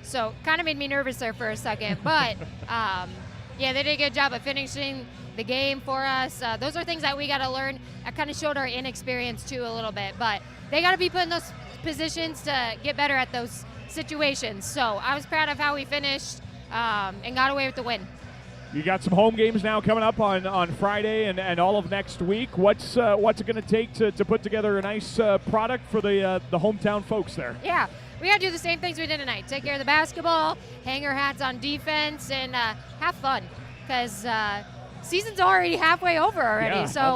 So kind of made me nervous there for a second. But, they did a good job of finishing the game for us. Those are things that we got to learn. I kind of showed our inexperience, too, a little bit. But they got to be put in those positions to get better at those situations. So I was proud of how we finished and got away with the win.
You got some home games now coming up on Friday and all of next week. What's it going to take to put together a nice product for the hometown folks there?
Yeah, we got to do the same things we did tonight. Take care of the basketball, hang our hats on defense, and have fun because season's already halfway over already.
Yeah.
So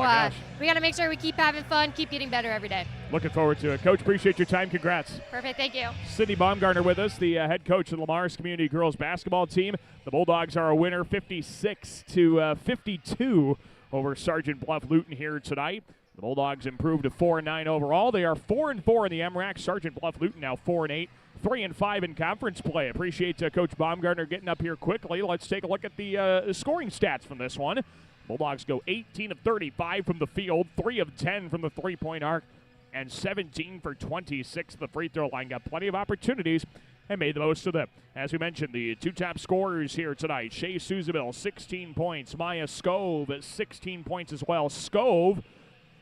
we got to make sure we keep having fun, keep getting better every day.
Looking forward to it. Coach, appreciate your time. Congrats.
Perfect. Thank you.
Sydney Baumgartner with us, the head coach of the Lamar's Community Girls Basketball Team. The Bulldogs are a winner 56-52 over Sergeant Bluff-Luton here tonight. The Bulldogs improved to 4-9 overall. They are 4-4 in the MRAC. Sergeant Bluff-Luton now 4-8. 3-5 in conference play. Appreciate Coach Baumgartner getting up here quickly. Let's take a look at the scoring stats from this one. Bulldogs go 18 of 35 from the field, 3 of 10 from the three-point arc, and 17 for 26 at the free throw line. Got plenty of opportunities and made the most of them. As we mentioned, the two top scorers here tonight, Shea Souzaville, 16 points. Maya Scove at 16 points as well. Scove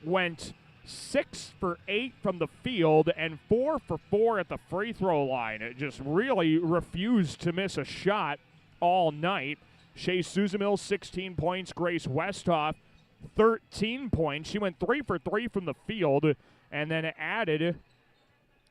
went 6 for 8 from the field and 4 for 4 at the free throw line. It just really refused to miss a shot all night. Shea Souzaville, 16 points. Grace Westhoff, 13 points. She went 3 for 3 from the field and then added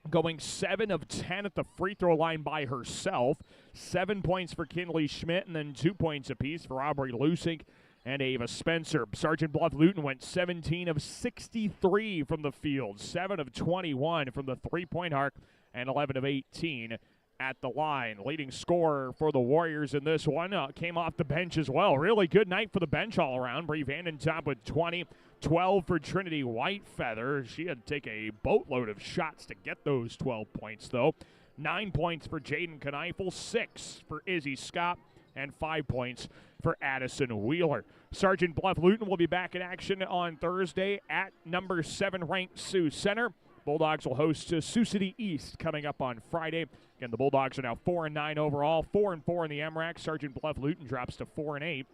going 7 of 10 at the free throw line by herself. 7 points for Kinley Schmidt and then 2 points apiece for Aubrey Lusink and Ava Spencer. Sergeant Bluff-Luton went 17 of 63 from the field, 7 of 21 from the three-point arc, and 11 of 18 at the line. Leading scorer for the Warriors in this one came off the bench as well. Really good night for the bench all around. Bree Vandentop with 20, 12 for Trinity Whitefeather. She had to take a boatload of shots to get those 12 points, though. 9 points for Jaden Kneifel, 6 for Izzy Scott, and 5 points for Addison Wheeler. Sergeant Bluff-Luton will be back in action on Thursday at number 7 ranked Sioux Center. Bulldogs will host Sioux City East coming up on Friday. Again, the Bulldogs are now 4-9 overall, 4-4 in the MRAC. Sergeant Bluff-Luton drops to 4-8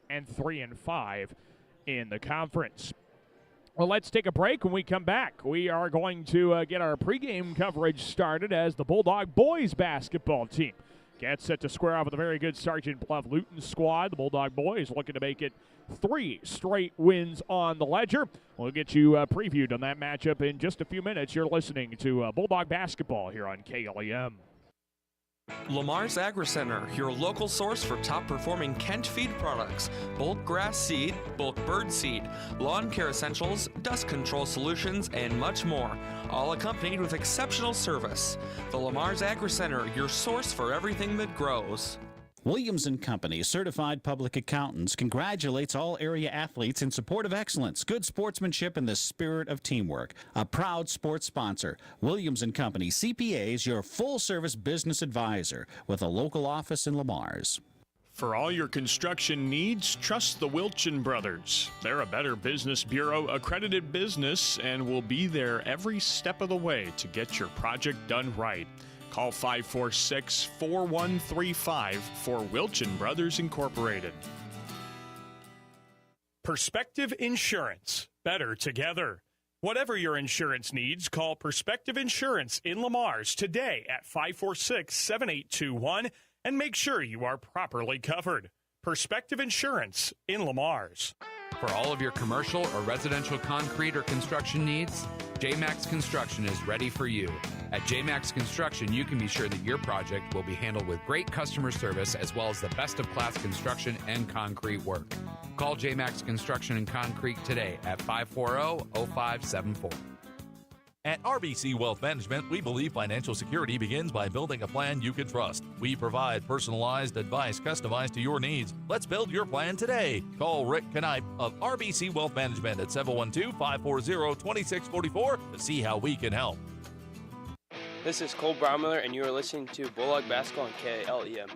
and 3-5 in the conference. Well, let's take a break. When we come back, we are going to get our pregame coverage started as the Bulldog boys basketball team gets set to square off with a very good Sergeant Bluff-Luton squad. The Bulldog boys looking to make it 3 straight wins on the ledger. We'll get you previewed on that matchup in just a few minutes. You're listening to Bulldog basketball here on KLEM.
Lamar's Agri-Center, your local source for top-performing Kent feed products, bulk grass seed, bulk bird seed, lawn care essentials, dust control solutions, and much more, all accompanied with exceptional service. The Lamar's Agri-Center, your source for everything that grows.
Williams & Company, certified public accountants, congratulates all area athletes in support of excellence, good sportsmanship, and the spirit of teamwork. A proud sports sponsor, Williams & Company, CPAs, your full-service business advisor with a local office in Lamar's.
For all your construction needs, trust the Wilchin Brothers. They're a Better Business Bureau accredited business and will be there every step of the way to get your project done right. Call 546-4135 for Wilchin Brothers Incorporated. Perspective Insurance. Better together. Whatever your insurance needs, call Perspective Insurance in Lamar's today at 546-7821 and make sure you are properly covered. Perspective Insurance in Lamar's.
For all of your commercial or residential concrete or construction needs, JMax Construction is ready for you. At JMax Construction, you can be sure that your project will be handled with great customer service as well as the best of class construction and concrete work. Call JMax Construction and Concrete today at 540-0574.
At RBC Wealth Management, we believe financial security begins by building a plan you can trust. We provide personalized advice customized to your needs. Let's build your plan today. Call Rick Knipe of RBC Wealth Management at 712-540-2644 to see how we can help.
This is Cole Brownmiller, and you are listening to Bulldog Basketball on KLEM.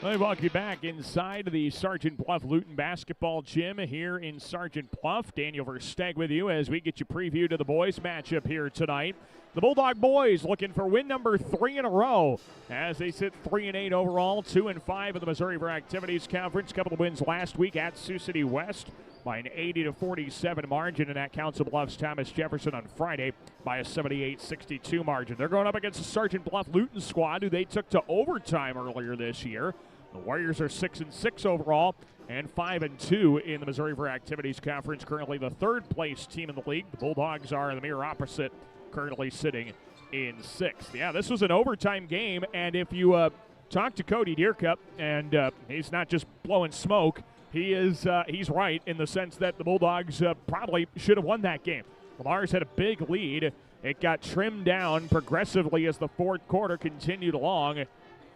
I welcome you back inside the Sergeant Bluff-Luton basketball gym here in Sergeant Bluff. Daniel Versteg with you as we get you preview to the boys matchup here tonight. The Bulldog boys looking for win number 3 in a row as they sit 3-8 overall, 2-5 in the Missouri for Activities Conference. Couple of wins last week at Sioux City West by an 80-47 margin, and at Council Bluffs Thomas Jefferson on Friday by a 78-62 margin. They're going up against the Sergeant Bluff-Luton squad, who they took to overtime earlier this year. The Warriors are 6-6 overall and 5-2 in the Missouri for Activities Conference. Currently the third-place team in the league. The Bulldogs are the mirror opposite, currently sitting in 6th. Yeah, this was an overtime game, and if you talk to Cody Deercup, and he's not just blowing smoke, he's right in the sense that the Bulldogs probably should have won that game. Lamar's had a big lead. It got trimmed down progressively as the fourth quarter continued along.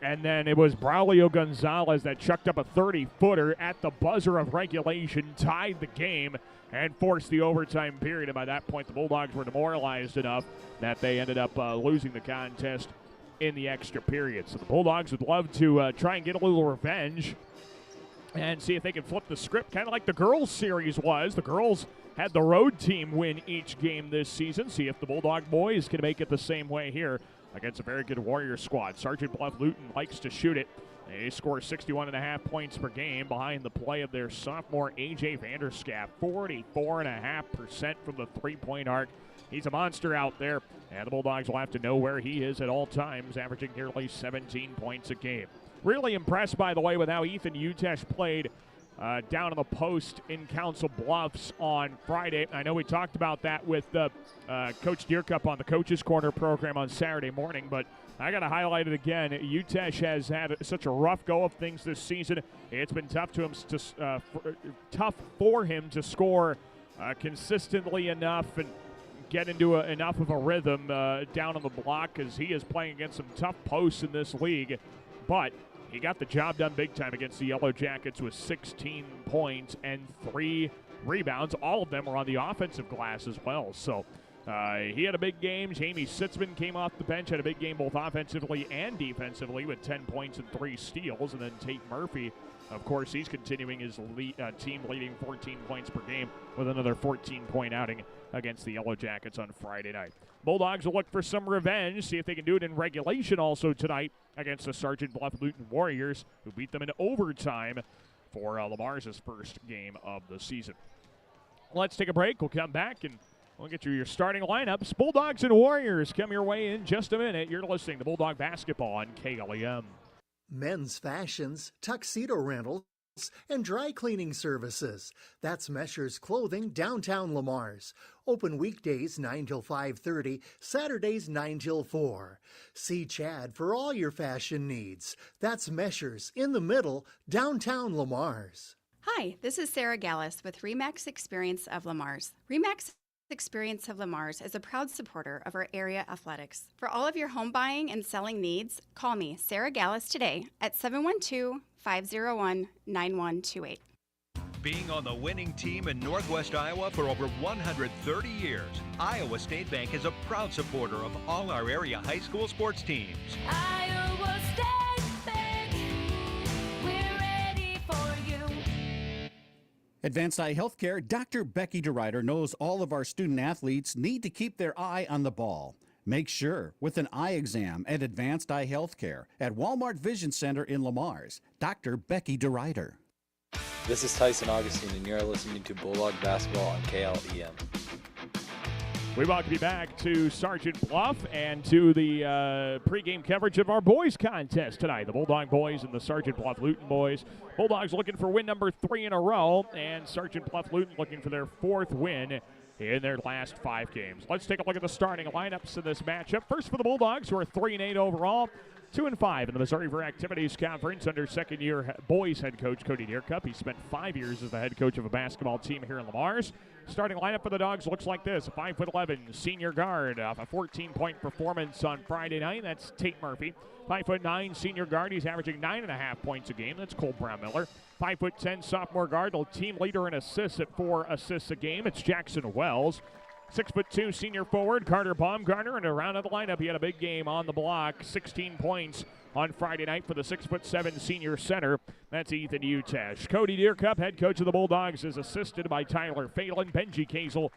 And then it was Braulio Gonzalez that chucked up a 30-footer at the buzzer of regulation, tied the game, and forced the overtime period. And by that point, the Bulldogs were demoralized enough that they ended up losing the contest in the extra period. So the Bulldogs would love to try and get a little revenge and see if they can flip the script, kind of like the girls' series was. The girls had the road team win each game this season. See if the Bulldog boys can make it the same way here against a very good Warrior squad. Sergeant Bluff-Luton likes to shoot it. They score 61.5 points per game behind the play of their sophomore A.J. Vanderskapp, 44.5% from the three-point arc. He's a monster out there, and the Bulldogs will have to know where he is at all times, averaging nearly 17 points a game. Really impressed, by the way, with how Ethan Utesh played down in the post in Council Bluffs on Friday. I know we talked about that with Coach Deercup on the Coach's Corner program on Saturday morning, but I got to highlight it again. Utesh has had such a rough go of things this season. It's been tough for him to score consistently enough and get into enough of a rhythm down on the block, because he is playing against some tough posts in this league. But he got the job done big time against the Yellow Jackets with 16 points and 3 rebounds. All of them were on the offensive glass as well. So he had a big game. Jamie Sitzman came off the bench, had a big game both offensively and defensively with 10 points and 3 steals. And then Tate Murphy, of course, he's continuing his team leading 14 points per game with another 14-point outing against the Yellow Jackets on Friday night. Bulldogs will look for some revenge, see if they can do it in regulation also tonight against the Sergeant Bluff-Luton Warriors, who beat them in overtime for Lamar's first game of the season. Let's take a break. We'll come back and we'll get you your starting lineups. Bulldogs and Warriors come your way in just a minute. You're listening to Bulldog Basketball on KLEM.
Men's fashions, tuxedo rentals, and dry cleaning services. That's Mesher's Clothing, downtown Lamar's. Open weekdays 9 till 5:30, Saturdays 9 till 4. See Chad for all your fashion needs. That's Mesher's in the middle, downtown Lamar's.
Hi, this is Sarah Gallus with RE/MAX Experience of Lamar's. RE/MAX Experience of Lamar's is a proud supporter of our area athletics. For all of your home buying and selling needs, call me, Sarah Gallus, today at 712-501-9128.
Being on the winning team in Northwest Iowa for over 130 years, Iowa State Bank is a proud supporter of all our area high school sports teams.
Iowa State Bank, we're ready for you.
Advanced Eye Healthcare, Dr. Becky DeRuyter knows all of our student athletes need to keep their eye on the ball. Make sure with an eye exam at Advanced Eye Healthcare at Walmart Vision Center in Lamar's. Dr. Becky DeRuyter.
This is Tyson Augustine, and you're listening to Bulldog Basketball on KLEM.
We welcome you back to Sergeant Bluff and to the pregame coverage of our boys contest tonight. The Bulldog boys and the Sergeant Bluff-Luton boys. Bulldogs looking for win number 3 in a row, and Sergeant Bluff-Luton looking for their 4th win in their last 5 games. Let's take a look at the starting lineups in this matchup. First for the Bulldogs, who are 3-8 overall, 2-5 in the Missouri for Activities Conference under second-year boys head coach Cody Deercup. He spent 5 years as the head coach of a basketball team here in Lamar's. Starting lineup for the Dogs looks like this. A 5'11" senior guard off a 14-point performance on Friday night. That's Tate Murphy. 5'9" senior guard. He's averaging 9.5 points a game. That's Cole Brown-Miller. 5'10" sophomore guard. The team leader in assists at 4 assists a game. It's Jackson Wells. 6'2" senior forward Carter Baumgartner, and around the lineup, he had a big game on the block. 16 points on Friday night for the 6'7" senior center. That's Ethan Utesh. Cody Deercup, head coach of the Bulldogs, is assisted by Tyler Phelan, Benji Kazel,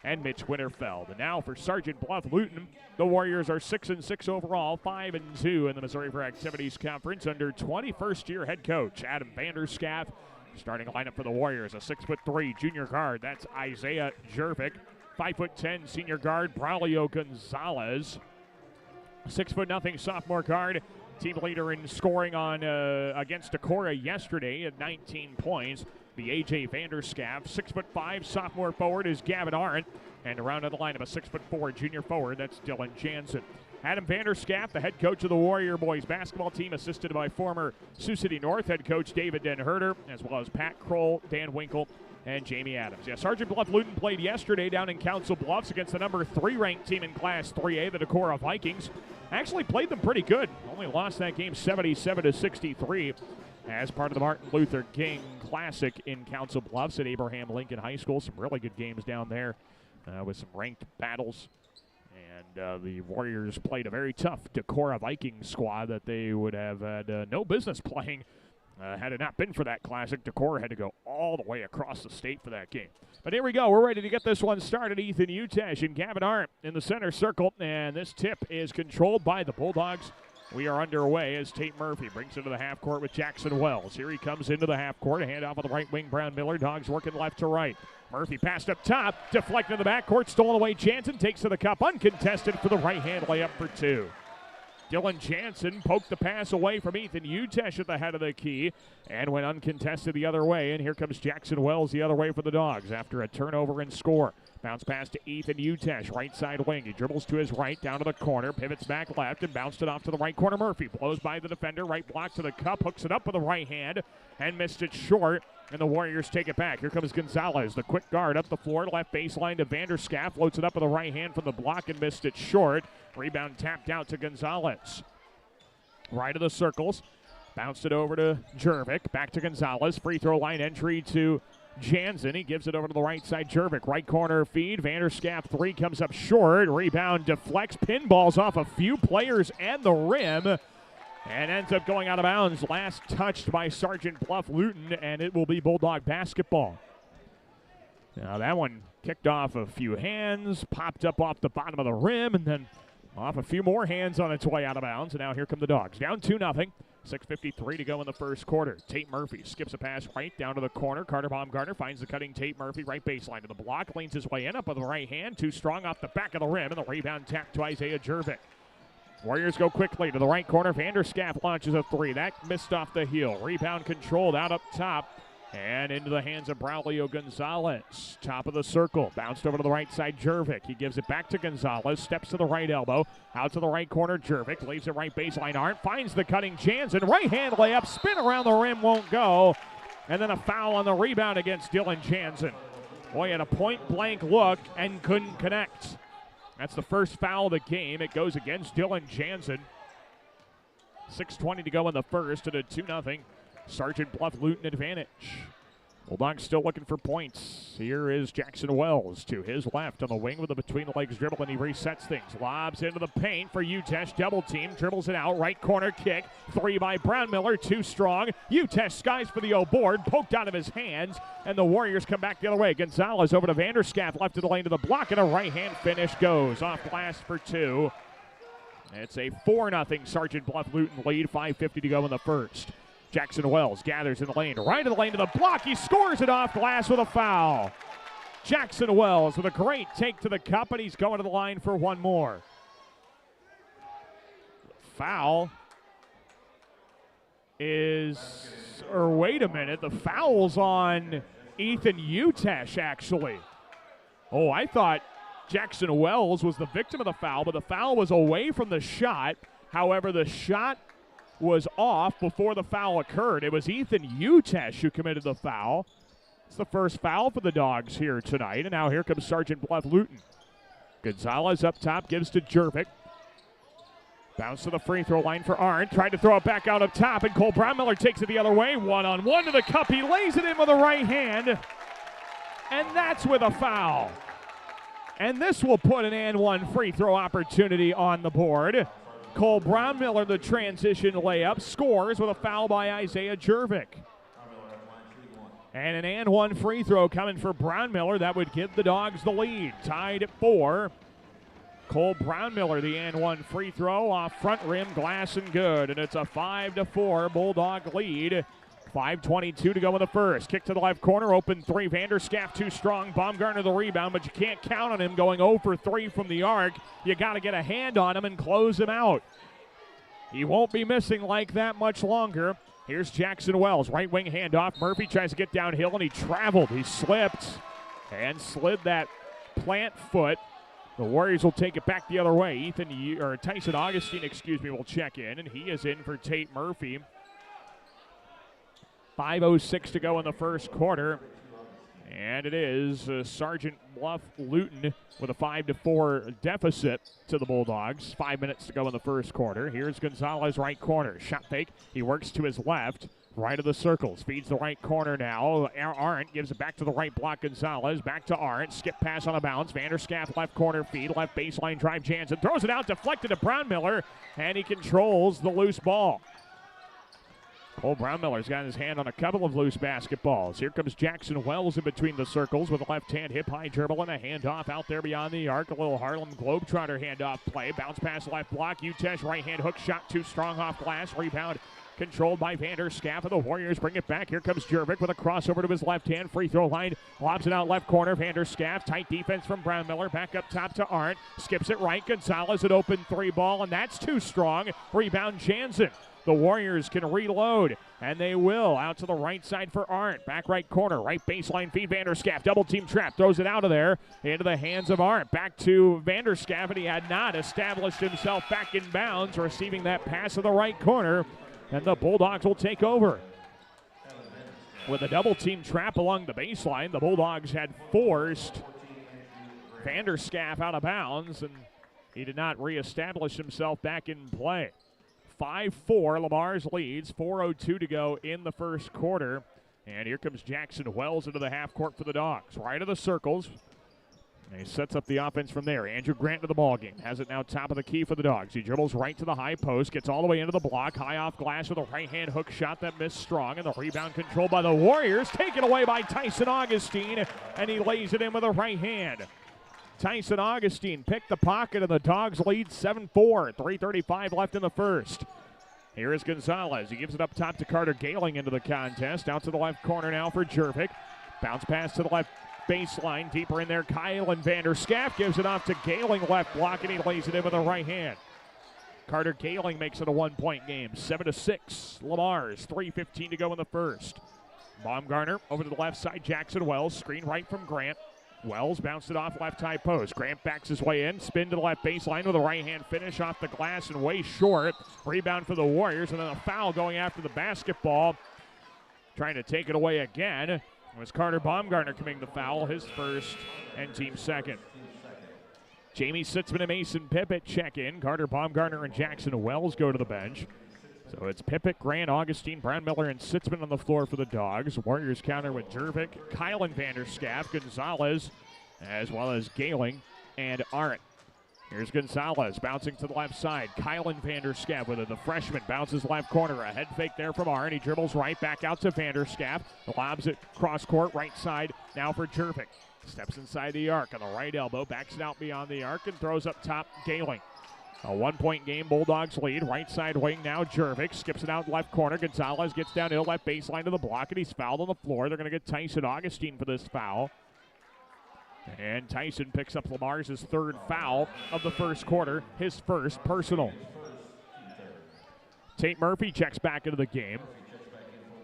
and Mitch Winterfeld. And now for Sergeant Bluff-Luton, the Warriors are 6-6 overall, 5-2 in the Missouri for Activities Conference under 21st-year head coach Adam Vanderschaff. Starting lineup for the Warriors, a 6'3" junior guard. That's Isaiah Jervik. 5'10" senior guard Braulio Gonzalez. 6'0" sophomore guard. Team leader in scoring on against Decorah yesterday at 19 points. The A.J. Vanderschaff. 6'5" sophomore forward is Gavin Arendt. And around the lineup, a 6'4" junior forward. That's Dylan Jansen. Adam Vanderschaff, the head coach of the Warrior boys basketball team, assisted by former Sioux City North head coach David Den Herter, as well as Pat Kroll, Dan Winkle, and Jamie Adams. Yeah, Sergeant Bluff-Luton played yesterday down in Council Bluffs against the number 3 ranked team in Class 3A, the Decorah Vikings. Actually played them pretty good. Only lost that game 77-63 as part of the Martin Luther King Classic in Council Bluffs at Abraham Lincoln High School. Some really good games down there with some ranked battles. And the Warriors played a very tough Decorah Vikings squad that they would have had no business playing. Had it not been for that classic, Decorah had to go all the way across the state for that game. But here we go. We're ready to get this one started. Ethan Utesh and Gavin Arendt in the center circle. And this tip is controlled by the Bulldogs. We are underway as Tate Murphy brings it to the half court with Jackson Wells. Here he comes into the half court. A handoff on the right wing, Brown Miller. Dogs working left to right. Murphy passed up top. Deflected in the backcourt. Stolen away. Jansen takes to the cup. Uncontested for the right hand layup for 2. Dylan Jansen poked the pass away from Ethan Utesh at the head of the key and went uncontested the other way. And here comes Jackson Wells the other way for the Dogs after a turnover and score. Bounce pass to Ethan Utesh, right side wing. He dribbles to his right, down to the corner, pivots back left, and bounced it off to the right corner. Murphy blows by the defender, right block to the cup, hooks it up with the right hand, and missed it short. And the Warriors take it back. Here comes Gonzalez, the quick guard up the floor, left baseline to Vanderschaff, floats it up with the right hand from the block and missed it short. Rebound tapped out to Gonzalez. Right of the circles. Bounced it over to Jervik. Back to Gonzalez. Free throw line entry to Jansen. He gives it over to the right side. Jervik. Right corner feed. Vanderschaff 3 comes up short. Rebound deflects. Pinballs off a few players and the rim. And ends up going out of bounds. Last touched by Sergeant Bluff-Luton, and it will be Bulldog basketball. Now that one kicked off a few hands, popped up off the bottom of the rim, and then off a few more hands on its way out of bounds. And now here come the Dogs. Down 2-0. 6:53 to go in the first quarter. Tate Murphy skips a pass right down to the corner. Carter Baumgartner finds the cutting Tate Murphy right baseline to the block. Leans his way in up with the right hand. Too strong off the back of the rim. And the rebound tapped to Isaiah Jervik. Warriors go quickly to the right corner. Vanderschaff launches a 3. That missed off the heel. Rebound controlled out up top. And into the hands of Braulio Gonzalez. Top of the circle. Bounced over to the right side, Jervik. He gives it back to Gonzalez. Steps to the right elbow. Out to the right corner, Jervik. Leaves it right baseline. Arendt finds the cutting Jansen. Right hand layup. Spin around the rim. Won't go. And then a foul on the rebound against Dylan Jansen. Boy, had a point-blank look and couldn't connect. That's the first foul of the game. It goes against Dylan Jansen. 6:20 to go in the first at a 2-0 Sergeant Bluff-Luton advantage. Bulldogs still looking for points. Here is Jackson Wells to his left on the wing with a between-the-legs dribble, and he resets things. Lobs into the paint for Utesh. Double team. Dribbles it out. Right corner kick. 3 by Brown Miller. Too strong. Utesh skies for the O board. Poked out of his hands, and the Warriors come back the other way. Gonzalez over to Vanderschaff. Left of the lane to the block, and a right-hand finish goes. Off glass for 2. It's a 4-0 Sergeant Bluff-Luton lead. 5:50 to go in the first. Jackson Wells gathers in the lane. Right of the lane to the block. He scores it off glass with a foul. Jackson Wells with a great take to the cup, and he's going to the line for one more. Foul is, or wait a minute, the foul's on Ethan Utesh, actually. Oh, I thought Jackson Wells was the victim of the foul, but the foul was away from the shot. However, the shot was off before the foul occurred. It was Ethan Utesh who committed the foul. It's the first foul for the Dogs here tonight, and now here comes Sergeant Bluff-Luton. Gonzalez up top, gives to Jervik. Bounce to the free throw line for Arndt. Tried to throw it back out up top, and Cole Brownmiller takes it the other way. One-on-one to the cup. He lays it in with the right hand, and that's with a foul. And this will put an and one free throw opportunity on the board. Cole Brownmiller, the transition layup, scores with a foul by Isaiah Jervik. And an and one free throw coming for Brownmiller. That would give the Dogs the lead. Tied at 4. Cole Brownmiller, the and one free throw off front rim, glass and good. And it's a 5-4 Bulldog lead. 5:22 to go in the first. Kick to the left corner, open three. Vanderschaft too strong. Baumgartner the rebound, but you can't count on him going 0 for 3 from the arc. You got to get a hand on him and close him out. He won't be missing like that much longer. Here's Jackson Wells, right wing handoff. Murphy tries to get downhill, and he traveled. He slipped and slid that plant foot. The Warriors will take it back the other way. Tyson Augustine, will check in, and he is in for Tate Murphy. 5:06 to go in the first quarter. And it is Sergeant Bluff-Luton with a 5-4 deficit to the Bulldogs. 5 minutes to go in the first quarter. Here's Gonzalez, right corner. Shot fake. He works to his left. Right of the circles. Feeds the right corner now. Arndt gives it back to the right block. Gonzalez. Back to Arndt. Skip pass on a bounce. Vanderschaft left corner feed. Left baseline drive. Jansen throws it out. Deflected to Brownmiller. And he controls the loose ball. Cole Brownmiller's got his hand on a couple of loose basketballs. Here comes Jackson Wells in between the circles with a left hand hip-high dribble and a handoff out there beyond the arc. A little Harlem Globetrotter handoff play. Bounce pass left block. Utesh right-hand hook shot too strong off glass. Rebound controlled by Vanderschaft, and the Warriors bring it back. Here comes Jervik with a crossover to his left hand. Free throw line. Lobs it out left corner. Vanderschaft. Tight defense from Brownmiller. Back up top to Arndt. Skips it right. Gonzalez an open three ball, and that's too strong. Rebound Jansen. The Warriors can reload, and they will. Out to the right side for Arndt. Back right corner, right baseline feed. Vanderschaft, double team trap, throws it out of there into the hands of Arndt. Back to Vanderschaft, and he had not established himself back in bounds, receiving that pass to the right corner, and the Bulldogs will take over. With a double team trap along the baseline, the Bulldogs had forced Vanderschaft out of bounds, and he did not reestablish himself back in play. 5-4, Lamar's leads. 4:02 to go in the first quarter. And here comes Jackson Wells into the half court for the Dogs. Right of the circles. And he sets up the offense from there. Andrew Grant to the ballgame. Has it now top of the key for the Dogs. He dribbles right to the high post. Gets all the way into the block. High off glass with a right-hand hook shot that missed strong. And the rebound controlled by the Warriors. Taken away by Tyson Augustine. And he lays it in with a right hand. Tyson Augustine picked the pocket, and the Dogs lead 7-4. 3:35 left in the first. Here is Gonzalez. He gives it up top to Carter Gehling into the contest. Out to the left corner now for Jervik. Bounce pass to the left baseline. Deeper in there, Kylan Vanderschaft gives it off to Gehling, left block, and he lays it in with a right hand. Carter Gehling makes it a one-point game. 7-6. Lamar's. 3:15 to go in the first. Baumgartner over to the left side. Jackson Wells. Screen right from Grant. Wells bounced it off left high post. Grant backs his way in. Spin to the left baseline with a right-hand finish off the glass and way short. Rebound for the Warriors, and then a foul going after the basketball. Trying to take it away again. It was Carter Baumgartner committing the foul, his first and team second. Jamie Sitzman and Mason Pippett check in. Carter Baumgartner and Jackson Wells go to the bench. So it's Pippett, Grant, Augustine, Brownmiller, and Sitzman on the floor for the Dogs. Warriors counter with Jervik, Kylan Vanderschaft, Gonzalez, as well as Gehling and Arndt. Here's Gonzalez bouncing to the left side. Kylan Vanderschaft with it. The freshman bounces left corner. A head fake there from Arndt. He dribbles right back out to Vanderschaft. Lobs it cross court right side now for Jervik. Steps inside the arc on the right elbow. Backs it out beyond the arc and throws up top Gehling. A one-point game, Bulldogs lead. Right side wing now, Jervik. Skips it out left corner. Gonzalez gets downhill left baseline to the block, and he's fouled on the floor. They're going to get Tyson Augustine for this foul. And Tyson picks up Lamar's third foul of the first quarter, his first personal. Tate Murphy checks back into the game.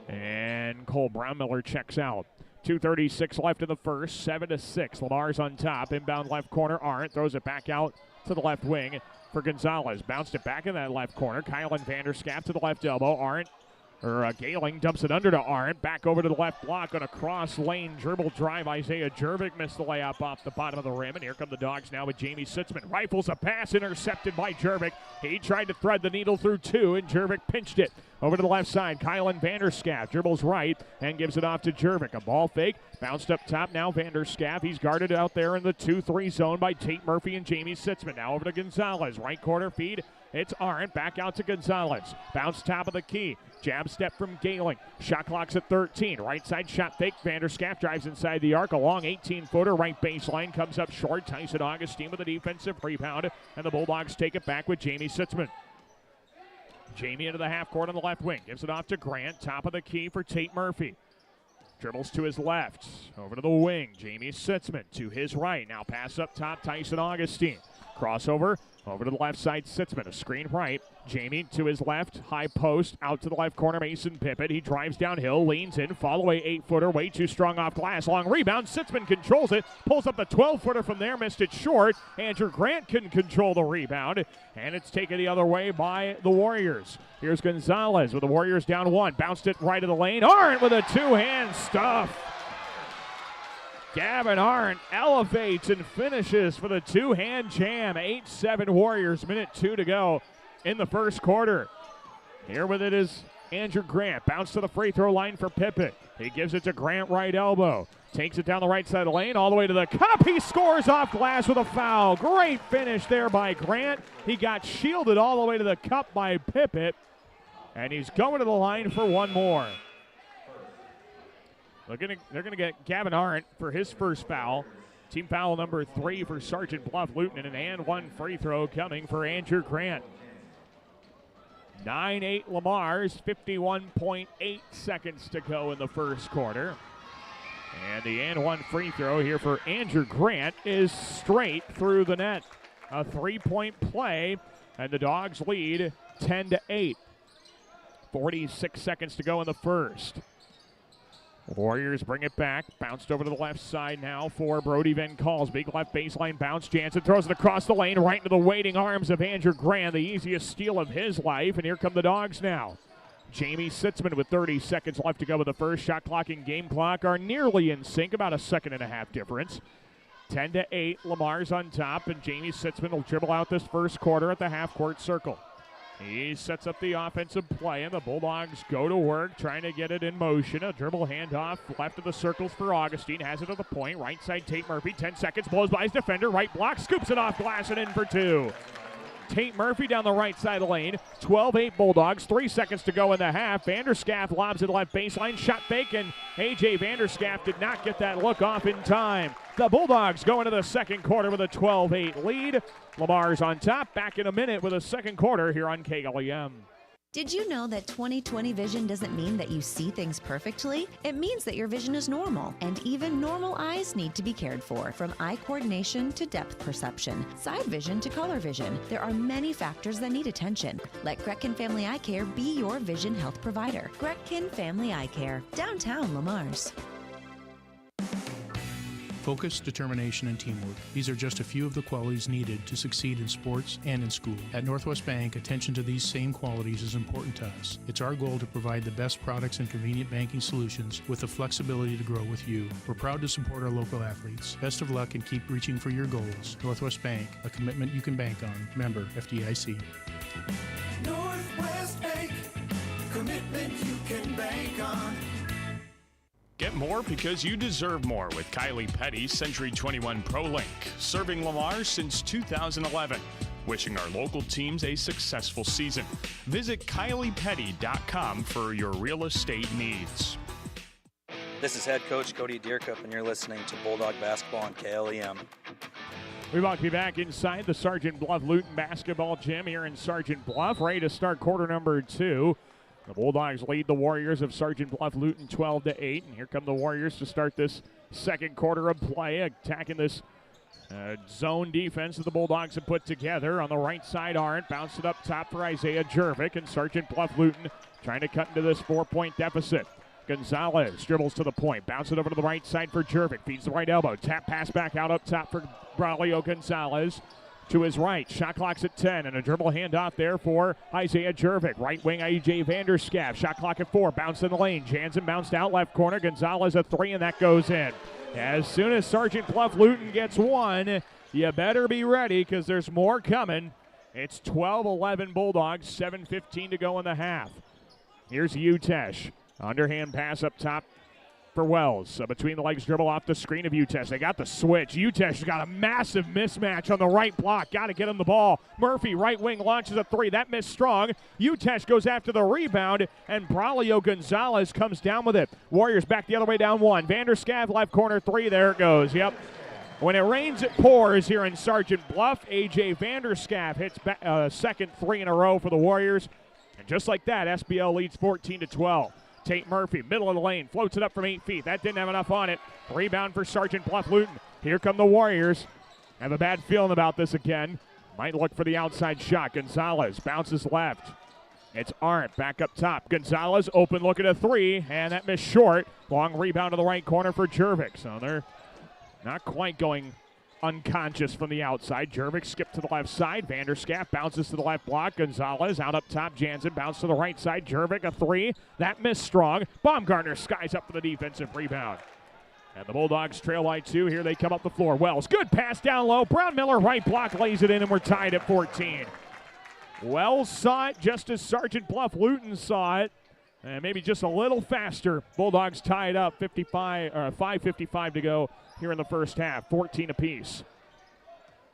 And Cole Brownmiller checks out. 2:36 left in the first, 7-6. Lamar's on top. Inbound left corner. Arndt throws it back out to the left wing for Gonzalez. Bounced it back in that left corner. Kylan Vanderschaft to the left elbow. Gehling dumps it under to Arndt. Back over to the left block on a cross lane dribble drive. Isaiah Jervik missed the layup off the bottom of the rim. And here come the Dogs now with Jamie Sitzman. Rifles a pass intercepted by Jervik. He tried to thread the needle through two, and Jervik pinched it. Over to the left side, Kylan Vanderschaft dribbles right and gives it off to Jervik. A ball fake, bounced up top now Vanderschaft. He's guarded out there in the 2-3 zone by Tate Murphy and Jamie Sitzman. Now over to Gonzalez, right corner feed. It's Arndt, back out to Gonzalez. Bounce top of the key. Jab step from Gehling. Shot clock's at 13. Right side shot fake. Vanderschaft drives inside the arc. A long 18-footer. Right baseline comes up short. Tyson Augustine with a defensive rebound. And the Bulldogs take it back with Jamie Sitzman. Jamie into the half court on the left wing. Gives it off to Grant. Top of the key for Tate Murphy. Dribbles to his left. Over to the wing. Jamie Sitzman to his right. Now pass up top. Tyson Augustine. Crossover. Over to the left side, Sitzman, a screen right. Jamie to his left, high post, out to the left corner, Mason Pippett. He drives downhill, leans in, fall away 8-footer, way too strong off glass. Long rebound, Sitzman controls it, pulls up the 12-footer from there, missed it short. Andrew Grant can control the rebound, and it's taken the other way by the Warriors. Here's Gonzalez with the Warriors down one, bounced it right of the lane. Arndt with a two-hand stuff. Gavin Arndt elevates and finishes for the two-hand jam. 8-7 Warriors, minute 2 to go in the first quarter. Here with it is Andrew Grant. Bounce to the free throw line for Pippett. He gives it to Grant, right elbow. Takes it down the right side of the lane, all the way to the cup. He scores off glass with a foul. Great finish there by Grant. He got shielded all the way to the cup by Pippett. And he's going to the line for one more. They're going to get Gavin Arndt for his first foul. Team foul number 3 for Sergeant Bluff-Luton, and an and one free throw coming for Andrew Grant. 9-8 Lamar's, 51.8 seconds to go in the first quarter. And the and one free throw here for Andrew Grant is straight through the net. A 3-point play, and the Dogs lead 10-8. 46 seconds to go in the first. Warriors bring it back. Bounced over to the left side now for Brody Van Calls. Big left baseline bounce. Jansen throws it across the lane right into the waiting arms of Andrew Grant. The easiest steal of his life. And here come the Dogs now. Jamie Sitzman with 30 seconds left to go with the first. Shot clock and game clock are nearly in sync. About a second and a half difference. 10-8. Lamar's on top. And Jamie Sitzman will dribble out this first quarter at the half-court circle. He sets up the offensive play, and the Bulldogs go to work trying to get it in motion. A dribble handoff left of the circles for Augustine. Has it at the point. Right side, Tate Murphy. 10 seconds. Blows by his defender. Right block. Scoops it off glass and in for two. Tate Murphy down the right side of the lane. 12-8 Bulldogs. 3 seconds to go in the half. Vanderschaft lobs it left baseline. Shot fake, and A.J. Vanderschaft did not get that look off in time. The Bulldogs go into the second quarter with a 12-8 lead. Lamar's on top. Back in a minute with a second quarter here on KLEM.
Did you know that 20/20 vision doesn't mean that you see things perfectly? It means that your vision is normal, and even normal eyes need to be cared for, from eye coordination to depth perception, side vision to color vision. There are many factors that need attention. Let Gretkin Family Eye Care be your vision health provider. Gretkin Family Eye Care, downtown Lamar's.
Focus, determination, and teamwork. These are just a few of the qualities needed to succeed in sports and in school. At Northwest Bank, attention to these same qualities is important to us. It's our goal to provide the best products and convenient banking solutions with the flexibility to grow with you. We're proud to support our local athletes. Best of luck and keep reaching for your goals. Northwest Bank, a commitment you can bank on. Member FDIC.
Northwest Bank, commitment you can bank on.
Get more because you deserve more with Kylie Petty's Century 21 ProLink, serving Lamar since 2011. Wishing our local teams a successful season. Visit KyliePetty.com for your real estate needs.
This is head coach Cody Deercup, and you're listening to Bulldog Basketball on KLEM.
We want to be back inside the Sergeant Bluff-Luton basketball gym here in Sergeant Bluff, ready to start quarter number 2. The Bulldogs lead the Warriors of Sergeant Bluff-Luton 12-8, and here come the Warriors to start this second quarter of play, attacking this zone defense that the Bulldogs have put together. On the right side, Arndt bounced it up top for Isaiah Jervik, and Sergeant Bluff-Luton trying to cut into this 4-point deficit. Gonzalez dribbles to the point, bounce it over to the right side for Jervik, feeds the right elbow, tap pass back out up top for Braulio Gonzalez. To his right, shot clock's at 10, and a dribble handoff there for Isaiah Jervik. Right wing, A.J. Vanderschaaf, shot clock at 4, bounce in the lane. Jansen bounced out left corner, Gonzalez a 3, and that goes in. As soon as Sergeant Bluff-Luton gets one, you better be ready because there's more coming. It's 12-11 Bulldogs, 7:15 to go in the half. Here's Utesh. Underhand pass up top for Wells. Between the legs dribble off the screen of Utesh. They got the switch. Utesh has got a massive mismatch on the right block. Got to get him the ball. Murphy, right wing, launches a 3. That missed strong. Utesh goes after the rebound, and Braulio Gonzalez comes down with it. Warriors back the other way down 1. Vanderschaaf, left corner 3. There it goes. Yep. When it rains, it pours here in Sergeant Bluff. A.J. Vanderschaaf hits second 3 in a row for the Warriors. And just like that, SBL leads 14-12. Tate Murphy, middle of the lane, floats it up from 8 feet. That didn't have enough on it. Rebound for Sergeant Bluff-Luton. Here come the Warriors. Have a bad feeling about this again. Might look for the outside shot. Gonzalez bounces left. It's Arndt back up top. Gonzalez open look at a 3, and that missed short. Long rebound to the right corner for Jervik. So they're not quite going unconscious from the outside. Jervik skipped to the left side. Vanderschaaf bounces to the left block. Gonzalez out up top. Jansen bounce to the right side. Jervik a 3. That missed strong. Baumgartner skies up for the defensive rebound. And the Bulldogs trail by 2. Here they come up the floor. Wells, good pass down low. Brown Miller right block lays it in, and we're tied at 14. Wells saw it just as Sergeant Bluff-Luton saw it. And maybe just a little faster. Bulldogs tied up 5:55 to go here in the first half, 14 apiece.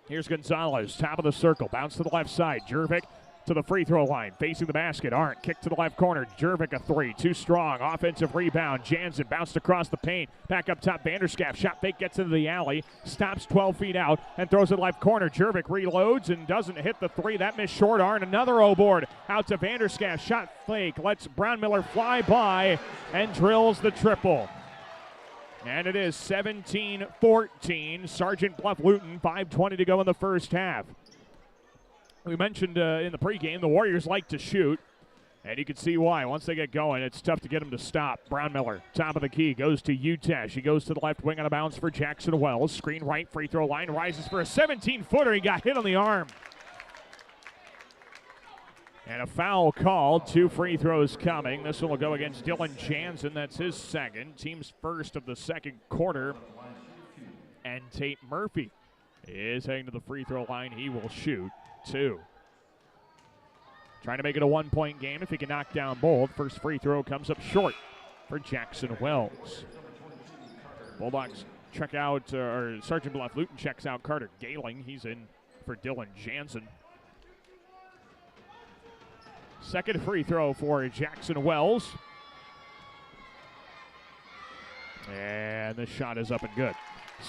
Here's Gonzalez, top of the circle, bounce to the left side. Jervik to the free throw line, facing the basket. Arndt kick to the left corner. Jervik a 3, too strong. Offensive rebound. Jansen bounced across the paint. Back up top, Vanderschaaf. Shot fake gets into the alley, stops 12 feet out, and throws it left corner. Jervik reloads and doesn't hit the 3. That missed short. Arndt another O-board. Out to Vanderschaaf. Shot fake. Lets Brown Miller fly by and drills the triple. And it is 17-14. Sergeant Bluff-Luton, 5:20 to go in the first half. We mentioned in the pregame the Warriors like to shoot, and you can see why. Once they get going, it's tough to get them to stop. Brown Miller, top of the key, goes to Utesh. He goes to the left wing on a bounce for Jackson Wells. Screen right, free throw line, rises for a 17-footer. He got hit on the arm. And a foul called. 2 free throws coming. This one will go against Dylan Jansen. That's his second. Team's first of the second quarter. And Tate Murphy is heading to the free throw line. He will shoot 2. Trying to make it a 1-point game if he can knock down both. First free throw comes up short for Jackson Wells. Bulldogs check out, or Sergeant Bluff-Luton checks out Carter Gailing. He's in for Dylan Jansen. Second free throw for Jackson Wells. And the shot is up and good.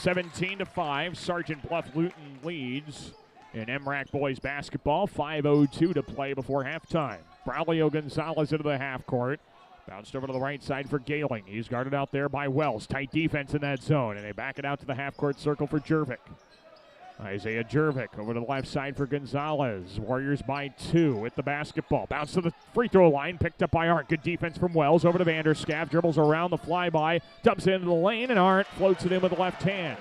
17-5, Sergeant Bluff-Luton leads in MRAC boys basketball. 5:02 to play before halftime. Braulio Gonzalez into the half court. Bounced over to the right side for Gailing. He's guarded out there by Wells. Tight defense in that zone, and they back it out to the half court circle for Jervik. Isaiah Jervik over to the left side for Gonzalez. Warriors by 2 with the basketball. Bounce to the free throw line, picked up by Arndt. Good defense from Wells over to Vanderschaaf. Dribbles around the flyby, dumps it into the lane, and Arndt floats it in with the left hand.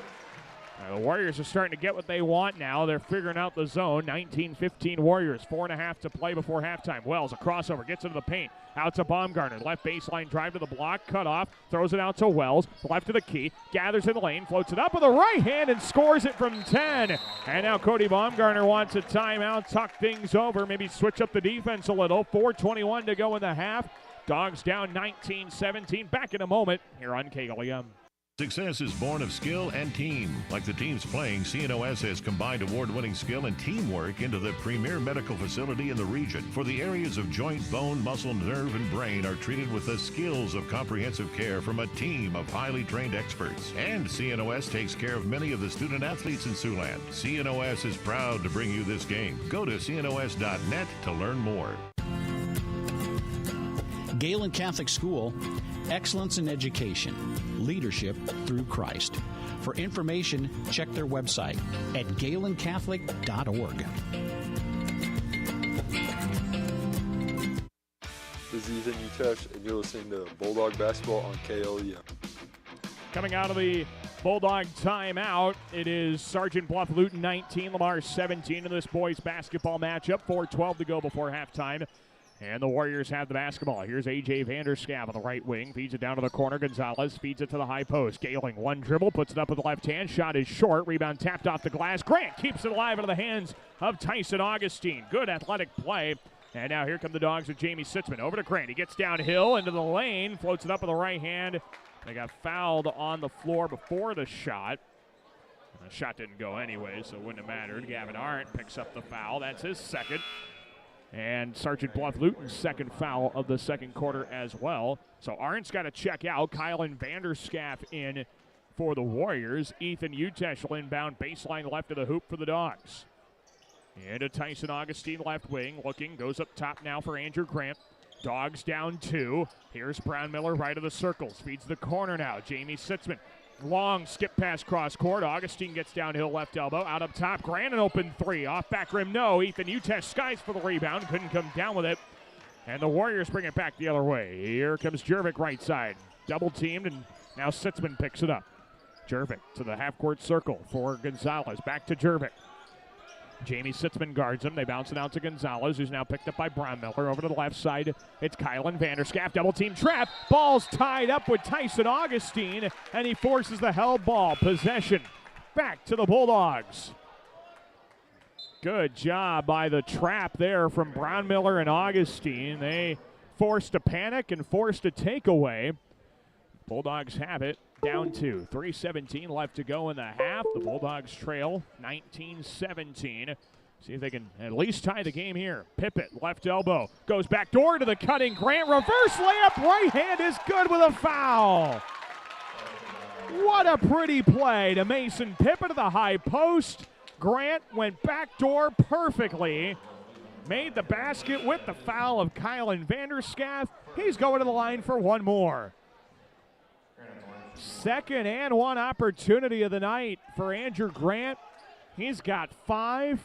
The Warriors are starting to get what they want now. They're figuring out the zone. 19-15 Warriors, 4.5 to play before halftime. Wells, a crossover, gets into the paint. Out to Baumgartner. Left baseline drive to the block, cut off, throws it out to Wells. Left to the key, gathers in the lane, floats it up with the right hand and scores it from 10. And now Cody Baumgartner wants a timeout, tuck things over, maybe switch up the defense a little. 4:21 to go in the half. Dogs down 19-17. Back in a moment here on KLEM.
Success is born of skill and team. Like the teams playing, CNOS has combined award-winning skill and teamwork into the premier medical facility in the region. For the areas of joint, bone, muscle, nerve, and brain are treated with the skills of comprehensive care from a team of highly trained experts. And CNOS takes care of many of the student athletes in Siouxland. CNOS is proud to bring you this game. Go to cnos.net to learn more.
Galen Catholic School, excellence in education, leadership through Christ. For information, check their website at galencatholic.org.
This is Ethan Utesh, and you're listening to Bulldog Basketball on KLEM.
Coming out of the Bulldog timeout, it is Sergeant Bluff-Luton 19, Lamar 17 in this boys basketball matchup. 4:12 to go before halftime. And the Warriors have the basketball. Here's A.J. Vanderscav on the right wing. Feeds it down to the corner. Gonzalez feeds it to the high post. Gailing one dribble, puts it up with the left hand. Shot is short. Rebound tapped off the glass. Grant keeps it alive into the hands of Tyson Augustine. Good athletic play. And now here come the Dogs with Jamie Sitzman. Over to Grant. He gets downhill into the lane. Floats it up with the right hand. They got fouled on the floor before the shot. The shot didn't go anyway, so it wouldn't have mattered. Gavin Arndt picks up the foul. That's his second. And Sergeant Bluff-Luton's second foul of the second quarter as well. So Arndt's got to check out. Kylan Vanderscaff in for the Warriors. Ethan Utesh will inbound baseline left of the hoop for the Dogs. Into Tyson Augustine, left wing. Looking, goes up top now for Andrew Grant. Dogs down 2. Here's Brown Miller right of the circles. Feeds the corner now. Jamie Sitzman. Long skip pass cross court. Augustine gets downhill left elbow. Out up top. Grant an open 3. Off back rim. No. Ethan Utesh skies for the rebound. Couldn't come down with it. And the Warriors bring it back the other way. Here comes Jervik right side. Double teamed, and now Sitzman picks it up. Jervik to the half court circle for Gonzalez. Back to Jervik. Jamie Sitzman guards him. They bounce it out to Gonzalez, who's now picked up by Brown Miller. Over to the left side, it's Kylan Vanderscaff. Double team trap. Ball's tied up with Tyson Augustine, and he forces the held ball. Possession back to the Bulldogs. Good job by the trap there from Brown Miller and Augustine. They forced a panic and forced a takeaway. Bulldogs have it. Down 2. 3:17 left to go in the half. The Bulldogs trail 19-17. See if they can at least tie the game here. Pippett, left elbow, goes back door to the cutting Grant. Reverse layup, right hand is good with a foul. What a pretty play to Mason Pippett to the high post. Grant went back door perfectly. Made the basket with the foul of Kylan Vanderscaff. He's going to the line for one more. Second and one opportunity of the night for Andrew Grant. He's got 5.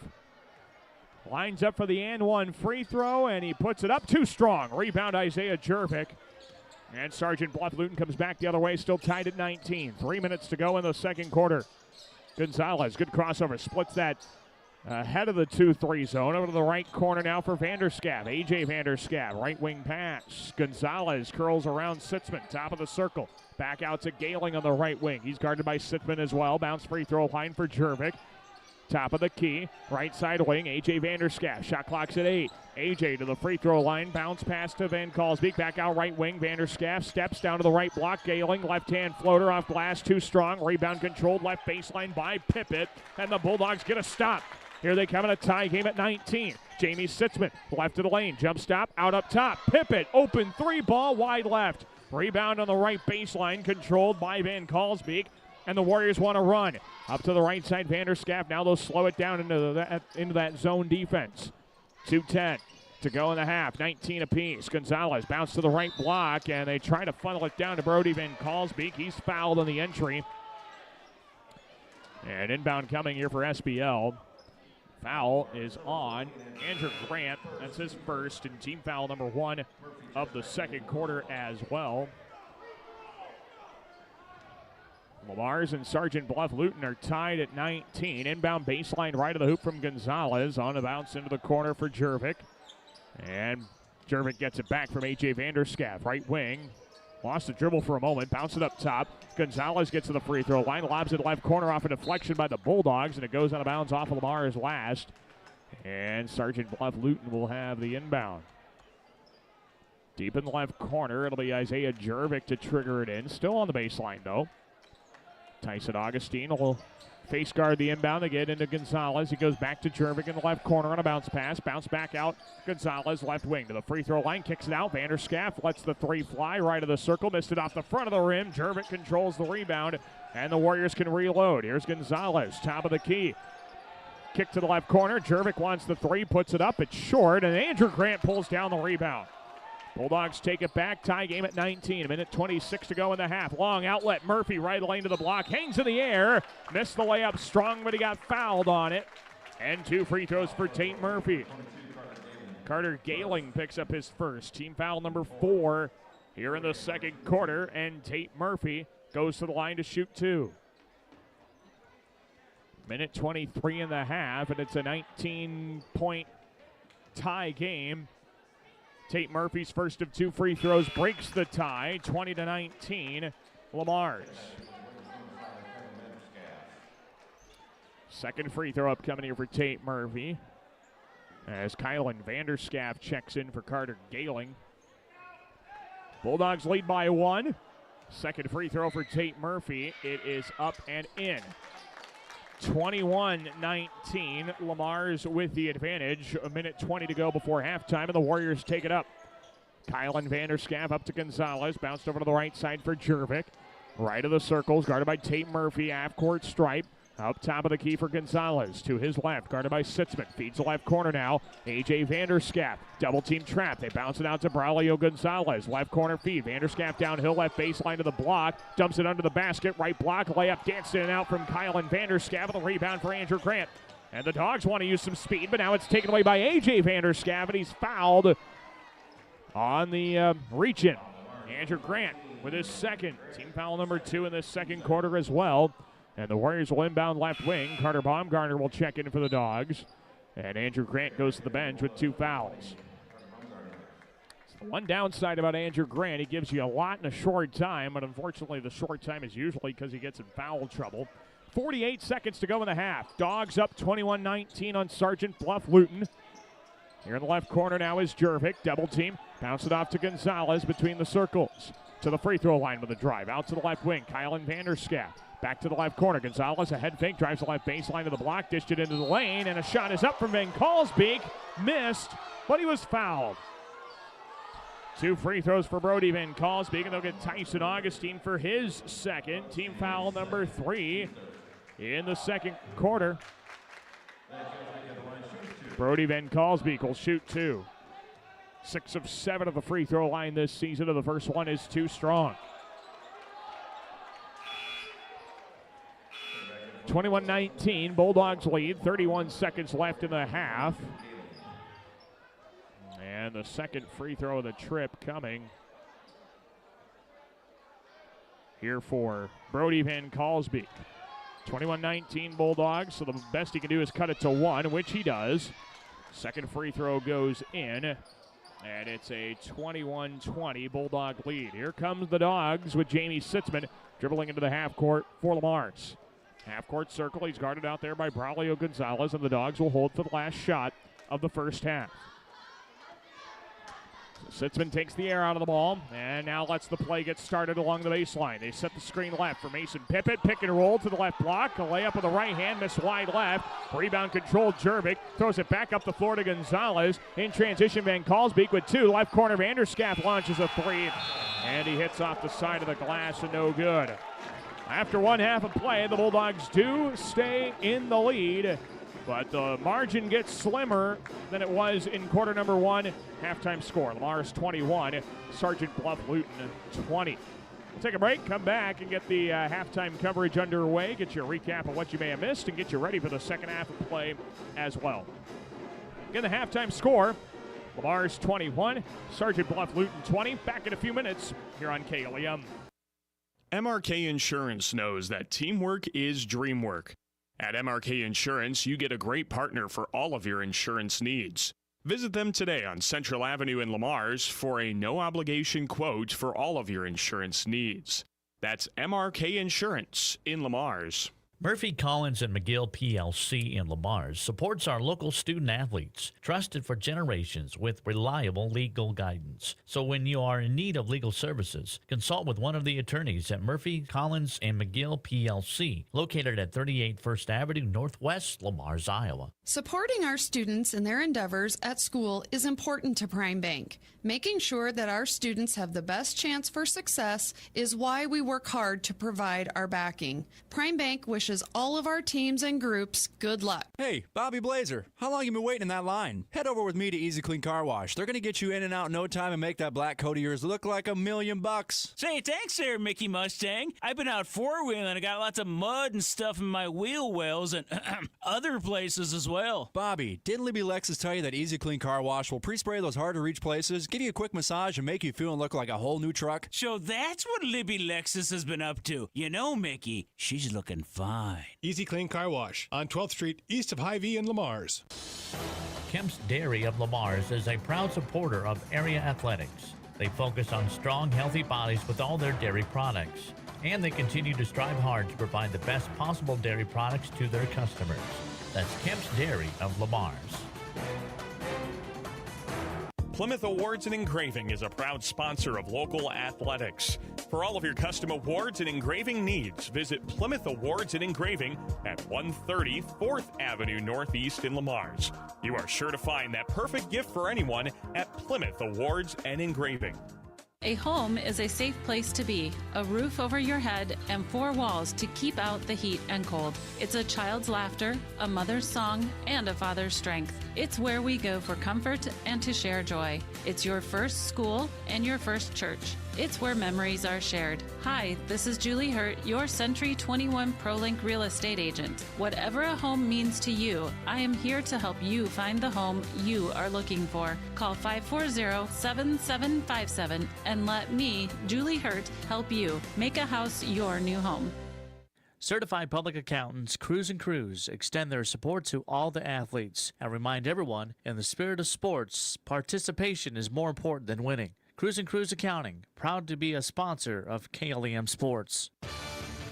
Lines up for the and one free throw, and he puts it up too strong. Rebound Isaiah Jervik. And Sergeant Bluff-Luton comes back the other way, still tied at 19. 3 minutes to go in the second quarter. Gonzalez, good crossover, splits that ahead of the 2-3 zone. Over to the right corner now for Vanderscaff. A.J. Vanderscaff, right wing pass. Gonzalez curls around Sitzman, top of the circle. Back out to Gailing on the right wing. He's guarded by Sitzman as well. Bounce free throw line for Jervik. Top of the key, right side wing, A.J. Vanderscaff. Shot clock's at 8. A.J. to the free throw line. Bounce pass to Van Kalsbeek. Back out right wing. Vanderscaff steps down to the right block. Gailing, left-hand floater off glass. Too strong. Rebound controlled left baseline by Pippett. And the Bulldogs get a stop. Here they come in a tie game at 19. Jamie Sitzman, left of the lane. Jump stop, out up top. Pippett, open 3 ball, wide left. Rebound on the right baseline, controlled by Van Kalsbeek. And the Warriors want to run. Up to the right side, Vanderscaff. Now they'll slow it down into that zone defense. 2:10 to go in the half. 19 apiece. Gonzalez bounce to the right block, and they try to funnel it down to Brody Van Kalsbeek. He's fouled on the entry. And inbound coming here for SBL. Foul is on Andrew Grant. That's his first, and team foul number 1 of the second quarter as well. Lamar's and Sergeant Bluff-Luton are tied at 19. Inbound baseline right of the hoop from Gonzalez. On the bounce into the corner for Jervik. And Jervik gets it back from A.J. Vanderscaff, right wing. Lost the dribble for a moment, bounce it up top. Gonzalez gets to the free throw line, lobs it left corner off a deflection by the Bulldogs, and it goes out of bounds off of Lamar's last. And Sergeant Bluff-Luton will have the inbound. Deep in the left corner, it'll be Isaiah Jervik to trigger it in. Still on the baseline, though. Tyson Augustine will face guard the inbound. They get into Gonzalez. He goes back to Jervik in the left corner on a bounce pass. Bounce back out. Gonzalez left wing to the free throw line. Kicks it out. Vanderscaff lets the 3 fly right of the circle. Missed it off the front of the rim. Jervik controls the rebound, and the Warriors can reload. Here's Gonzalez, top of the key. Kick to the left corner. Jervik wants the 3, puts it up. It's short, and Andrew Grant pulls down the rebound. Bulldogs take it back. Tie game at 19. A minute 26 to go in the half. Long outlet. Murphy right lane to the block. Hangs in the air. Missed the layup strong, but he got fouled on it. And 2 free throws for Tate Murphy. Carter Galing picks up his first. Team foul number 4 here in the second quarter. And Tate Murphy goes to the line to shoot 2. Minute 23 in the half, and it's a 19-point tie game. Tate Murphy's first of 2 free throws breaks the tie, 20-19, Lamar's. Second free throw upcoming here for Tate Murphy, as Kylan Vanderschaft checks in for Carter Galing. Bulldogs lead by 1. Second free throw for Tate Murphy. It is up and in. 21-19, Lamar's with the advantage. A minute 20 to go before halftime, and the Warriors take it up. Kylan Vanderschaft up to Gonzalez, bounced over to the right side for Jervik. Right of the circles, guarded by Tate Murphy, half-court stripe. Up top of the key for Gonzalez. To his left, guarded by Sitzman. Feeds the left corner now. A.J. Vanderschaft. Double-team trap. They bounce it out to Braulio Gonzalez. Left corner feed. Vanderschaft downhill, left baseline to the block. Dumps it under the basket. Right block. Layup danced in and out from Kylan Vanderschaft. The rebound for Andrew Grant. And the Dogs want to use some speed, but now it's taken away by A.J. Vanderschaft, and he's fouled on the reach-in. Andrew Grant with his second. Team foul number 2 in this second quarter as well. And the Warriors will inbound left wing. Carter Baumgartner will check in for the Dogs. And Andrew Grant goes to the bench with 2 fouls. So one downside about Andrew Grant, he gives you a lot in a short time, but unfortunately the short time is usually because he gets in foul trouble. 48 seconds to go in the half. Dogs up 21-19 on Sergeant Bluff-Luton. Here in the left corner now is Jervik. Double team. Bounce it off to Gonzalez between the circles. To the free throw line with a drive. Out to the left wing. Kylan Vanderschaft. Back to the left corner. Gonzalez, a head fake, drives the left baseline to the block, dished it into the lane, and a shot is up from Van Kalsbeek. Missed, but he was fouled. 2 free throws for Brody Van Kalsbeek, and they'll get Tyson Augustine for his second. Team foul number 3 in the second quarter. Brody Van Kalsbeek will shoot 2. 6 of 7 of the free throw line this season, and the first one is too strong. 21-19, Bulldogs lead, 31 seconds left in the half. And the second free throw of the trip coming here for Brody Van Kalsbeek. 21-19 Bulldogs, so the best he can do is cut it to 1, which he does. Second free throw goes in, and it's a 21-20 Bulldog lead. Here comes the Dogs with Jamie Sitzman dribbling into the half court for Lamar's. Half-court circle, he's guarded out there by Braulio Gonzalez, and the Dogs will hold for the last shot of the first half. So Sitzman takes the air out of the ball, and now lets the play get started along the baseline. They set the screen left for Mason Pippett. Pick and roll to the left block. A layup with the right hand, missed wide left. Rebound controlled, Jervik throws it back up the floor to Gonzalez. In transition, Van Kalsbeek with 2. Left corner, Vanderschaft launches a 3, and he hits off the side of the glass and no good. After one half of play, the Bulldogs do stay in the lead, but the margin gets slimmer than it was in quarter number 1. Halftime score, Lamar's 21, Sergeant Bluff-Luton 20. We'll take a break, come back, and get the halftime coverage underway, get you a recap of what you may have missed, and get you ready for the second half of play as well. Again, the halftime score, Lamar's 21, Sergeant Bluff-Luton 20. Back in a few minutes here on KLEM.
MRK Insurance knows that teamwork is dream work. At MRK Insurance, you get a great partner for all of your insurance needs. Visit them today on Central Avenue in Lamar's for a no-obligation quote for all of your insurance needs. That's MRK Insurance in Lamar's.
Murphy, Collins, and McGill PLC in Lamar's supports our local student athletes, trusted for generations with reliable legal guidance. So when you are in need of legal services, consult with one of the attorneys at Murphy, Collins, and McGill PLC, located at 38 First Avenue Northwest, Lamar's, Iowa.
Supporting our students in their endeavors at school is important to Prime Bank. Making sure that our students have the best chance for success is why we work hard to provide our backing. Prime Bank wishes wishes all of our teams and groups good luck.
Hey, Bobby Blazer, how long you been waiting in that line? Head over with me to Easy Clean Car Wash. They're going to get you in and out in no time and make that black coat of yours look like $1,000,000.
Say, thanks there, Mickey Mustang. I've been out four-wheeling and I got lots of mud and stuff in my wheel wells and other places as well.
Bobby, didn't Libby Lexus tell you that Easy Clean Car Wash will pre-spray those hard-to-reach places, give you a quick massage, and make you feel and look like a whole new truck?
So that's what Libby Lexus has been up to. You know, Mickey, she's looking fine.
Easy Clean Car Wash on 12th Street, east of Hy-Vee in Lamars.
Kemp's Dairy of Lamars is a proud supporter of area athletics. They focus on strong, healthy bodies with all their dairy products. And they continue to strive hard to provide the best possible dairy products to their customers. That's Kemp's Dairy of Lamars.
Plymouth Awards and Engraving is a proud sponsor of local athletics. For all of your custom awards and engraving needs, visit Plymouth Awards and Engraving at 130 4th Avenue Northeast in Lamars. You are sure to find that perfect gift for anyone at Plymouth Awards and Engraving.
A home is a safe place to be, a roof over your head, and four walls to keep out the heat and cold. It's a child's laughter, a mother's song, and a father's strength. It's where we go for comfort and to share joy. It's your first school and your first church. It's where memories are shared. Hi, this is Julie Hurt, your Century 21 ProLink real estate agent. Whatever a home means to you, I am here to help you find the home you are looking for. Call 540-7757 and let me, Julie Hurt, help you make a house your new home.
Certified Public Accountants Cruise and Cruise extend their support to all the athletes and remind everyone, in the spirit of sports, participation is more important than winning. Cruise and Cruise Accounting, proud to be a sponsor of KLEM Sports.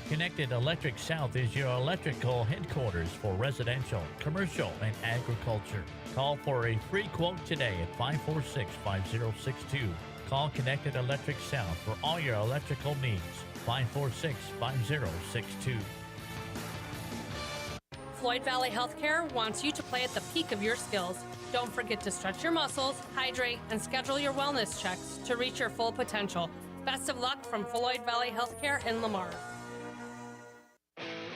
Connected Electric South is your electrical headquarters for residential, commercial, and agriculture. Call for a free quote today at 546-5062. Call Connected Electric South for all your electrical needs. 546-5062.
Floyd Valley Healthcare wants you to play at the peak of your skills. Don't forget to stretch your muscles, hydrate, and schedule your wellness checks to reach your full potential. Best of luck from Floyd Valley Healthcare in Lamar.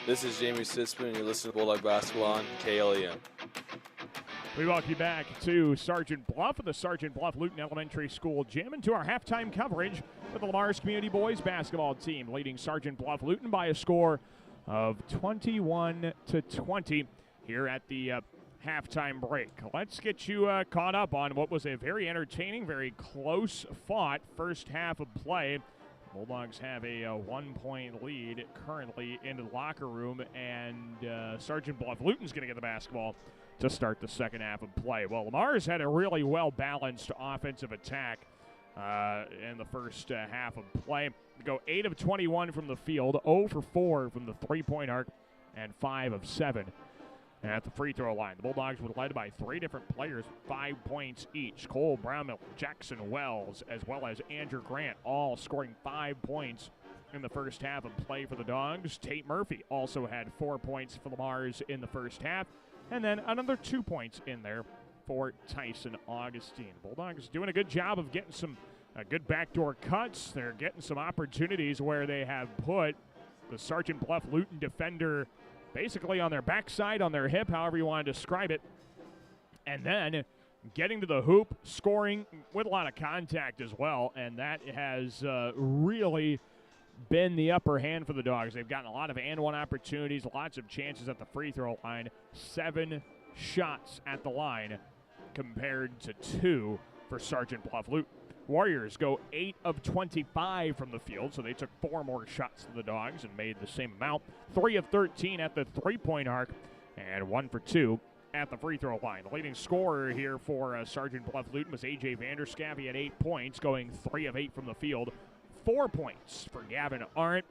This is Jamie Sitzman, and you're listening to Bulldog Basketball on KLEM.
We welcome you back to Sergeant Bluff and the Sergeant Bluff-Luton Elementary School Gym and to our halftime coverage with the Lamar's Community Boys basketball team, leading Sergeant Bluff-Luton by a score of 21-20 here at the halftime break. Let's get you caught up on what was a very entertaining, very close-fought first half of play. Bulldogs have a 1-point lead currently in the locker room, and Sergeant Bluff-Luton's going to get the basketball to start the second half of play. Well, Lamar's had a really well-balanced offensive attack in the first half of play. We go 8 of 21 from the field, 0 for 4 from the three-point arc, and 5 of 7 at the free throw line. The Bulldogs were led by 3 different players, 5 points each. Cole Brownmill, Jackson Wells, as well as Andrew Grant, all scoring 5 points in the first half of play for the Dogs. Tate Murphy also had 4 points for Lamar's in the first half, and then another 2 points in there for Tyson Augustine. Bulldogs doing a good job of getting some good backdoor cuts. They're getting some opportunities where they have put the Sergeant Bluff-Luton defender basically on their backside, on their hip, however you want to describe it, and then getting to the hoop, scoring with a lot of contact as well, and that has really been the upper hand for the Dogs. They've gotten a lot of and-one opportunities, lots of chances at the free throw line, 7 shots at the line compared to 2 for Sergeant Bluff-Luton. Warriors go 8 of 25 from the field, so they took 4 more shots than the Dogs and made the same amount. 3 of 13 at the three-point arc and 1 for 2 at the free throw line. The leading scorer here for Sergeant Bluff-Luton was A.J. Vanderscav. He had 8 points, going 3 of 8 from the field. 4 points for Gavin Arndt.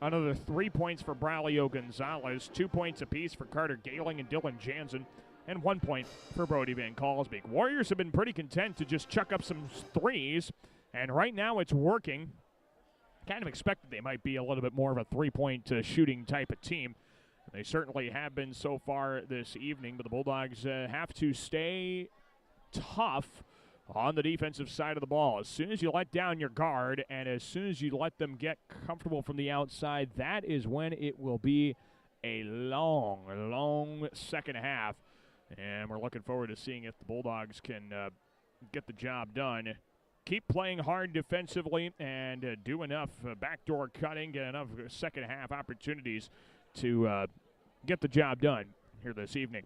Another 3 points for Braulio Gonzalez. 2 points apiece for Carter Gayling and Dylan Jansen. And 1 point for Brody Van Kalsbeek. Warriors have been pretty content to just chuck up some threes, and right now it's working. Kind of expected they might be a little bit more of a three-point shooting type of team. They certainly have been so far this evening, but the Bulldogs have to stay tough on the defensive side of the ball. As soon as you let down your guard and as soon as you let them get comfortable from the outside, that is when it will be a long second half. And we're looking forward to seeing if the Bulldogs can get the job done. Keep playing hard defensively and do enough backdoor cutting, get enough second half opportunities to get the job done here this evening.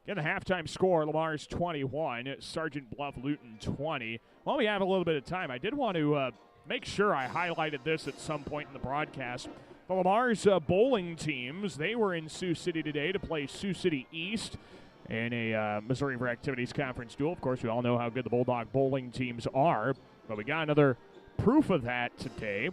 Get the halftime score, Lamar's 21, Sergeant Bluff-Luton 20. While we have a little bit of time, I did want to make sure I highlighted this at some point in the broadcast. The Lamar's bowling teams, they were in Sioux City today to play Sioux City East in a Missouri for Activities Conference duel. Of course, we all know how good the Bulldog bowling teams are, but we got another proof of that today.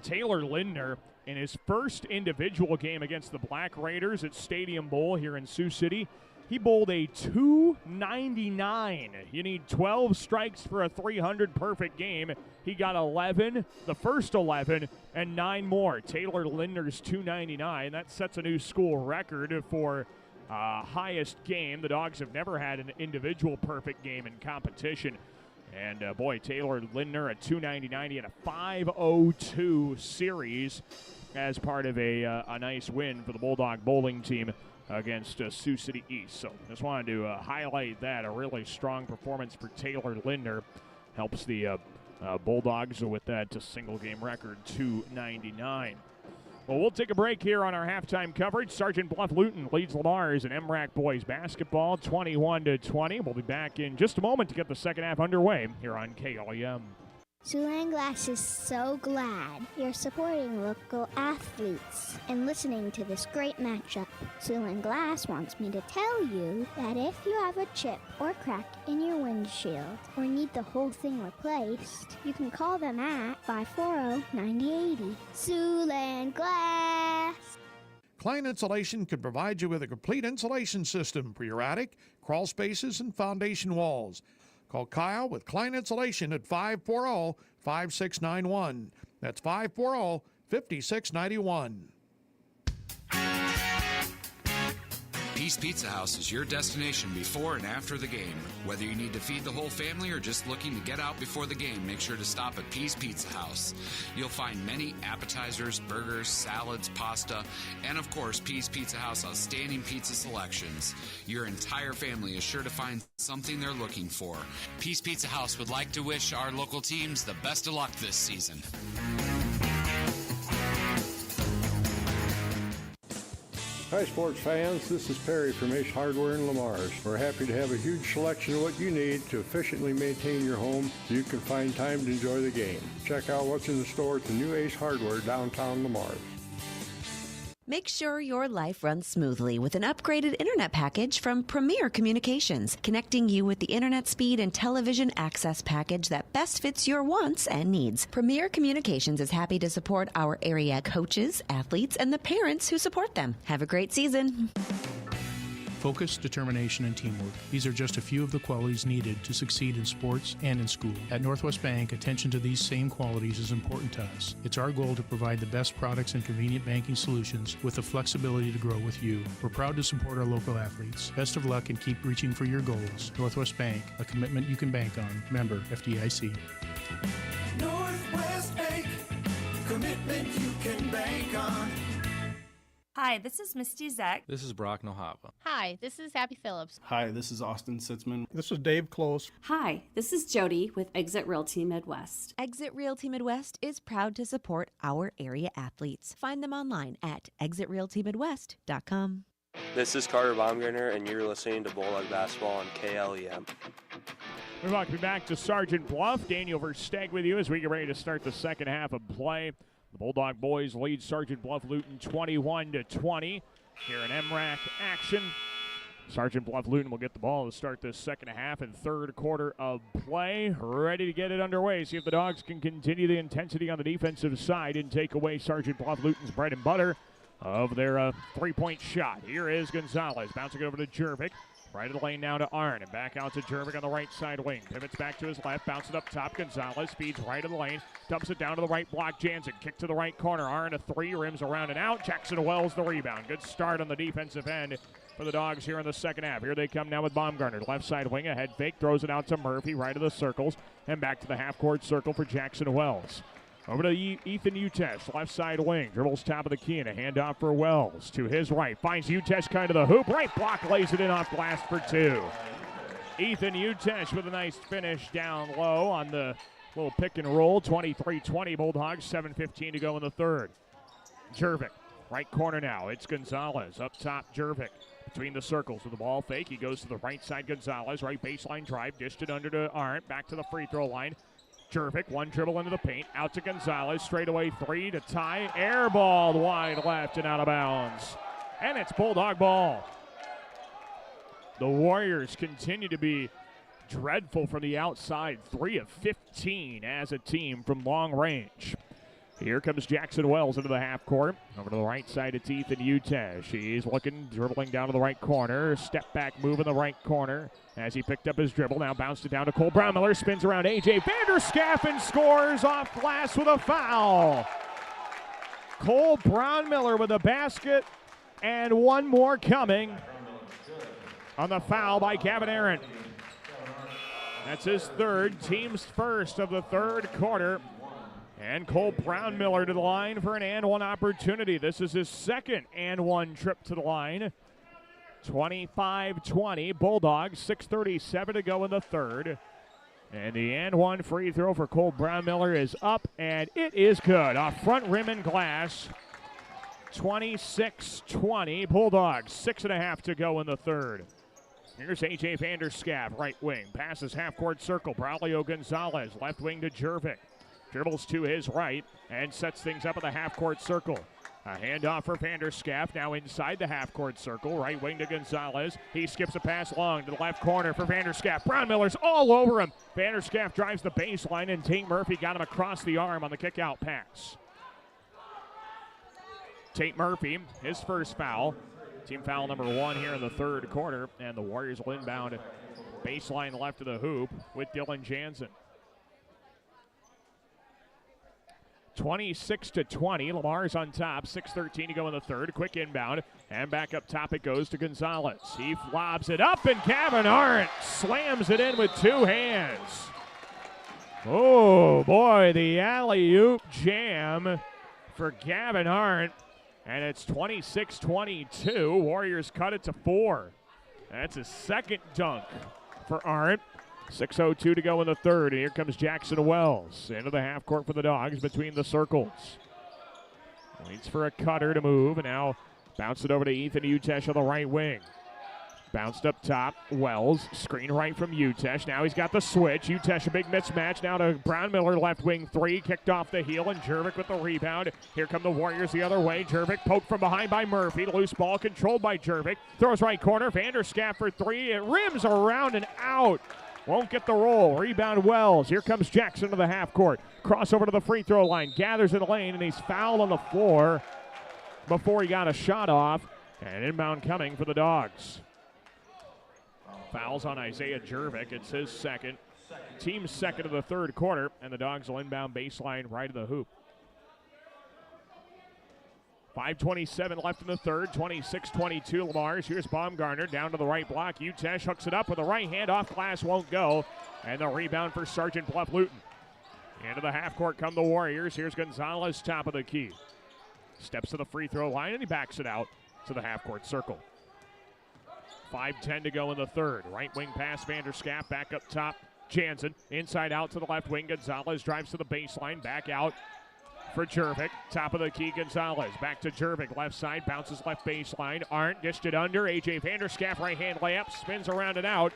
Taylor Lindner, in his first individual game against the Black Raiders at Stadium Bowl here in Sioux City, he bowled a 299. You need 12 strikes for a 300 perfect game. He got 11, the first 11, and 9 more. Taylor Lindner's 299. That sets a new school record for highest game. The Dogs have never had an individual perfect game in competition. And boy, Taylor Lindner at 299. He had a 502 series as part of a nice win for the Bulldog bowling team against Sioux City East. So just wanted to highlight that. A really strong performance for Taylor Lindner. Helps the Bulldogs with that single game record, 299. Well, we'll take a break here on our halftime coverage. Sergeant Bluff-Luton leads Lamar's in MRAC boys basketball 21-20. We'll be back in just a moment to get the second half underway here on KLEM.
Siouxland Glass is so glad you're supporting local athletes and listening to this great matchup. Siouxland Glass wants me to tell you that if you have a chip or crack in your windshield or need the whole thing replaced, you can call them at 540-9080. Siouxland Glass.
Klein Insulation can provide you with a complete insulation system for your attic, crawl spaces, and foundation walls. Call Kyle with Klein Insulation at 540-5691. That's 540-5691.
Peace Pizza House is your destination before and after the game. Whether you need to feed the whole family or just looking to get out before the game, make sure to stop at Peace Pizza House. You'll find many appetizers, burgers, salads, pasta, and of course, Peace Pizza House outstanding pizza selections. Your entire family is sure to find something they're looking for. Peace Pizza House would like to wish our local teams the best of luck this season.
Hi sports fans, this is Perry from Ace Hardware in Lamar's. We're happy to have a huge selection of what you need to efficiently maintain your home so you can find time to enjoy the game. Check out what's in the store at the new Ace Hardware downtown Lamar's.
Make sure your life runs smoothly with an upgraded internet package from Premier Communications, connecting you with the internet speed and television access package that best fits your wants and needs. Premier Communications is happy to support our area coaches, athletes, and the parents who support them. Have a great season.
Focus, determination, and teamwork. These are just a few of the qualities needed to succeed in sports and in school. At Northwest Bank, attention to these same qualities is important to us. It's our goal to provide the best products and convenient banking solutions with the flexibility to grow with you. We're proud to support our local athletes. Best of luck and keep reaching for your goals. Northwest Bank, a commitment you can bank on. Member FDIC.
Northwest Bank, commitment you can bank on.
Hi, this is Misty Zek.
This is Brock Nohava.
Hi, this is Abby Phillips.
Hi, this is Austin Sitzman.
This is Dave Close.
Hi, this is Jody with Exit Realty Midwest.
Exit Realty Midwest is proud to support our area athletes. Find them online at exitrealtymidwest.com.
This is Carter Baumgartner, and you're listening to Bulldog Basketball on KLEM.
We're welcome back to Sergeant Bluff. Daniel Versteg with you as we get ready to start the second half of play. The Bulldog boys lead Sergeant Bluff-Luton 21-20 here in MRAC action. Sergeant Bluff-Luton will get the ball to start this second half and third quarter of play. Ready to get it underway. See if the Dogs can continue the intensity on the defensive side and take away Sergeant Bluff-Luton's bread and butter of their three-point shot. Here is Gonzalez bouncing it over to Jervik. Right of the lane now to Arn, and back out to Jervik on the right side wing. Pivots back to his left, bounces up top. Gonzalez speeds right of the lane, dumps it down to the right block. Jansen, kick to the right corner. Arn a three, rims around and out. Jackson Wells the rebound. Good start on the defensive end for the Dogs here in the second half. Here they come now with Baumgartner. Left side wing, a head fake, throws it out to Murphy, right of the circles, and back to the half-court circle for Jackson Wells. Over to Ethan Utesh, left side wing. Dribbles top of the key and a handoff for Wells. To his right, finds Utesh kind of the hoop. Right block, lays it in off glass for two. Ethan Utesh with a nice finish down low on the little pick and roll. 23-20 Bulldogs, 7:15 to go in the third. Jervik, right corner now. It's Gonzalez. Up top, Jervik. Between the circles with the ball fake. He goes to the right side, Gonzalez. Right baseline drive. Dished it under to Arndt. Back to the free throw line. Jervik, one dribble into the paint. Out to Gonzalez. Straightaway three to tie. Airballed wide left and out of bounds. And it's Bulldog ball. The Warriors continue to be dreadful from the outside. 3 of 15 as a team from long range. Here comes Jackson Wells into the half court. Over to the right side, it's Ethan Utesh. He's looking, dribbling down to the right corner. Step back move in the right corner as he picked up his dribble. Now bounced it down to Cole Brownmiller. Spins around A.J. Vanderschaff and scores off glass with a foul. Cole Brownmiller with a basket and one more coming on the foul by Gavin Arendt. That's his third, team's first of the third quarter. And Cole Brownmiller to the line for an and one opportunity. This is his second and one trip to the line. 25-20 Bulldogs, 6:37 to go in the third. And the and one free throw for Cole Brownmiller is up, and it is good. Off front rim and glass. 26-20 Bulldogs, 6.5 to go in the third. Here's A.J. Vanderschaff, right wing. Passes half-court circle. Braulio Gonzalez, left wing to Jervik. Dribbles to his right and sets things up in the half-court circle. A handoff for Vanderschaff, now inside the half-court circle. Right wing to Gonzalez. He skips a pass long to the left corner for Vanderschaff. Brownmiller's all over him. Vanderschaff drives the baseline, and Tate Murphy got him across the arm on the kick-out pass. Tate Murphy, his first foul. Team foul number 1 here in the third quarter, and the Warriors will inbound baseline left of the hoop with Dylan Jansen. 26-20, Lamar's on top, 6:13 to go in the third. Quick inbound, and back up top it goes to Gonzalez. He lobs it up, and Gavin Arendt slams it in with two hands. Oh boy, the alley-oop jam for Gavin Arendt, and it's 26-22. Warriors cut it to 4. That's his second dunk for Arendt. 6:02 to go in the third. And here comes Jackson Wells into the half court for the Dogs between the circles. Waits for a cutter to move, and now bounce it over to Ethan Utesh on the right wing. Bounced up top, Wells, screen right from Utesh. Now he's got the switch. Utesh, a big mismatch. Now to Brownmiller, left wing three, kicked off the heel, and Jervik with the rebound. Here come the Warriors the other way. Jervik poked from behind by Murphy. Loose ball controlled by Jervik. Throws right corner. Vanderschaff for three. It rims around and out. Won't get the roll. Rebound Wells. Here comes Jackson to the half court. Crossover to the free throw line. Gathers in the lane, and he's fouled on the floor before he got a shot off. And inbound coming for the Dogs. Fouls on Isaiah Jervik. It's his second. Team's second of the third quarter, and the Dogs will inbound baseline right of the hoop. 5:27 left in the third, 26-22 Lamar's. Here's Baumgartner down to the right block. Utesh hooks it up with a right hand off glass, won't go. And the rebound for Sergeant Bluff-Luton. Into the half court come the Warriors. Here's Gonzalez, top of the key. Steps to the free throw line, and he backs it out to the half court circle. 5:10 to go in the third. Right wing pass, Vanderschaff, back up top. Jansen, inside out to the left wing. Gonzalez drives to the baseline, back out for Jervik. Top of the key, Gonzalez. Back to Jervik, left side, bounces left baseline. Arndt dished it under. A.J. Vanderschaff, right-hand layup, spins around and out.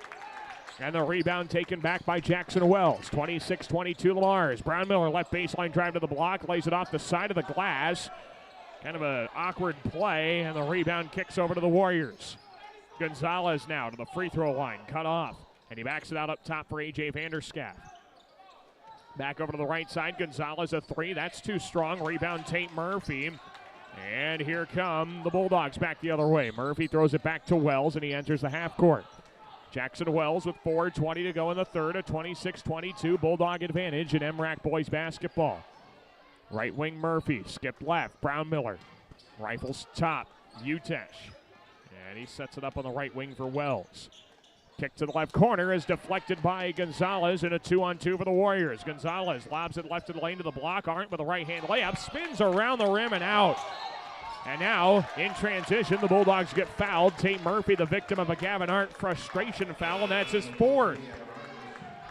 And the rebound taken back by Jackson Wells. 26-22 Lamar's. Brownmiller, left baseline drive to the block, lays it off the side of the glass. Kind of an awkward play, and the rebound kicks over to the Warriors. Gonzalez now to the free throw line, cut off. And he backs it out up top for A.J. Vanderschaff. Back over to the right side, Gonzalez a three. That's too strong. Rebound Tate Murphy. And here come the Bulldogs back the other way. Murphy throws it back to Wells, and he enters the half court. Jackson Wells with 4:20 to go in the third, a 26-22 Bulldog advantage in MRAC boys basketball. Right wing Murphy, skipped left. Brownmiller rifles top. Utesh. And he sets it up on the right wing for Wells. Kick to the left corner is deflected by Gonzalez, and a 2-on-2 for the Warriors. Gonzalez lobs it left of the lane to the block. Arndt with a right-hand layup. Spins around the rim and out. And now, in transition, the Bulldogs get fouled. Tate Murphy, the victim of a Gavin Arndt frustration foul, and that's his fourth.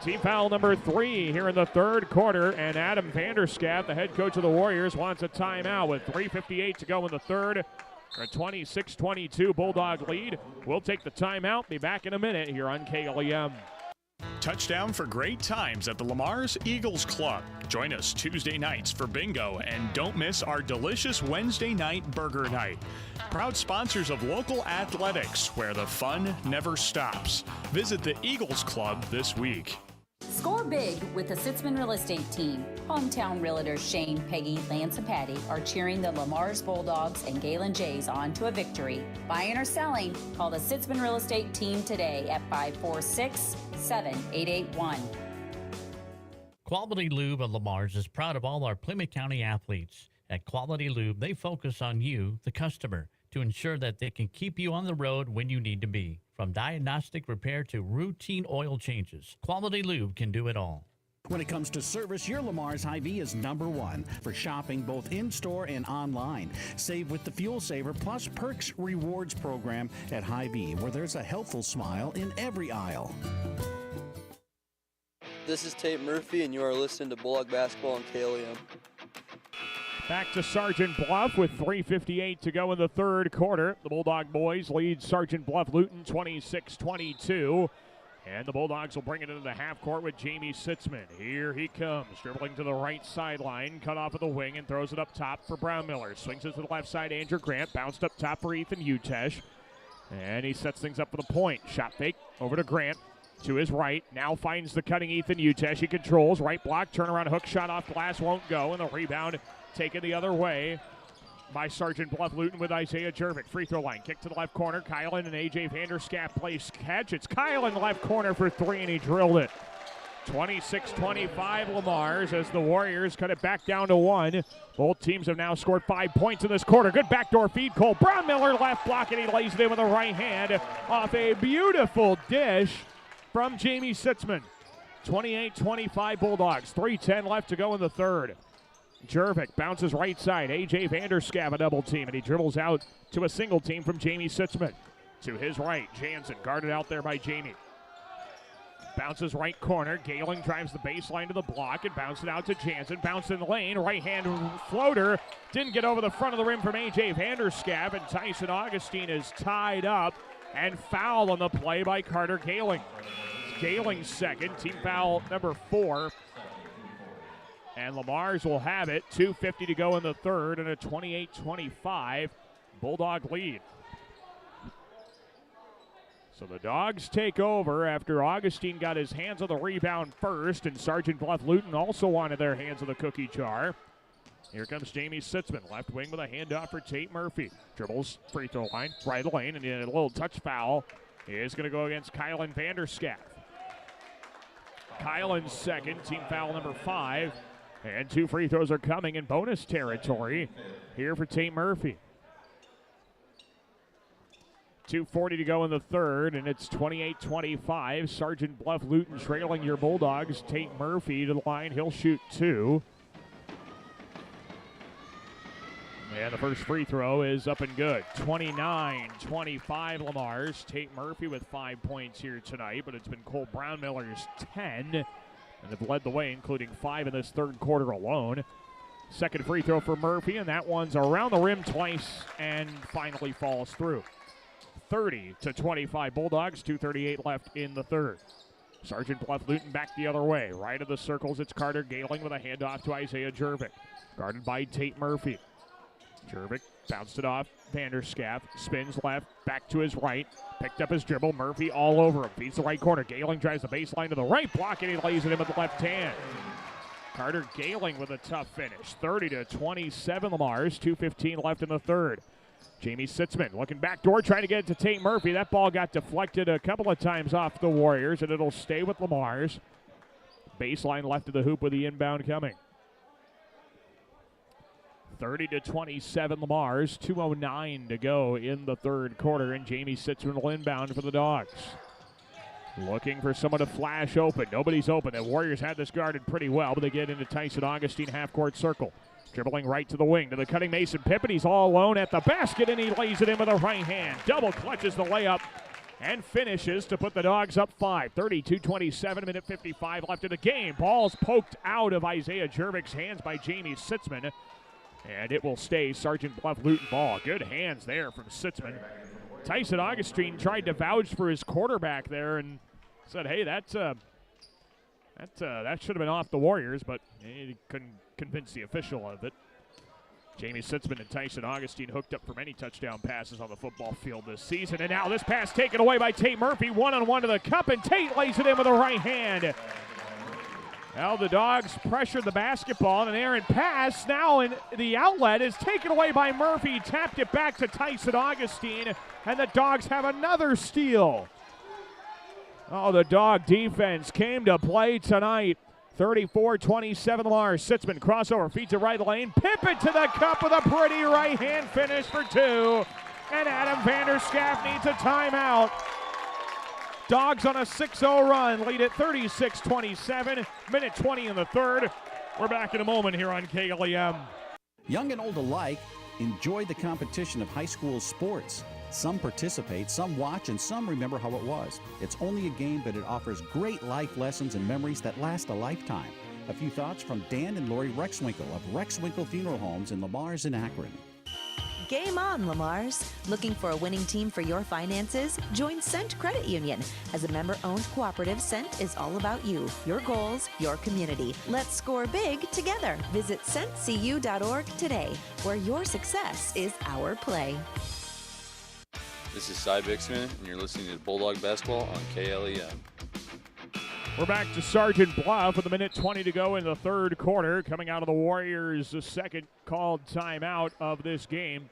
Team foul number 3 here in the third quarter, and Adam Vanderskaft, the head coach of the Warriors, wants a timeout with 3:58 to go in the third. A 26-22 Bulldog lead. We'll take the timeout. Be back in a minute here on KLEM.
Touchdown for great times at the Lamar's Eagles Club. Join us Tuesday nights for bingo, and don't miss our delicious Wednesday night burger night. Proud sponsors of local athletics, where the fun never stops. Visit the Eagles Club this week.
Score big with the Sitzman Real Estate Team. Hometown realtors Shane, Peggy, Lance, and Patty are cheering the Lamar's Bulldogs and Galen Jays on to a victory. Buying or selling, call the Sitzman Real Estate Team today at 546-7881.
Quality Lube of Lamar's is proud of all our Plymouth County athletes. At Quality Lube, they focus on you, the customer, to ensure that they can keep you on the road when you need to be. From diagnostic repair to routine oil changes, Quality Lube can do it all.
When it comes to service, your Lamar's Hy-Vee is #1 for shopping both in-store and online. Save with the Fuel Saver Plus Perks Rewards program at Hy-Vee, where there's a helpful smile in every aisle.
This is Tate Murphy, and you are listening to Bulldog Basketball on KLEM.
Back to Sergeant Bluff with 3:58 to go in the third quarter. The Bulldog boys lead Sergeant Bluff-Luton 26-22. And the Bulldogs will bring it into the half court with Jamie Sitzman. Here he comes, dribbling to the right sideline, cut off at the wing and throws it up top for Brown Miller. Swings it to the left side, Andrew Grant, bounced up top for Ethan Utesh. And he sets things up for the point. Shot fake over to Grant. To his right, now finds the cutting Ethan Utesh. He controls, right block, turnaround hook shot off glass, won't go, and the rebound taken the other way by Sergeant Bluff-Luton with Isaiah Jervik. Free throw line, kick to the left corner. Kylan and A.J. Vanderskaft plays catch. It's Kylan left corner for 3, and he drilled it. 26-25 Lamar's as the Warriors cut it back down to 1. Both teams have now scored 5 points in this quarter. Good backdoor feed, Cole. Brown Miller left block, and he lays it in with the right hand off a beautiful dish from Jamie Sitzman. 28-25 Bulldogs. 3:10 left to go in the third. Jervik bounces right side. A.J. Vanderskaft a double team, and he dribbles out to a single team from Jamie Sitzman. To his right, Jansen guarded out there by Jamie. Bounces right corner. Galen drives the baseline to the block and bounces it out to Jansen. Bounce in the lane. Right-hand floater. Didn't get over the front of the rim from A.J. Vanderskaft, and Tyson Augustine is tied up and fouled on the play by Carter Galing. Galing's second, team foul number 4. And Lamar's will have it. 2:50 to go in the third, and a 28-25 Bulldog lead. So the Dogs take over after Augustine got his hands on the rebound first, and Sergeant Bluff-Luton also wanted their hands on the cookie jar. Here comes Jamie Sitzman, left wing with a handoff for Tate Murphy. Dribbles, free throw line, right lane, and a little touch foul is going to go against Kylan Vanderskaft. Kylan's second, team foul number 5. And 2 free throws are coming in bonus territory here for Tate Murphy. 2:40 to go in the third, and it's 28-25. Sergeant Bluff-Luton trailing your Bulldogs. Tate Murphy to the line. He'll shoot 2. And the first free throw is up and good. 29-25 Lamar's. Tate Murphy with 5 points here tonight, but it's been Cole Brown Miller's 10. And have led the way, including 5 in this third quarter alone. Second free throw for Murphy, and that one's around the rim twice and finally falls through. 30-25 Bulldogs, 2:38 left in the third. Sergeant Bluff-Luton back the other way. Right of the circles, it's Carter Galing with a handoff to Isaiah Jervik. Guarded by Tate Murphy. Jervik bounced it off. Vanderskaft spins left, back to his right. Picked up his dribble. Murphy all over him. Feeds the right corner. Galing drives the baseline to the right block, and he lays it in with the left hand. Carter Galing with a tough finish. 30-27 Lamar's. 2:15 left in the third. Jamie Sitzman looking backdoor, trying to get it to Tate Murphy. That ball got deflected a couple of times off the Warriors, and it'll stay with Lamar's. Baseline left of the hoop with the inbound coming. 30-27 Lamar's. 2:09 to go in the third quarter, and Jamie Sitzman will inbound for the Dogs. Looking for someone to flash open. Nobody's open. The Warriors had this guarded pretty well, but they get into Tyson Augustine half-court circle. Dribbling right to the wing to the cutting Mason Pippin. He's all alone at the basket, and he lays it in with a right hand. Double clutches the layup and finishes to put the Dogs up 5. 32-27, minute 55 left in the game. Ball's poked out of Isaiah Jervik's hands by Jamie Sitzman, and it will stay Sergeant Bluff-Luton ball. Good hands there from Sitzman. Tyson Augustine tried to vouch for his quarterback there and said, hey, that should have been off the Warriors, but he couldn't convince the official of it. Jamie Sitzman and Tyson Augustine hooked up for many touchdown passes on the football field this season. And now this pass taken away by Tate Murphy. One-on-one to the cup, and Tate lays it in with a right hand. Now the Dogs pressured the basketball, and an errant pass now in the outlet is taken away by Murphy. Tapped it back to Tyson Augustine, and the Dogs have another steal. Oh, the Dog defense came to play tonight. 34-27 Lamars. Sitzman crossover, feeds it right lane. Pippin to the cup with a pretty right hand finish for 2. And Adam Vanderschaft needs a timeout. Dogs on a 6-0 run, lead at 36-27. Minute 20 in the third. We're back in a moment here on KLEM.
Young and old alike enjoy the competition of high school sports. Some participate, some watch, and some remember how it was. It's only a game, but it offers great life lessons and memories that last a lifetime. A few thoughts from Dan and Lori Rexwinkle of Rexwinkle Funeral Homes in Lamars and Akron.
Game on, Lamars. Looking for a winning team for your finances? Join Cent Credit Union. As a member-owned cooperative, Cent is all about you, your goals, your community. Let's score big together. Visit centcu.org today, where your success is our play.
This is Cy Bixman, and you're listening to Bulldog Basketball on KLEM.
We're back to Sergeant Bluff with a minute 20 to go in the third quarter. Coming out of the Warriors' second called timeout of this game.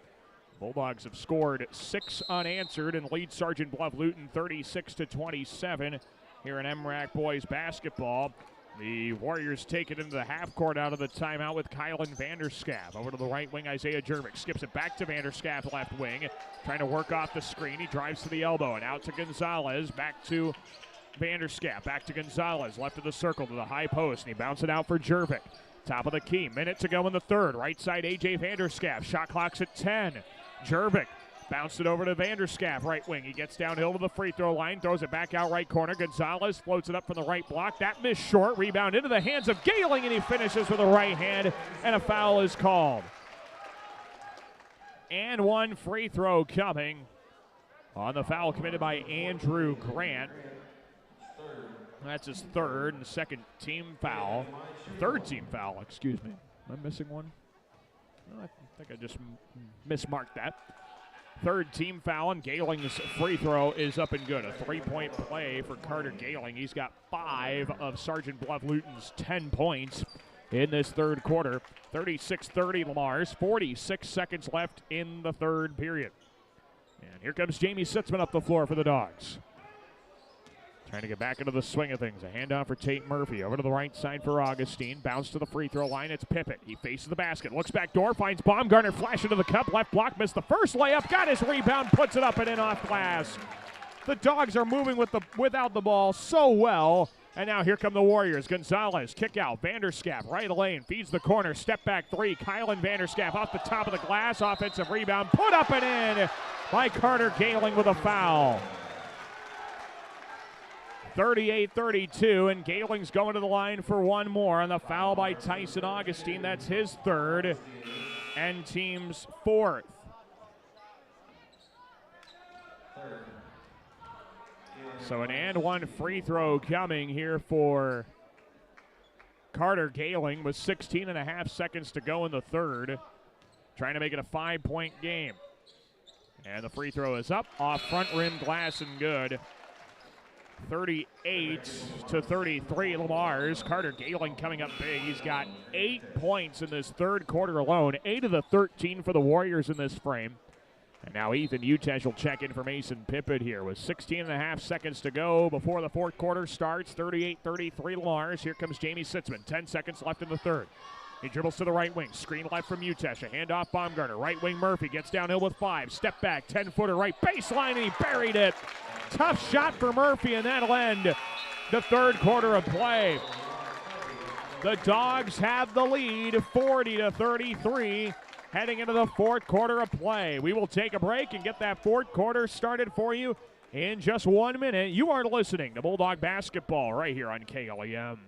Bulldogs have scored 6 unanswered and lead Sergeant Bluff-Luton 36-27 here in MRAC boys basketball. The Warriors take it into the half court out of the timeout with Kylan Vanderschaft. Over to the right wing, Isaiah Jervik skips it back to Vanderschaft, left wing. Trying to work off the screen. He drives to the elbow and out to Gonzalez. Back to Vanderschaft, back to Gonzalez. Left of the circle to the high post, and he bounced it out for Jervik. Top of the key. Minute to go in the third. Right side, A.J. Vanderschaft. Shot clock's at 10. Jervik bounced it over to Vanderschaft, right wing. He gets downhill to the free throw line, throws it back out right corner. Gonzalez floats it up from the right block. That missed short. Rebound into the hands of Gailing, and he finishes with a right hand, and a foul is called. And one free throw coming on the foul committed by Andrew Grant. That's his third and second team foul. Third team foul, excuse me. Am I missing one? No, I think I just mismarked that. Third team foul, and Gailing's free throw is up and good. A three-point play for Carter Gailing. He's got 5 of Sergeant Bluff-Luton's 10 points in this third quarter. 36-30 Lamars, 46 seconds left in the third period. And here comes Jamie Sitzman up the floor for the Dogs. Trying to get back into the swing of things. A handoff for Tate Murphy. Over to the right side for Augustine. Bounce to the free throw line. It's Pippin. He faces the basket. Looks back door. Finds Baumgartner. Flash into the cup. Left block. Missed the first layup. Got his rebound. Puts it up and in off glass. The Dogs are moving without the ball so well. And now here come the Warriors. Gonzalez. Kick out. Vanderschaft. Right lane. Feeds the corner. Step back 3. Kylan Vanderschaft off the top of the glass. Offensive rebound. Put up and in by Carter Gailing with a foul. 38-32, and Gailing's going to the line for one more on the foul by Tyson Augustine. That's his third and team's fourth. So an and one free throw coming here for Carter Gailing with 16 and a half seconds to go in the third. Trying to make it a 5-point game. And the free throw is up, off front rim glass and good. 38-33 Lamars. Carter Gailing coming up big. He's got 8 points in this third quarter alone. 8 of the 13 for the Warriors in this frame. And now Ethan Utesh will check in for Mason Pippin here with 16 and a half seconds to go before the fourth quarter starts. 38-33 Lamars. Here comes Jamie Sitzman. 10 seconds left in the third. He dribbles to the right wing. Screen left from Utesh. A handoff Baumgartner. Right wing Murphy gets downhill with 5. Step back. 10-footer right baseline, and he buried it. tough shot for Murphy, and that'll end the third quarter of play. The Dogs have the lead, 40-33, heading into the fourth quarter of play. We will take a break and get that fourth quarter started for you in just 1 minute. You are listening to Bulldog Basketball right here on KLEM.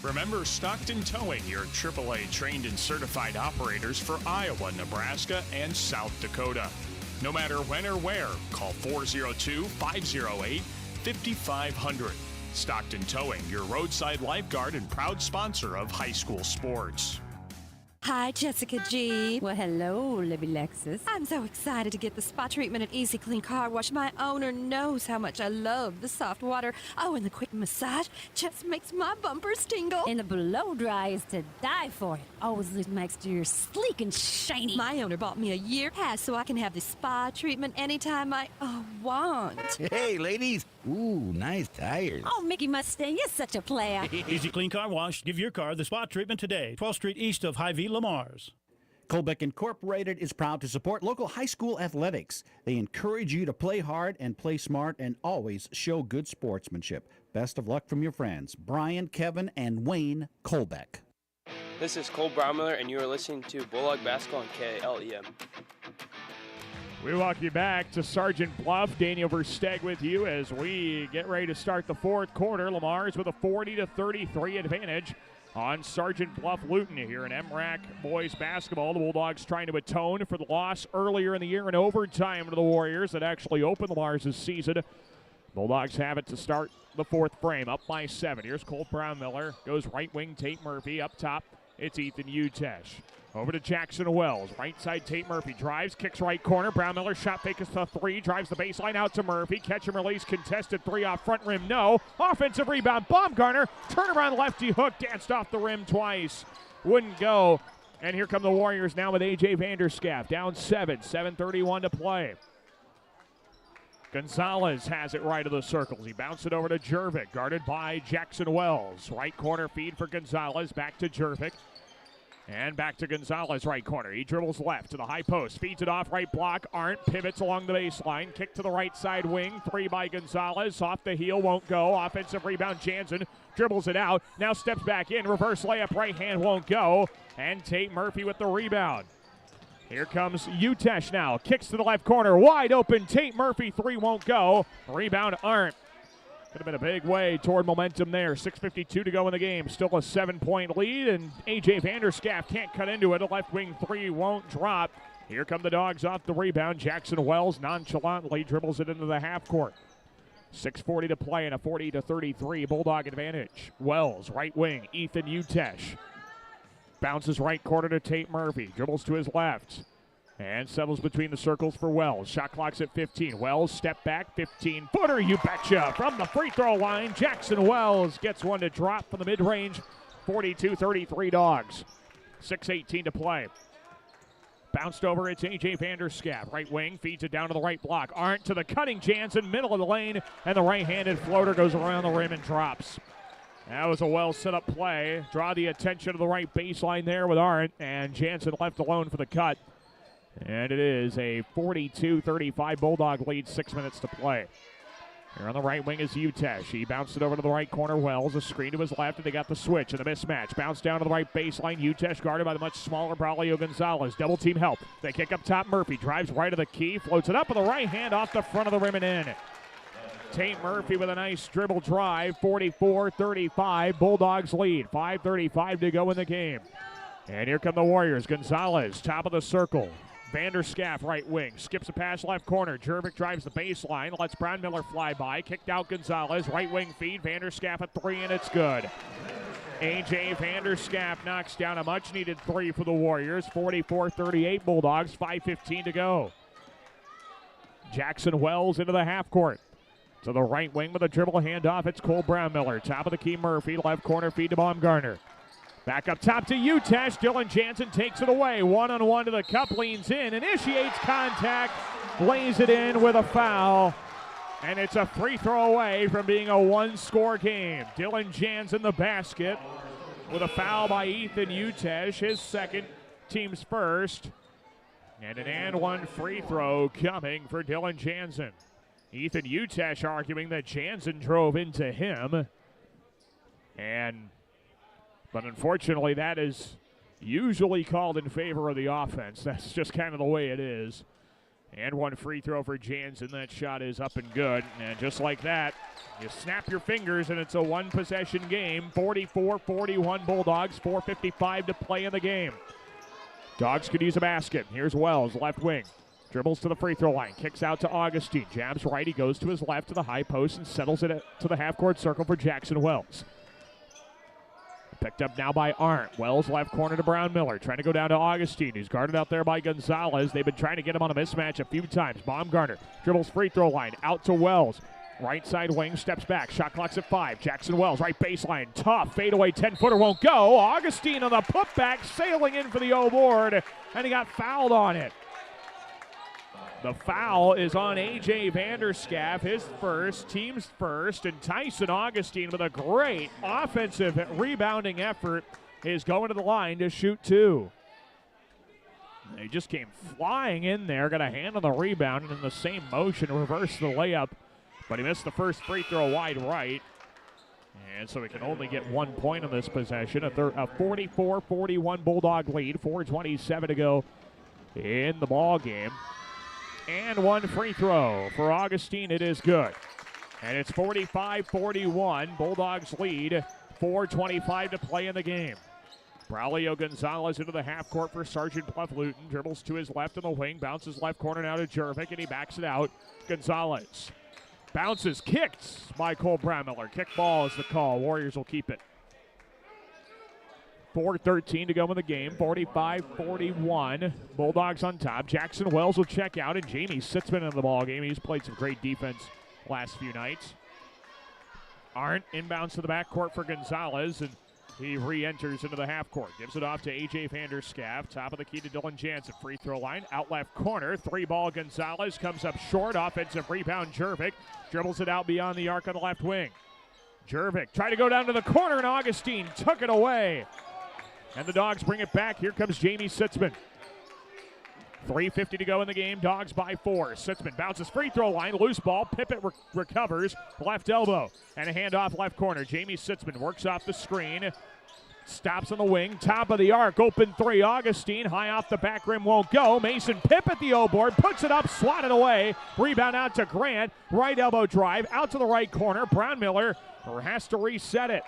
Remember Stockton Towing, your AAA trained and certified operators for Iowa, Nebraska, and South Dakota. No matter when or where, call 402-508-5500. Stockton Towing, your roadside lifeguard and proud sponsor of high school sports.
Hi, Jessica G.
Well, hello, Libby Lexus.
I'm so excited to get the spa treatment at Easy Clean Car Wash. My owner knows how much I love the soft water. Oh, and the quick massage just makes my bumpers tingle.
And the blow dry is to die for. It always leaves my exterior sleek and shiny.
My owner bought me a year pass so I can have the spa treatment anytime I want.
Hey, ladies. Ooh, nice tires.
Oh, Mickey Mustang, you're such a player.
Easy Clean Car Wash. Give your car the spa treatment today. 12th Street east of Hy-Vee, Lamar's.
Colbeck Incorporated is proud to support local high school athletics. They encourage you to play hard and play smart and always show good sportsmanship. Best of luck from your friends, Brian, Kevin, and Wayne Colbeck.
This is Cole Brownmiller, and you are listening to Bulldog Basketball on KLEM.
We welcome you back to Sergeant Bluff. Daniel Versteg with you as we get ready to start the fourth quarter. Lamar's with a 40-33 advantage on Sergeant Bluff-Luton here in MRAC boys basketball. The Bulldogs trying to atone for the loss earlier in the year in overtime to the Warriors that actually opened Lamar's season. Bulldogs have it to start the fourth frame, up by 7. Here's Cole Brownmiller, goes right wing, Tate Murphy. Up top, it's Ethan Utesh. Over to Jackson Wells. Right side, Tate Murphy drives, kicks right corner. Brownmiller shot fake is the 3, drives the baseline out to Murphy. Catch and release, contested 3 off front rim, no. Offensive rebound, Baumgartner. Turnaround lefty hook, danced off the rim twice. Wouldn't go. And here come the Warriors now with A.J. Vanderschaft. Down 7, 7:31 to play. Gonzalez has it right of the circles. He bounced it over to Jervik, guarded by Jackson Wells. Right corner feed for Gonzalez, back to Jervik. And back to Gonzalez, right corner. He dribbles left to the high post. Feeds it off, right block. Arndt pivots along the baseline. Kick to the right side wing. 3 by Gonzalez. Off the heel, won't go. Offensive rebound, Jansen dribbles it out. Now steps back in. Reverse layup, right hand won't go. And Tate Murphy with the rebound. Here comes Utesh now. Kicks to the left corner. Wide open. Tate Murphy, 3 won't go. Rebound, Arndt. Could have been a big way toward momentum there. 6:52 to go in the game. Still a 7-point lead, and A.J. Vanderschaft can't cut into it. A left wing 3 won't drop. Here come the Dogs off the rebound. Jackson Wells nonchalantly dribbles it into the half court. 6:40 to play and a 40-33 Bulldog advantage. Wells, right wing. Ethan Utesh bounces right corner to Tate Murphy. Dribbles to his left. And settles between the circles for Wells. Shot clock's at 15. Wells, step back, 15-footer, you betcha. From the free throw line, Jackson Wells gets one to drop from the mid-range. 42-33 Dogs. 6:18 to play. Bounced over, it's A.J. Vanderschaft. Right wing, feeds it down to the right block. Arndt to the cutting Jansen, middle of the lane, and the right-handed floater goes around the rim and drops. That was a well set up play. Draw the attention to the right baseline there with Arndt, and Jansen left alone for the cut. And it is a 42-35 Bulldog lead, 6 minutes to play. Here on the right wing is Utesh. He bounced it over to the right corner. Wells, a screen to his left, and they got the switch and the mismatch. Bounce down to the right baseline. Utesh guarded by the much smaller Braulio Gonzalez. Double team help. They kick up top. Murphy drives right of the key, floats it up with the right hand off the front of the rim and in. Tate Murphy with a nice dribble drive. 44-35 Bulldogs lead. 5:35 to go in the game. And here come the Warriors. Gonzalez, top of the circle. Vanderschaft, right wing. Skips a pass left corner. Jervik drives the baseline. Lets Brownmiller fly by. Kicked out Gonzalez. Right wing feed. Vanderschaft a 3, and it's good. A.J. Vanderschaft knocks down a much-needed 3 for the Warriors. 44-38 Bulldogs. 5:15 to go. Jackson Wells into the half court. To the right wing with a dribble handoff. It's Cole Brownmiller. Top of the key, Murphy. Left corner feed to Baumgartner. Back up top to Utesh. Dylan Jansen takes it away. 1-on-1 to the cup, leans in, initiates contact, lays it in with a foul. And it's a free throw away from being a one-score game. Dylan Jansen the basket with a foul by Ethan Utesh, his second, team's first. And an and one free throw coming for Dylan Jansen. Ethan Utesh arguing that Jansen drove into him. But unfortunately, that is usually called in favor of the offense. That's just kind of the way it is. And one free throw for Jansen. That shot is up and good. And just like that, you snap your fingers and it's a one-possession game. 44-41 Bulldogs, 4:55 to play in the game. Dogs could use a basket. Here's Wells, left wing. Dribbles to the free throw line, kicks out to Augustine. Jabs right, he goes to his left to the high post and settles it to the half-court circle for Jackson Wells. Picked up now by Arndt. Wells left corner to Brown Miller. Trying to go down to Augustine. He's guarded out there by Gonzalez. They've been trying to get him on a mismatch a few times. Baumgartner dribbles free throw line out to Wells. Right side wing, steps back. Shot clock's at 5. Jackson Wells, right baseline. Tough fadeaway 10-footer won't go. Augustine on the putback, sailing in for the O board, and he got fouled on it. The foul is on A.J. Vanderschaff, his first, team's first, and Tyson Augustine with a great offensive rebounding effort is going to the line to shoot 2. He just came flying in there, got a hand on the rebound, and in the same motion reversed the layup, but he missed the first free throw wide right. And so we can only get 1 point on this possession. A 44-41 Bulldog lead, 4:27 to go in the ball game. And one free throw for Augustine. It is good. And it's 45-41. Bulldogs lead. 4:25 to play in the game. Braulio Gonzalez into the half court for Sergeant Bluff-Luton. Dribbles to his left in the wing. Bounces left corner now to Jervik, and he backs it out. Gonzalez bounces, kicked by Cole Brownmiller. Kick ball is the call. Warriors will keep it. 4:13 to go in the game. 45-41. Bulldogs on top. Jackson Wells will check out, and Jamie Sitzman in the ball game. He's played some great defense last few nights. Arndt inbounds to the backcourt for Gonzalez, and he re-enters into the half court. Gives it off to A.J. Vanderschaff. Top of the key to Dylan Jansen. Free throw line. Out left corner. 3-ball Gonzalez. Comes up short. Offensive rebound Jervik. Dribbles it out beyond the arc on the left wing. Jervik tried to go down to the corner, and Augustine took it away. And the Dogs bring it back. Here comes Jamie Sitzman. 3:50 to go in the game. Dogs by 4. Sitzman bounces free throw line. Loose ball. Pippett recovers. Left elbow. And a handoff left corner. Jamie Sitzman works off the screen. Stops on the wing. Top of the arc. Open 3. Augustine. High off the back rim. Won't go. Mason Pippett the O board. Puts it up. Swatted away. Rebound out to Grant. Right elbow drive. Out to the right corner. Brown Miller has to reset it.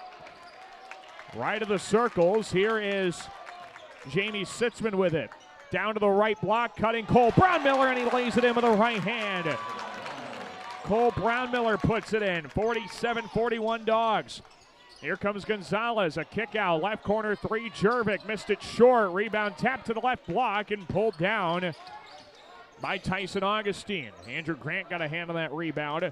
Right of the circles. Here is Jamie Sitzman with it. Down to the right block, cutting Cole Brown Miller, and he lays it in with a right hand. Cole Brown Miller puts it in. 47-41 Dogs. Here comes Gonzalez. A kick out. Left corner 3. Jervik missed it short. Rebound tapped to the left block and pulled down by Tyson Augustine. Andrew Grant got a hand on that rebound.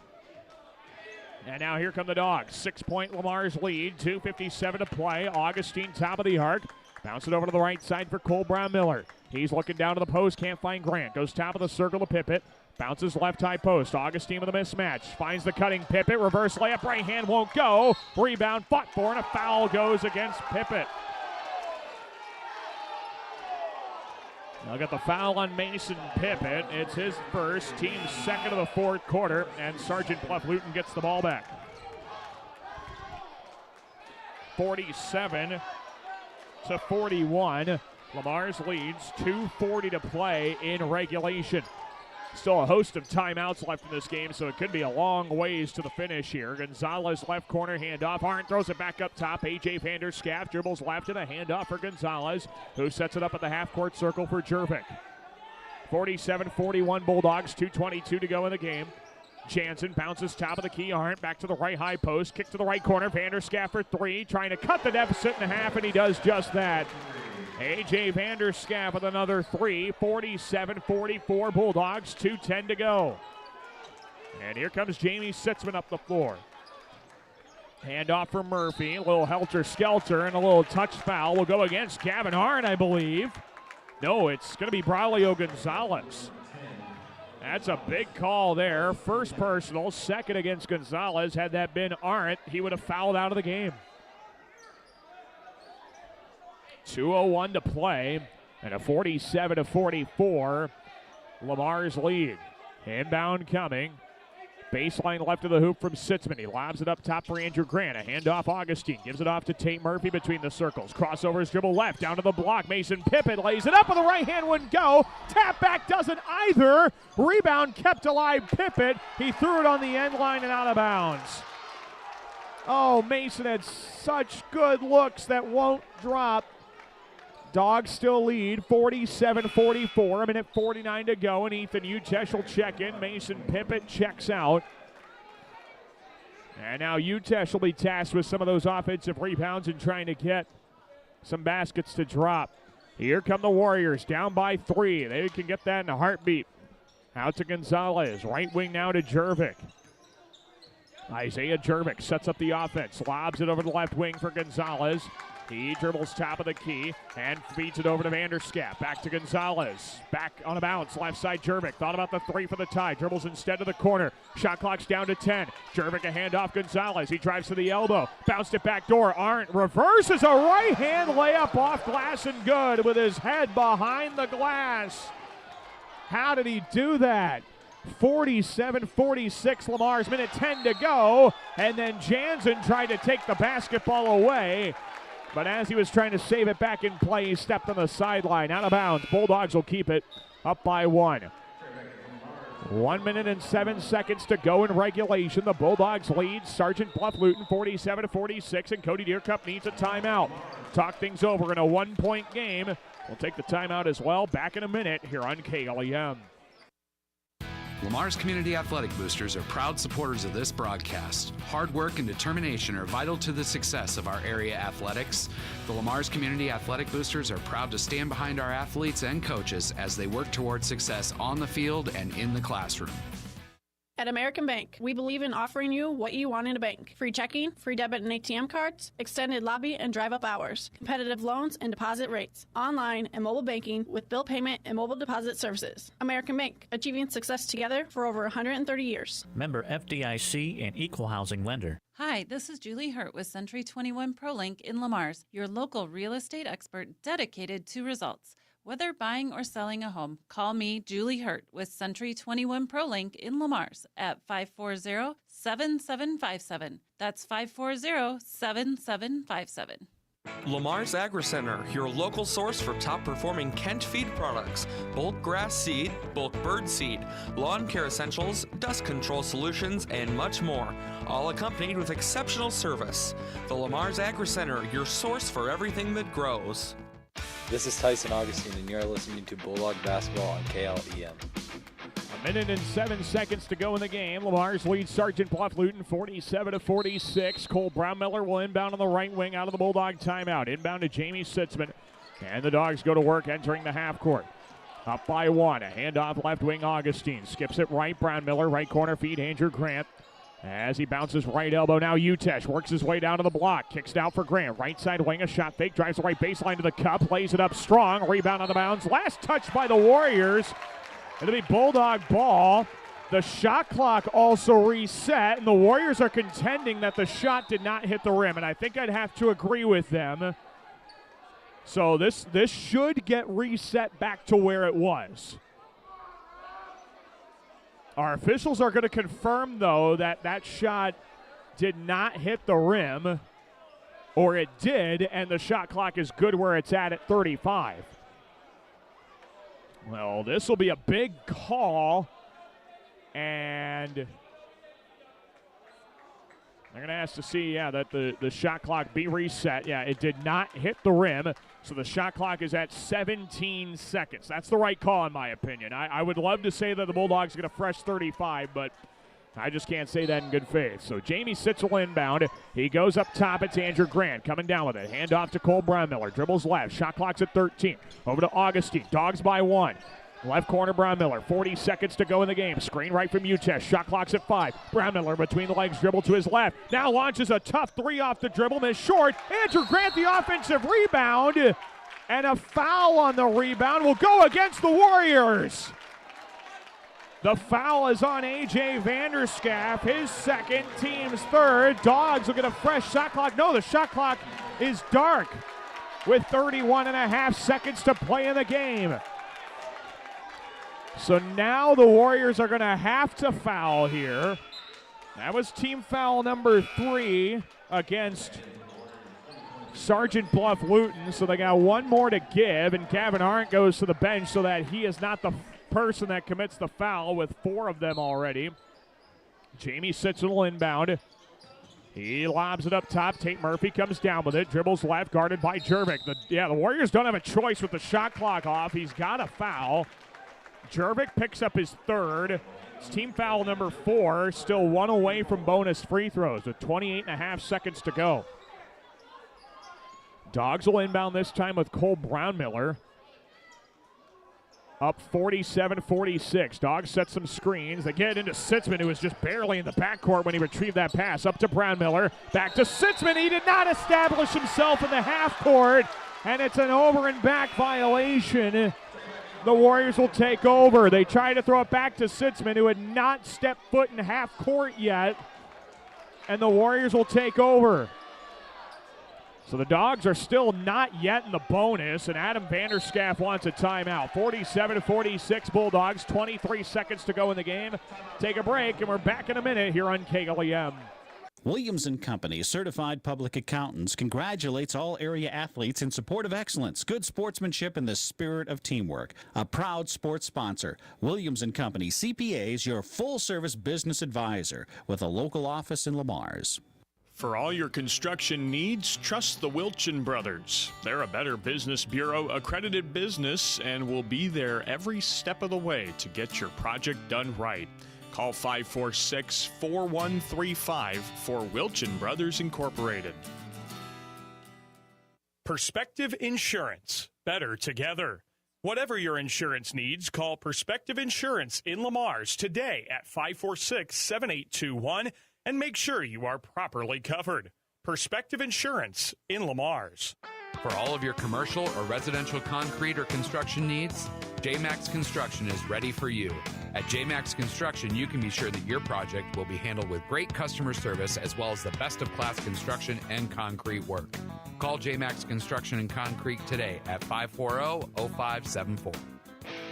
And now here come the Dogs. 6-point Lamar's lead. 2:57 to play. Augustine top of the arc. Bounce it over to the right side for Cole Brown Miller. He's looking down to the post. Can't find Grant. Goes top of the circle to Pippett. Bounces left high post. Augustine with a mismatch. Finds the cutting Pippett. Reverse layup. Right hand won't go. Rebound fought for, and a foul goes against Pippett. Now got the foul on Mason Pippett. It's his first, team's second of the fourth quarter, and Sergeant Bluff-Luton gets the ball back. 47-41. Lamar's leads. 2:40 to play in regulation. Still a host of timeouts left in this game, so it could be a long ways to the finish here. Gonzalez left corner handoff. Arndt throws it back up top. A.J. Vanderschaff dribbles left and a handoff for Gonzalez, who sets it up at the half-court circle for Jervik. 47-41 Bulldogs, 2:22 to go in the game. Jansen bounces top of the key. Arndt back to the right high post. Kick to the right corner. Vanderschaff for 3, trying to cut the deficit in half, and he does just that. A.J. Vanderschaff with another 3. 47-44 Bulldogs, 2:10 to go. And here comes Jamie Sitzman up the floor. Handoff for Murphy. A little helter-skelter and a little touch foul will go against Gavin Arndt, I believe. No, it's going to be Braulio Gonzalez. That's a big call there. First personal, second against Gonzalez. Had that been Arndt, he would have fouled out of the game. 2:01 to play, and a 47-44 Lamar's lead. Inbound coming. Baseline left of the hoop from Sitzman. He lobs it up top for Andrew Grant. A handoff, Augustine gives it off to Tate Murphy between the circles. Crossovers, dribble left, down to the block. Mason Pippin lays it up with the right hand, wouldn't go. Tap back doesn't either. Rebound kept alive, Pippin. He threw it on the end line and out of bounds. Oh, Mason had such good looks that won't drop. Dogs still lead 47-44. A minute 49 to go, and Ethan Utesh will check in. Mason Pippin checks out. And now Utesh will be tasked with some of those offensive rebounds and trying to get some baskets to drop. Here come the Warriors, down by 3. They can get that in a heartbeat. Out to Gonzalez. Right wing now to Jervik. Isaiah Jervik sets up the offense. Lobs it over the left wing for Gonzalez. He dribbles top of the key and feeds it over to Vanderskapp. Back to Gonzalez. Back on a bounce. Left side Jervik. Thought about the 3 for the tie. Dribbles instead to the corner. Shot clock's down to 10. Jervik a handoff. Gonzalez. He drives to the elbow. Bounced it back door. Arndt reverses a right hand layup off glass and good with his head behind the glass. How did he do that? 47-46, Lamar's minute 10 to go. And then Jansen tried to take the basketball away. But as he was trying to save it back in play, he stepped on the sideline. Out of bounds. Bulldogs will keep it up by 1. 1 minute and 7 seconds to go in regulation. The Bulldogs lead Sergeant Bluff-Luton 47-46, and Cody Deercup needs a timeout. Talk things over in a 1-point game. We'll take the timeout as well. Back in a minute here on KLEM.
Lamar's Community Athletic Boosters are proud supporters of this broadcast. Hard work and determination are vital to the success of our area athletics. The Lamar's Community Athletic Boosters are proud to stand behind our athletes and coaches as they work towards success on the field and in the classroom.
At American Bank, we believe in offering you what you want in a bank. Free checking, free debit and ATM cards, extended lobby and drive-up hours, competitive loans and deposit rates, online and mobile banking with bill payment and mobile deposit services. American Bank, achieving success together for over 130 years.
Member FDIC and equal housing lender.
Hi, this is Julie Hurt with Century 21 ProLink in Lamar's, your local real estate expert dedicated to results. Whether buying or selling a home, call me, Julie Hurt, with Century 21 ProLink in Lamar's at 540-7757. That's 540-7757.
Lamar's Agri Center, your local source for top-performing Kent feed products, bulk grass seed, bulk bird seed, lawn care essentials, dust control solutions, and much more, all accompanied with exceptional service. The Lamar's Agri Center, your source for everything that grows.
This is Tyson Augustine, and you're listening to Bulldog Basketball on KLEM.
A minute and 7 seconds to go in the game. Lamar's lead Sergeant Bluff-Luton 47-46. Cole Brownmiller will inbound on the right wing out of the Bulldog timeout. Inbound to Jamie Sitzman. And the Dogs go to work entering the half court. Up by 1. A handoff left wing Augustine. Skips it right. Brownmiller, right corner feed Andrew Grant. As he bounces right elbow, now Utesh works his way down to the block. Kicks it out for Grant. Right side wing, a shot fake. Drives the right baseline to the cup. Lays it up strong. Rebound on the bounds. Last touch by the Warriors. It'll be Bulldog ball. The shot clock also reset, and the Warriors are contending that the shot did not hit the rim, and I think I'd have to agree with them. So this should get reset back to where it was. Our officials are going to confirm, though, that that shot did not hit the rim, or it did, and the shot clock is good where it's at 35. Well, this will be a big call, and they're going to ask to see, that the shot clock be reset. Yeah, it did not hit the rim, so the shot clock is at 17 seconds. That's the right call, in my opinion. I would love to say that the Bulldogs get a fresh 35, but I just can't say that in good faith. So Jamie Sitzel inbound. He goes up top. It's Andrew Grant coming down with it. Hand off to Cole Brownmiller. Dribbles left. Shot clock's at 13. Over to Augustine. Dogs by 1. Left corner, Brownmiller. 40 seconds to go in the game. Screen right from Utesh. Shot clock's at 5. Brownmiller between the legs, dribble to his left. Now launches a tough 3 off the dribble. Missed short. Andrew Grant, the offensive rebound. And a foul on the rebound will go against the Warriors. The foul is on A.J. Vanderskaff, his second, team's third. Dogs will get a fresh shot clock. No, the shot clock is dark with 31.5 seconds to play in the game. So now the Warriors are going to have to foul here. That was team foul number 3 against Sergeant Bluff-Luton, so they got one more to give, and Gavin Arndt goes to the bench so that he is not the person that commits the foul with 4 of them already. Jamie Sitson will inbound. He lobs it up top. Tate Murphy comes down with it. Dribbles left, guarded by Jervik. The Warriors don't have a choice with the shot clock off. He's got a foul. Jervik picks up his 3rd. It's team foul number 4. Still 1 away from bonus free throws with 28.5 seconds to go. Dogs will inbound this time with Cole Brownmiller. Up 47-46. Dogs set some screens. They get into Sitzman, who was just barely in the backcourt when he retrieved that pass. Up to Brownmiller. Back to Sitzman. He did not establish himself in the half court, and it's an over and back violation. The Warriors will take over. They try to throw it back to Sitzman, who had not stepped foot in half court yet, and the Warriors will take over. So the Dogs are still not yet in the bonus, and Adam Vanderschaff wants a timeout. 47-46 Bulldogs, 23 seconds to go in the game. Take a break, and we're back in a minute here on KLEM.
Williams & Company, certified public accountants, congratulates all area athletes in support of excellence, good sportsmanship, and the spirit of teamwork. A proud sports sponsor, Williams & Company CPAs, your full-service business advisor with a local office in Lamars.
For all your construction needs, trust the Wilchin Brothers. They're a Better Business Bureau accredited business and will be there every step of the way to get your project done right. Call 546-4135 for Wilchin Brothers Incorporated. Perspective Insurance. Better together. Whatever your insurance needs, call Perspective Insurance in Lamars today at 546-7821. And make sure you are properly covered. Perspective Insurance in Lamars.
For all of your commercial or residential concrete or construction needs, JMax Construction is ready for you. At JMax Construction, you can be sure that your project will be handled with great customer service as well as the best of class construction and concrete work. Call JMax Construction and Concrete today at 540-0574.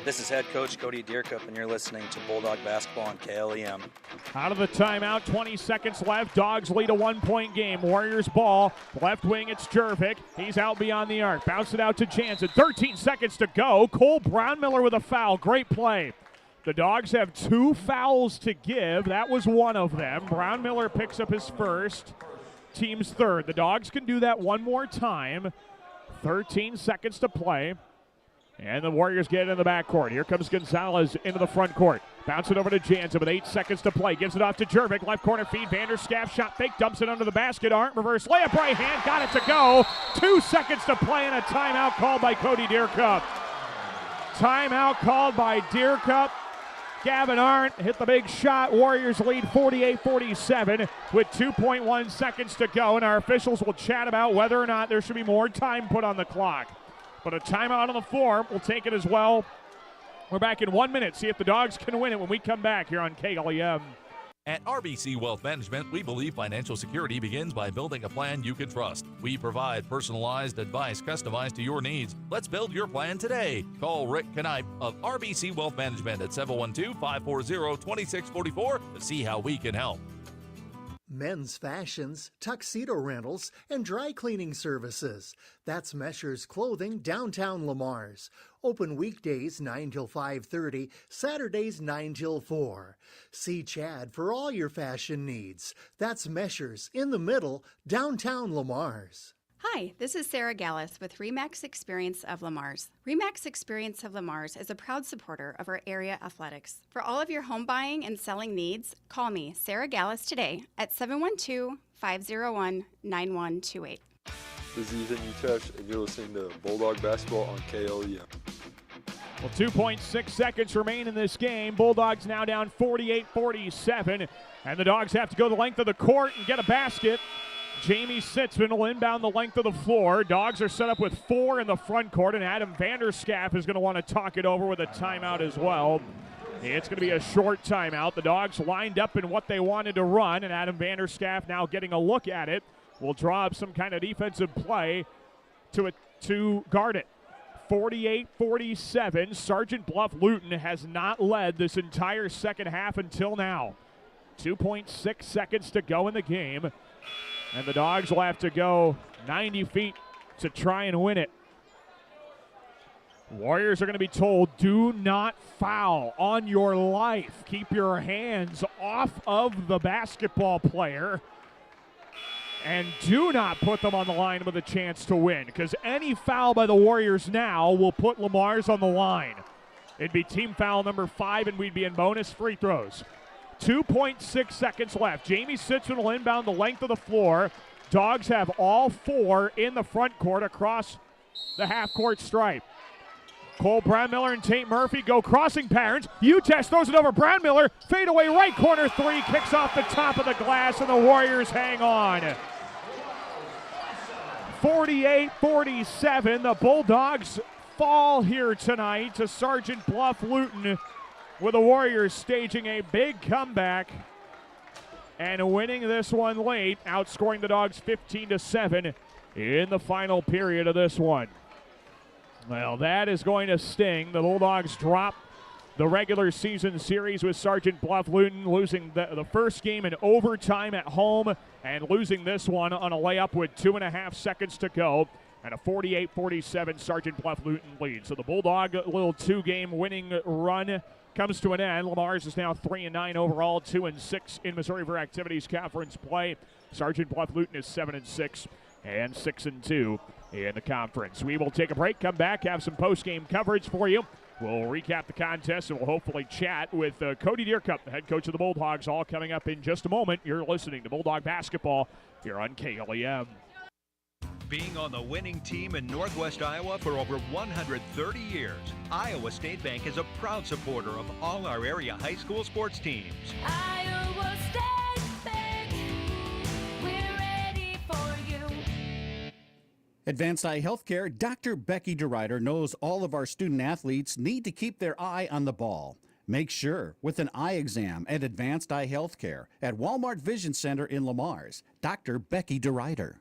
This is head coach Cody Deercup, and you're listening to Bulldog Basketball on KLEM.
Out of the timeout, 20 seconds left. Dogs lead a 1-point game. Warriors ball. Left wing, it's Jervik. He's out beyond the arc. Bounce it out to Jansen. 13 seconds to go. Cole Brownmiller with a foul. Great play. The Dogs have 2 fouls to give. That was one of them. Brownmiller picks up his first. Team's 3rd. The Dogs can do that one more time. 13 seconds to play. And the Warriors get in the backcourt. Here comes Gonzalez into the front court. Bounce it over to Jansen with 8 seconds to play. Gives it off to Jervik. Left corner feed. Vanderschaff shot fake. Dumps it under the basket. Arndt reverse layup right hand. Got it to go. 2 seconds to play and a timeout called by Cody Deercup. Timeout called by Deercup. Gavin Arndt hit the big shot. Warriors lead 48-47 with 2.1 seconds to go. And our officials will chat about whether or not there should be more time put on the clock. But a timeout on the floor. We'll take it as well. We're back in 1 minute. See if the Dogs can win it when we come back here on KLEM.
At RBC Wealth Management, we believe financial security begins by building a plan you can trust. We provide personalized advice customized to your needs. Let's build your plan today. Call Rick Knipe of RBC Wealth Management at 712-540-2644 to see how we can help.
Men's fashions, tuxedo rentals, and dry cleaning services. That's Mesher's Clothing, downtown Lamars. Open weekdays 9 till 5:30, Saturdays 9 till 4. See Chad for all your fashion needs. That's Mesher's in the middle, downtown Lamars.
Hi, this is Sarah Gallus with RE/MAX Experience of Lamars. RE/MAX Experience of Lamars is a proud supporter of our area athletics. For all of your home buying and selling needs, call me, Sarah Gallus, today at 712-501-9128.
This is Ethan Utesh, and you're listening to Bulldog Basketball on KLEM.
Well, 2.6 seconds remain in this game. Bulldogs now down 48-47, and the Dogs have to go the length of the court and get a basket. Jamie Sitzman will inbound the length of the floor. Dogs are set up with 4 in the front court, and Adam Vanderschaff is going to want to talk it over with a timeout as well. It's going to be a short timeout. The Dogs lined up in what they wanted to run, and Adam Vanderschaff now getting a look at it. Will draw up some kind of defensive play to guard it. 48-47. Sergeant Bluff-Luton has not led this entire second half until now. 2.6 seconds to go in the game. And the Dogs will have to go 90 feet to try and win it. Warriors are going to be told, do not foul on your life. Keep your hands off of the basketball player. And do not put them on the line with a chance to win, because any foul by the Warriors now will put Lamar's on the line. It'd be team foul number 5, and we'd be in bonus free throws. 2.6 seconds left. Jamie Sitzman will inbound the length of the floor. Dogs have all 4 in the front court across the half-court stripe. Cole Brandmiller and Tate Murphy go crossing patterns. Utess throws it over Brandmiller. Fade away right corner 3. Kicks off the top of the glass, and the Warriors hang on. 48-47. The Bulldogs fall here tonight to Sergeant Bluff-Luton, with the Warriors staging a big comeback and winning this one late, outscoring the Dogs 15-7 in the final period of this one. Well, that is going to sting. The Bulldogs drop the regular season series with Sergeant Bluff-Luton, losing the first game in overtime at home and losing this one on a layup with 2.5 seconds to go, and a 48-47 Sergeant Bluff-Luton lead. So the Bulldog little 2-game winning run comes to an end. Lamar's is now 3-9 overall, 2-6 in Missouri River Activities Conference play. Sergeant Bluff-Luton is 7-6 and 6-2 in the conference. We will take a break, come back, have some post-game coverage for you. We'll recap the contest, and we'll hopefully chat with Cody Deercup, the head coach of the Bulldogs, all coming up in just a moment. You're listening to Bulldog Basketball here on KLEM.
Being on the winning team in Northwest Iowa for over 130 years, Iowa State Bank is a proud supporter of all our area high school sports teams.
Iowa State Bank, we're ready for you.
Advanced Eye Healthcare, Dr. Becky DeRuyter knows all of our student athletes need to keep their eye on the ball. Make sure with an eye exam at Advanced Eye Healthcare at Walmart Vision Center in Lamar's. Dr. Becky DeRuyter.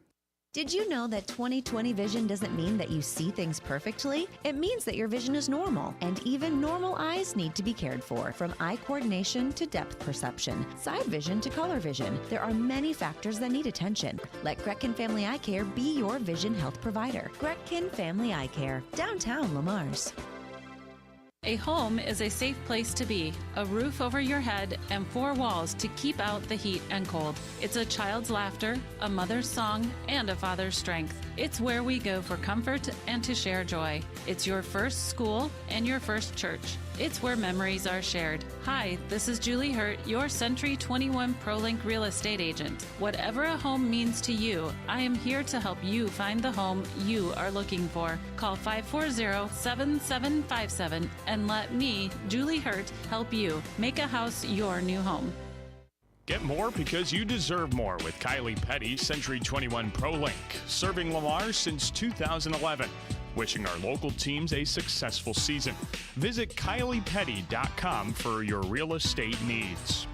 Did you know that 20/20 vision doesn't mean that you see things perfectly? It means that your vision is normal, and even normal eyes need to be cared for, from eye coordination to depth perception, side vision to color vision. There are many factors that need attention. Let Gretkin Family Eye Care be your vision health provider. Gretkin Family Eye Care, downtown Lamar's.
A home is a safe place to be, a roof over your head, and 4 walls to keep out the heat and cold. It's a child's laughter, a mother's song, and a father's strength. It's where we go for comfort and to share joy. It's your first school and your first church. It's where memories are shared. Hi, this is Julie Hurt, your Century 21 ProLink real estate agent. Whatever a home means to you, I am here to help you find the home you are looking for. Call 540-7757 and let me, Julie Hurt, help you make a house your new home.
Get more because you deserve more with Kylie Petty, Century 21 ProLink, serving Lamar since 2011. Wishing our local teams a successful season. Visit KyliePetty.com for your real estate needs.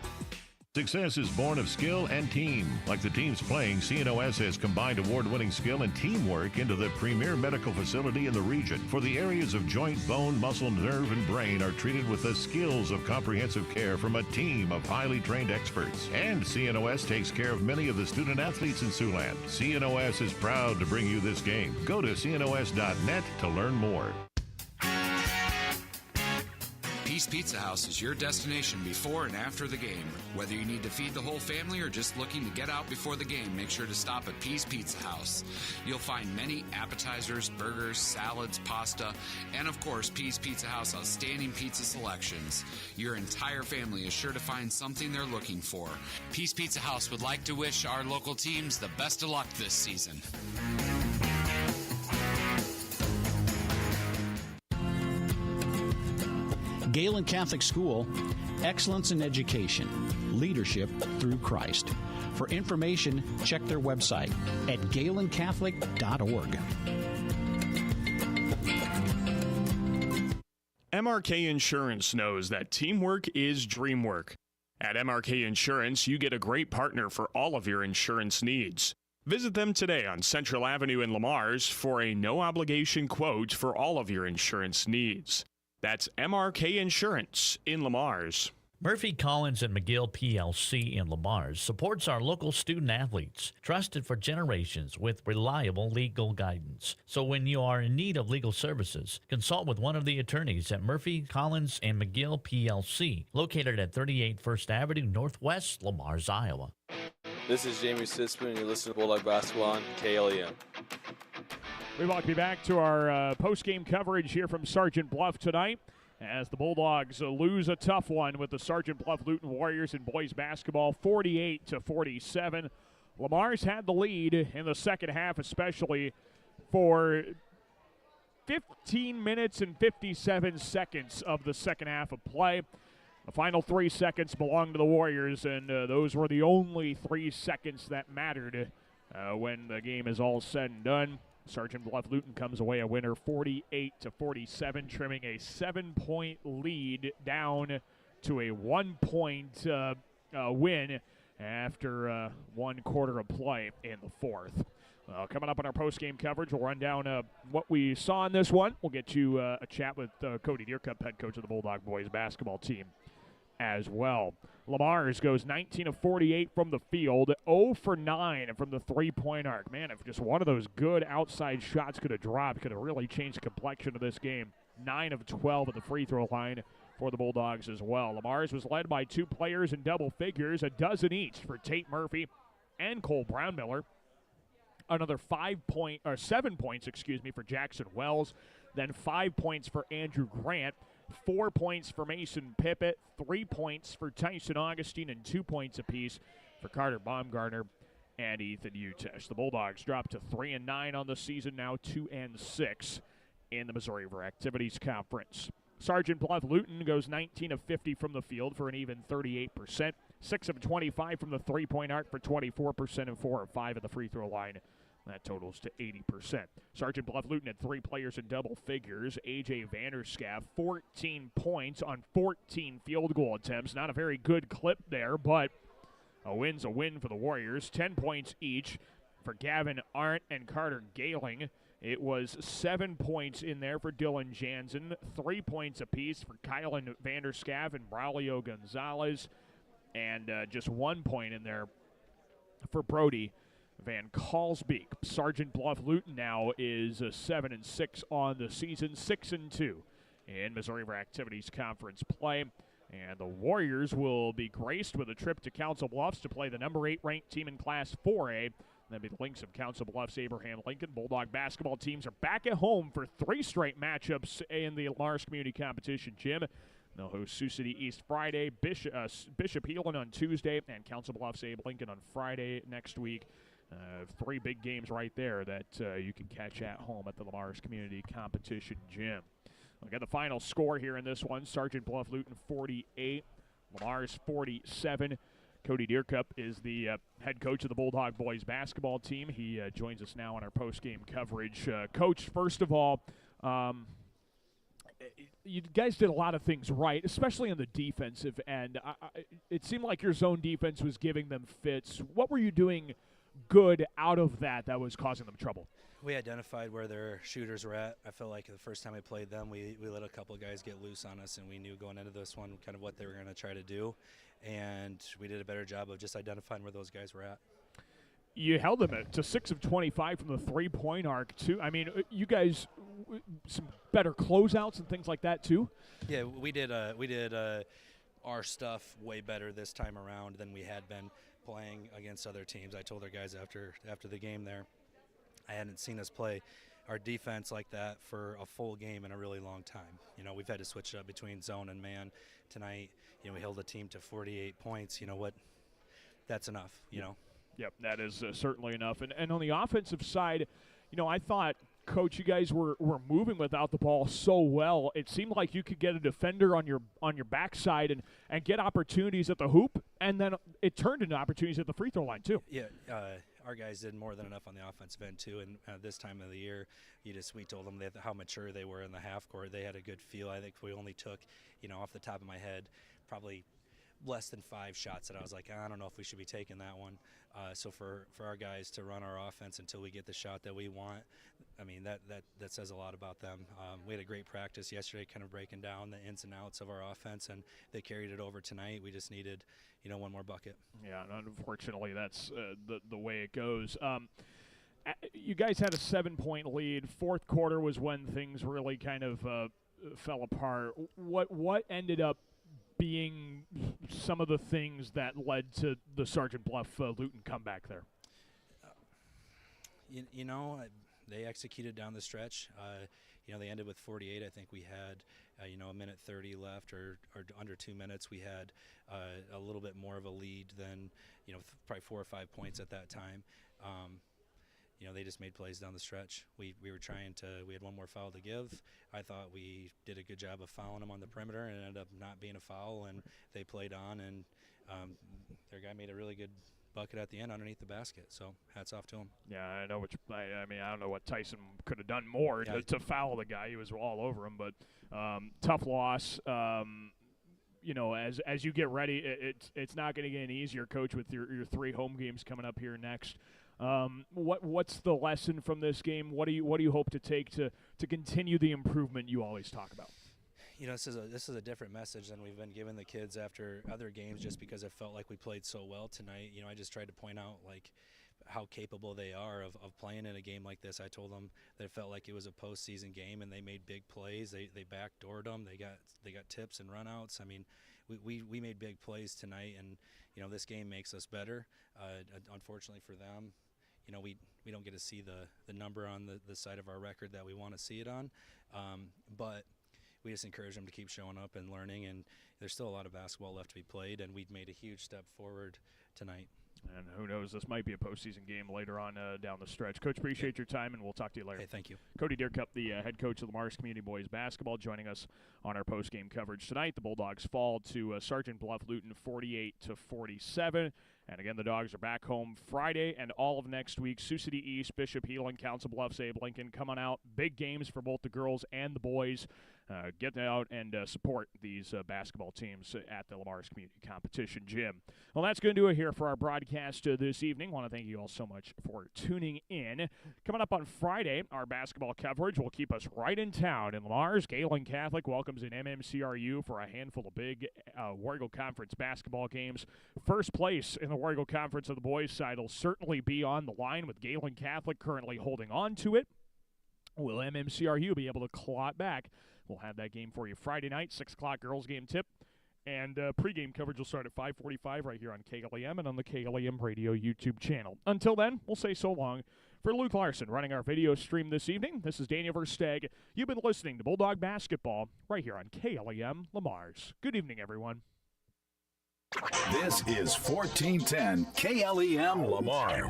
Success is born of skill and team. Like the teams playing, CNOS has combined award-winning skill and teamwork into the premier medical facility in the region. For the areas of joint, bone, muscle, nerve, and brain are treated with the skills of comprehensive care from a team of highly trained experts. And CNOS takes care of many of the student athletes in Siouxland. CNOS is proud to bring you this game. Go to cnos.net to learn more.
Peace Pizza House is your destination before and after the game. Whether you need to feed the whole family or just looking to get out before the game, make sure to stop at Peace Pizza House. You'll find many appetizers, burgers, salads, pasta, and of course, Peace Pizza House outstanding pizza selections. Your entire family is sure to find something they're looking for. Peace Pizza House would like to wish our local teams the best of luck this season.
Galen Catholic School, excellence in education, leadership through Christ. For information, check their website at galencatholic.org.
MRK Insurance knows that teamwork is dreamwork. At MRK Insurance, you get a great partner for all of your insurance needs. Visit them today on Central Avenue in Lamar's for a no-obligation quote for all of your insurance needs. That's MRK Insurance in Lamar's.
Murphy, Collins, and McGill PLC in Lamar supports our local student athletes, trusted for generations with reliable legal guidance. So when you are in need of legal services, consult with one of the attorneys at Murphy, Collins, and McGill PLC, located at 38 First Avenue Northwest, Lamar, Iowa.
This is Jamie Sitzman, and you're listening to Bulldog Basketball on KLEM.
We welcome you back to our post-game coverage here from Sergeant Bluff tonight, as the Bulldogs lose a tough one with the Sergeant Bluff-Luton Warriors in boys basketball, 48-47. Lamar's had the lead in the second half, especially for 15 minutes and 57 seconds of the second half of play. The final 3 seconds belonged to the Warriors, and those were the only 3 seconds that mattered when the game is all said and done. Sergeant Bluff-Luton comes away a winner, 48-47, trimming a 7-point lead down to a 1-point win after 1 quarter of play in the fourth. Coming up on our post-game coverage, we'll run down what we saw in this one. We'll get you a chat with Cody Deercup, head coach of the Bulldog boys basketball team, as well. Lamar's goes 19 of 48 from the field, 0 for 9 from the three-point arc. Man, if just one of those good outside shots could have dropped, could have really changed the complexion of this game. 9 of 12 at the free throw line for the Bulldogs as well. Lamar's was led by 2 players in double figures, a dozen each for Tate Murphy and Cole Brownmiller. Another 7 points, for Jackson Wells. Then 5 points for Andrew Grant. 4 points for Mason Pippett, 3 points for Tyson Augustine, and 2 points apiece for Carter Baumgartner and Ethan Utesh. The Bulldogs dropped to 3-9 on the season, now 2-6 in the Missouri River Activities Conference. Sergeant Bluff-Luton goes 19 of 50 from the field for an even 38%, 6 of 25 from the three-point arc for 24%, and 4 of 5 at the free throw line. That totals to 80%. Sergeant Bluff-Luton had 3 players in double figures. A.J. Vanderschaft, 14 points on 14 field goal attempts. Not a very good clip there, but a win's a win for the Warriors. 10 points each for Gavin Arndt and Carter Gailing. It was 7 points in there for Dylan Jansen, 3 points apiece for Kylan Vanderschaft and Braulio Gonzalez, and just 1 point in there for Brody Van Kalsbeek. Sergeant Bluff-Luton now is 7-6 on the season, 6-2 in Missouri River Activities Conference play. And the Warriors will be graced with a trip to Council Bluffs to play the number 8 ranked team in Class 4A. That'll be the Lynx of Council Bluffs, Abraham Lincoln. Bulldog basketball teams are back at home for 3 straight matchups in the Lamar's Community Competition Gym. They'll host Sioux City East Friday, Bishop Heelan on Tuesday, and Council Bluffs, Abe Lincoln on Friday next week. 3 big games right there that you can catch at home at the Lamar's Community Competition Gym. We got the final score here in this one. Sergeant Bluff-Luton 48, Lamar's 47. Cody Deercup is the head coach of the Bulldog boys basketball team. He joins us now on our post-game coverage. Coach, first of all, you guys did a lot of things right, especially on the defensive end. It seemed like your zone defense was giving them fits. What were you doing good out of that was causing them trouble?
We identified where their shooters were at. I felt like the first time we played them, we let a couple of guys get loose on us, and we knew going into this one kind of what they were going to try to do, and we did a better job of just identifying where those guys were at.
You held them to 6 of 25 from the three-point arc, too. I mean, you guys, some better closeouts and things like that, too?
Yeah, we did our stuff way better this time around than we had been playing against other teams. I told our guys after the game there, I hadn't seen us play our defense like that for a full game in a really long time. You know, we've had to switch it up between zone and man tonight. You know, we held the team to 48 points. You know what? That's enough, you know.
Yep, that is certainly enough. And on the offensive side, you know, I thought, Coach, you guys were moving without the ball so well. It seemed like you could get a defender on your backside and get opportunities at the hoop, and then it turned into opportunities at the free throw line too.
Yeah, our guys did more than enough on the offensive end too. And this time of the year, we told them how mature they were in the half court. They had a good feel. I think we only took, you know, off the top of my head, probably less than 5 shots that I was like, I don't know if we should be taking that one. So for our guys to run our offense until we get the shot that we want, I mean, that says a lot about them. We had a great practice yesterday, kind of breaking down the ins and outs of our offense, and they carried it over tonight. We just needed, one more bucket.
Yeah, and unfortunately, that's the way it goes. You guys had a 7-point lead. Fourth quarter was when things really kind of fell apart. What ended up being some of the things that led to the Sergeant Bluff-Luton comeback there?
They executed down the stretch. They ended with 48. I think we had, a minute 30 left or under 2 minutes. We had a little bit more of a lead than, probably 4 or 5 points at that time. They just made plays down the stretch. We were we had one more foul to give. I thought we did a good job of fouling them on the perimeter, and it ended up not being a foul, and they played on, and their guy made a really good bucket at the end underneath the basket, so hats off to him.
Yeah, I know. I don't know what Tyson could have done more to foul the guy. He was all over him, but tough loss. As you get ready, it's not going to get any easier, Coach, with your 3 home games coming up here next. What's the lesson from this game? What do you hope to take to continue the improvement you always talk about?
This is a different message than we've been giving the kids after other games, just because it felt like we played so well tonight. I just tried to point out how capable they are of playing in a game like this. I told them that it felt like it was a postseason game, and they made big plays. They backdoored them. They got tips and runouts. I mean, we made big plays tonight, and this game makes us better. Unfortunately for them, we don't get to see the number on the side of our record that we want to see it on, but we just encourage them to keep showing up and learning, and there's still a lot of basketball left to be played, and we've made a huge step forward tonight.
And who knows, this might be a postseason game later on down the stretch. Coach, appreciate your time, and we'll talk to you later.
Hey, thank you.
Cody Deercup, the head coach of the Lamars Community Boys Basketball, joining us on our postgame coverage tonight. The Bulldogs fall to Sergeant Bluff-Luton 48-47. And again, the Dogs are back home Friday and all of next week. Sioux City East, Bishop Healing, Council Bluffs, Abe Lincoln coming out. Big games for both the girls and the boys. Get out and support these basketball teams at the Lamar's Community Competition Gym. Well, that's going to do it here for our broadcast this evening. Want to thank you all so much for tuning in. Coming up on Friday, our basketball coverage will keep us right in town in Lamar's. Galen Catholic welcomes in MMCRU for a handful of big War Eagle Conference basketball games. First place in the War Eagle Conference of the boys' side will certainly be on the line, with Galen Catholic currently holding on to it. Will MMCRU be able to claw it back? We'll have that game for you Friday night, 6 o'clock girls game tip. And pregame coverage will start at 5:45 right here on KLEM and on the KLEM Radio YouTube channel. Until then, we'll say so long. For Luke Larson running our video stream this evening, this is Daniel Versteg. You've been listening to Bulldog Basketball right here on KLEM Lamar's. Good evening, everyone.
This is 1410 KLEM Lamar's.